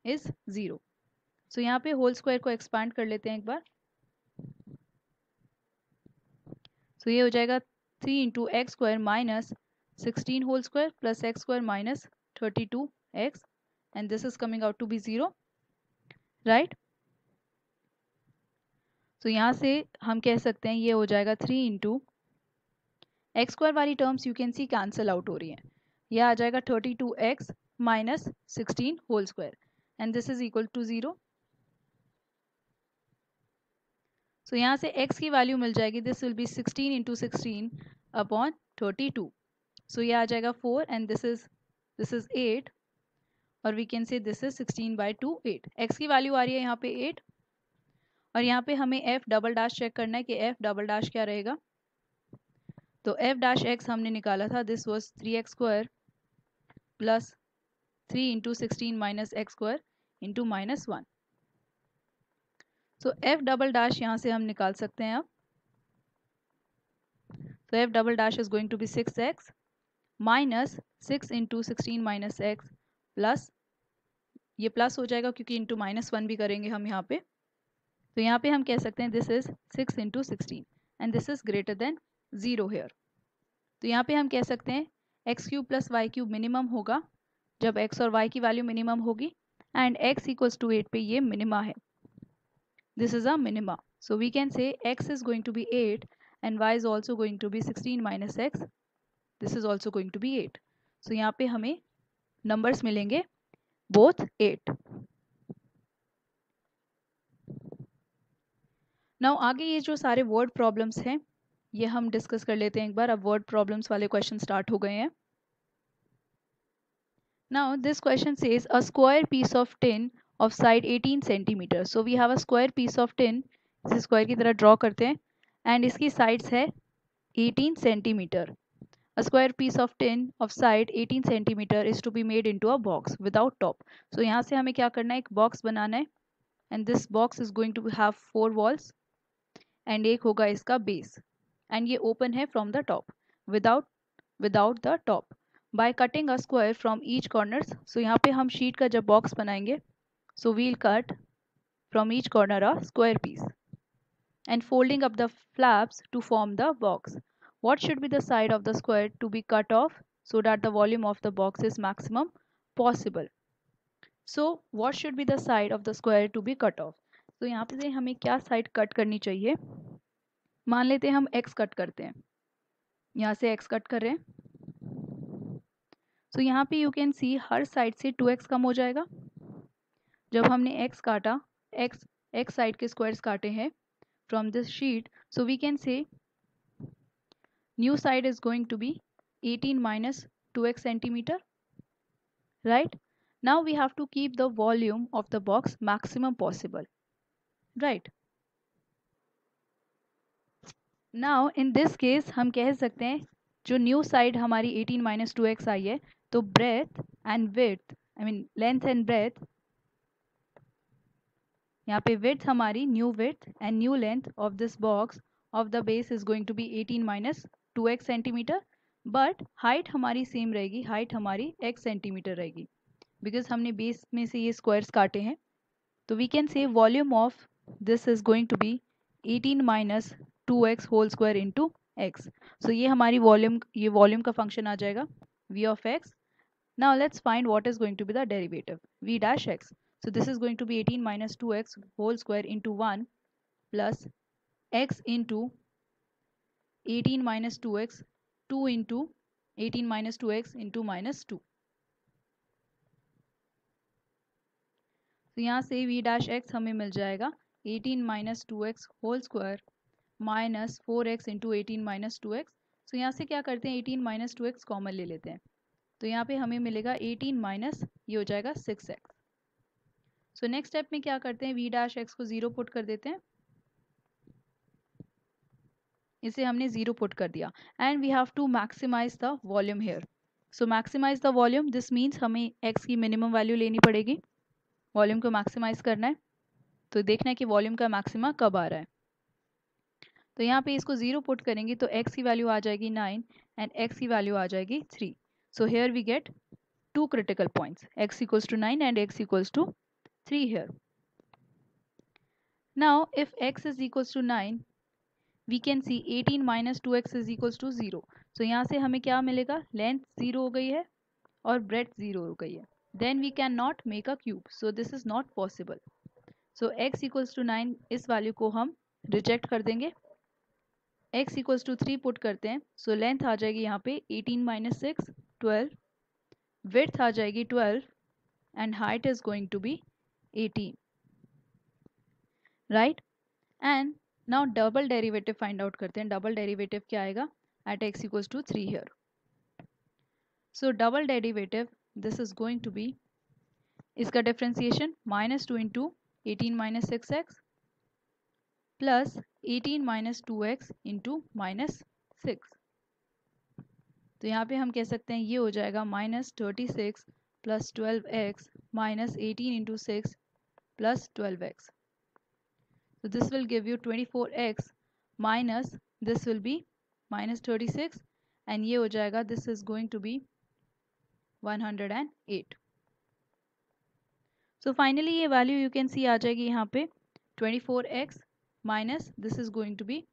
is 0। So यहाँ पे होल स्क्वायर को एक्सपांड कर लेते हैं एक बार, तो ये हो जाएगा 3 into x square minus 16 whole square plus x square minus 32x and this is coming out to be 0, right. तो यहाँ से हम कह सकते हैं ये हो जाएगा 3 इंटू एक्स स्क्वायर वाली terms you can see cancel out हो रही हैं, यह आ जाएगा 32x minus 16 whole square and this is equal to 0। So यहाँ से x की वैल्यू मिल जाएगी, this will be 16 into 16 upon 32। So ये आ जाएगा 4 एंड दिस इज 8 और we can say this is 16 by 2 8। x की वैल्यू आ रही है यहाँ पे 8 और यहाँ पे हमें f डबल डैश चेक करना है कि f डबल डैश क्या रहेगा। तो f डैश x हमने निकाला था, this was 3x square plus 3 into 16 minus x square into minus 1। तो एफ डबल डैश यहाँ से हम निकाल सकते हैं अब। तो F double dash is going to be 6x minus 6 into 16 minus x plus, ये प्लस हो जाएगा क्योंकि इंटू माइनस 1 भी करेंगे हम यहाँ पे। तो यहाँ पे हम कह सकते हैं this is 6 into 16 and this is greater than 0 here. तो यहाँ पे हम कह सकते हैं x cube plus y cube minimum होगा जब x और y की वैल्यू मिनिमम होगी एंड x इक्वल्स टू 8 पे ये मिनिमा है, this is a minima. So we can say x is going to be 8 and y is also going to be 16 minus x. This is also going to be 8. So यहाँ पे हमें numbers मिलेंगे both 8. Now आगे ये जो सारे word problems हैं ये हम डिस्कस कर लेते हैं एक बार. अब वर्ड प्रॉब्लम्स वाले क्वेश्चन स्टार्ट हो गए हैं. Now this question says a square piece of tin of side 18 centimetre. So we have a square piece of tin, इसे स्क्वायर की तरह ड्रॉ करते हैं एंड इसकी साइड्स है 18 centimetre. A square piece of tin of side 18 centimeter is to be made into a box without top. So यहाँ से हमें क्या करना है, एक बॉक्स बनाना है and this box is going to have 4 walls and एक होगा इसका base and ये open है from the top without the top. By cutting a square from each corners, so यहाँ पे हम sheet का जब box बनाएंगे so we'll cut from each corner a square piece and folding up the flaps to form the box. What should be the side of the square to be cut off so that the volume of the box is maximum possible? So what should be the side of the square to be cut off? So यहाँ पे हमें क्या side cut करनी चाहिए. मान लेते हैं हम x कट करते हैं, यहाँ से x कट कर रहे हैं. So यहाँ पे you can see her side से 2x कम हो जाएगा. जब हमने x काटा, x साइड के स्क्वायर्स काटे हैं from this sheet, so we can say new side is going to be 18 minus 2x centimeter, right? Now we have to keep the volume of the box maximum possible, right? Now in this case हम कह सकते हैं जो new side हमारी 18 minus 2x आई है, तो breadth and width, I mean length and breadth, यहाँ पे width हमारी new width and new length of this box of the base is going to be 18 minus 2x centimeter, but height हमारी same रहेगी, height हमारी x centimetre रहेगी because हमने base में से ये स्क्वायर्स काटे हैं. तो we can say volume of this is going to be 18 minus 2x whole square into x. So ये हमारी वॉल्यूम का फंक्शन आ जाएगा v of x. Now let's find what is going to be the derivative v dash x. So this is going to be 18 minus 2x whole square into 1 plus x into 18 minus 2x 2 into 18 minus 2x into minus 2. तो यहाँ से v dash x हमें मिल जाएगा 18 minus 2x whole square minus 4x into 18 minus 2x. तो यहाँ से क्या करते हैं, 18 minus 2x कॉमन ले लेते हैं, तो यहाँ पे हमें मिलेगा 18 माइनस ये हो जाएगा 6x. सो नेक्स्ट स्टेप में क्या करते हैं, v dash x को 0 पुट कर देते हैं, इसे हमने 0 पुट कर दिया and we have to maximize the volume here. So maximize the volume, this means हमें x की मिनिमम वैल्यू लेनी पड़ेगी, वॉल्यूम को मैक्सिमाइज करना है. तो देखना है कि वॉल्यूम का मैक्सिमा कब आ रहा है. तो यहाँ पे इसको 0 पुट करेंगे तो x की वैल्यू आ जाएगी 9 एंड x की वैल्यू आ जाएगी 3. So here we get 2 critical points, x equals to 9 and x equals to 3 here. Now if x is equals to 9, we can see 18 minus 2x is equals to 0. So यहाँ से हमें क्या मिलेगा, length 0 हो गई है और breadth 0 हो गई है. Then we cannot make a cube, so this is not possible. So x equals to 9 इस वैल्यू को हम रिजेक्ट कर देंगे. x equals to 3 पुट करते हैं, so लेंथ आ जाएगी यहाँ पे 18 minus 6 12, width आ जाएगी 12 and height is going to be 18, right? And now double derivative find out करते हैं. डबल डेरिवेटिव क्या आएगा at x equals to 3 here. So double derivative this is going to be, इसका differentiation -2 into 18 minus 6x plus 18 minus 2x into -6. तो यहाँ पे हम कह सकते हैं ये हो जाएगा -36 plus 12x minus 18 into 6 plus 12x. So this will give you 24x minus this will be -36 and ये हो जाएगा, this is going to be 108. So finally ये value you can see आ जाएगी यहाँ पे 24x minus this is going to be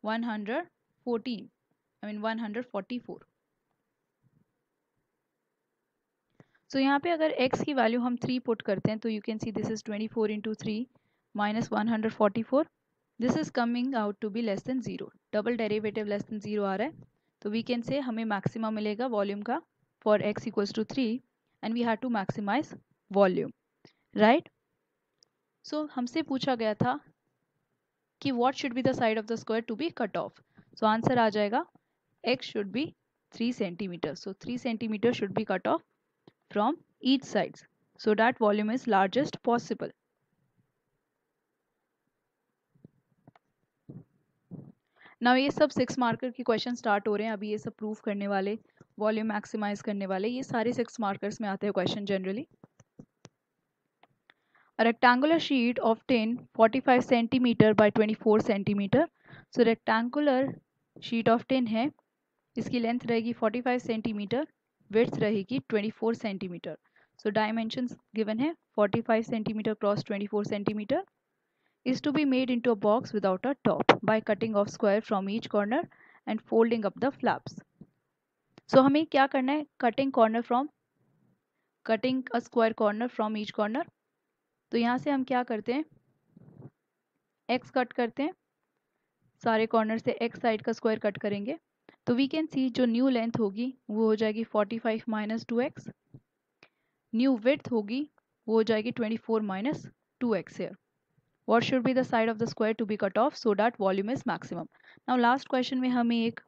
144. So यहाँ पे अगर x की वैल्यू हम 3 पुट करते हैं तो you can see this is 24 into 3 minus 144. This is coming out to be less than 0. Double derivative less than 0 आ रहा है, तो वी कैन से हमें मैक्सिमा मिलेगा वॉल्यूम का for x equals to 3 and we have to maximise volume, right? So हमसे पूछा गया था कि what should be the side of the square to be cut off. So answer आ जाएगा x should be 3 centimeter. So 3 centimeter should be cut off from each sides so that volume is largest possible. Now ये सब 6 marker के question start हो रहे हैं. अभी ये सब प्रूफ करने वाले, वॉल्यूम मैक्सिमाइज करने वाले, ये सारे 6 मार्कर्स में आते हैं question generally. A rectangular sheet of tin 45 centimeter by 24 centimeter. So rectangular sheet of tin है, इसकी लेंथ रहेगी 45 centimeter, width रहेगी 24 centimeter. So dimensions given है 45 centimeter cross 24 centimeter is to be made into a box without a top by cutting off square from each corner and folding up the flaps. So हमें क्या करना है? cutting a square corner from each corner. तो यहाँ से हम क्या करते हैं, x कट करते हैं, सारे कॉर्नर से x साइड का स्क्वायर कट करेंगे. तो वी कैन सी जो न्यू लेंथ होगी वो हो जाएगी 45 माइनस 2x, न्यू विड्थ होगी वो हो जाएगी 24 minus 2x here. What should be the side of the square to be cut off so that volume is maximum? Now last question में हमें एक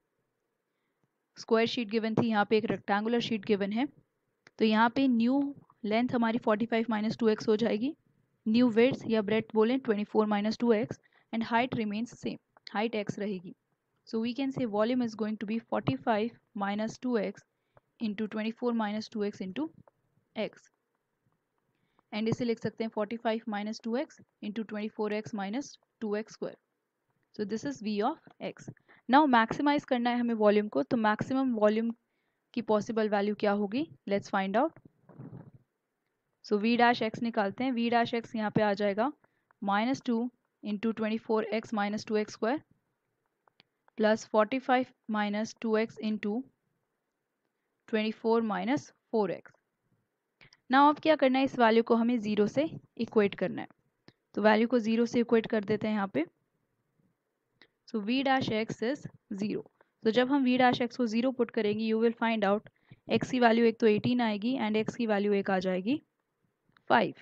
स्क्वायर शीट गिवन थी, यहाँ पे एक रेक्टेंगुलर शीट गिवन है. तो यहाँ पे न्यू लेंथ हमारी 45 माइनस 2x हो जाएगी, न्यू विड्थ या ब्रेड्थ बोलें 24 minus 2x, and height remains same, height x रहेगी. So we can say volume is going to be 45 minus 2x into 24 minus 2x into x. And इसे लिख सकते हैं 45 minus 2x into 24x minus 2x square. So this is v of x. Now maximize करना है हमें volume को, तो maximum volume की पॉसिबल वैल्यू क्या होगी? Let's find out. So v dash x निकालते हैं. v डैश x यहाँ पे आ जाएगा -2 into 24x minus 2x square plus 45 minus 2x into 24 minus 4x. Now अब क्या करना है, इस वैल्यू को हमें 0 से इक्वेट करना है. तो वैल्यू को 0 से इक्वेट कर देते हैं यहाँ पे. सो v डैश x इज 0. तो जब हम v डैश x को 0 पुट करेंगे you will find out x की वैल्यू एक तो 18 आएगी एंड x की वैल्यू एक आ जाएगी 5.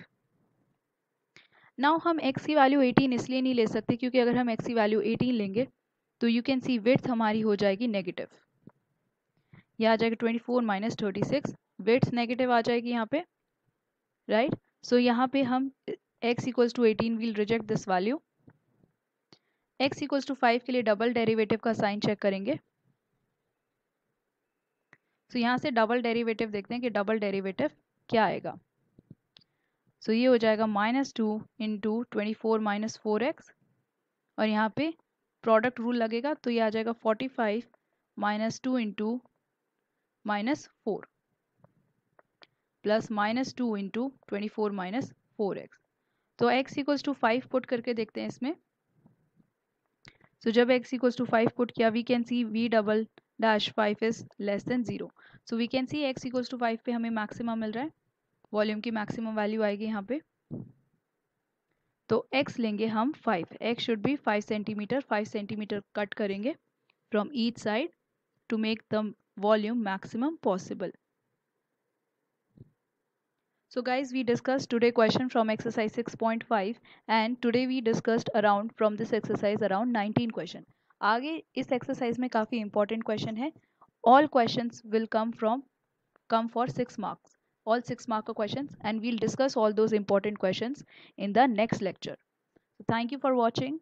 नाउ हम x की वैल्यू 18 इसलिए नहीं ले सकते क्योंकि अगर हम x की वैल्यू 18 लेंगे तो यू कैन सी विड्थ हमारी हो जाएगी नेगेटिव. यह आ जाएगा 24 माइनस 36, विड्थ नेगेटिव आ जाएगी यहाँ पे, राइट. सो यहाँ पे हम x equals to 18 will reject this value. x equals to 5 के लिए डबल डेरिवेटिव का साइन चेक करेंगे. सो यहाँ से डबल डेरिवेटिव देखते हैं कि डबल डेरिवेटिव क्या आएगा. सो ये हो जाएगा -2 इंटू 24 माइनस 4x और यहाँ पे प्रोडक्ट रूल लगेगा तो ये आ जाएगा 45 minus 2 into minus 4 plus -2 into 24 minus 4x. तो x इक्वल्स टू 5 पुट करके देखते हैं इसमें. सो जब x इक्वल्स टू 5 पुट किया we can see v double dash 5 is less than 0. So we can see x equals to 5 पे हमें maximum मिल रहा है, वॉल्यूम की मैक्सिमम वैल्यू आएगी यहाँ पे. तो x लेंगे हम 5, x should be 5 centimetre. 5 centimetre cut करेंगे from each side to make the volume maximum possible. So guys, we discussed today question from exercise 6.5 and today we discussed around from this exercise around 19 question. आगे इस exercise में काफ़ी important question है. All questions will come for 6 marks. All 6 marker questions and we'll discuss all those important questions in the next lecture. So thank you for watching.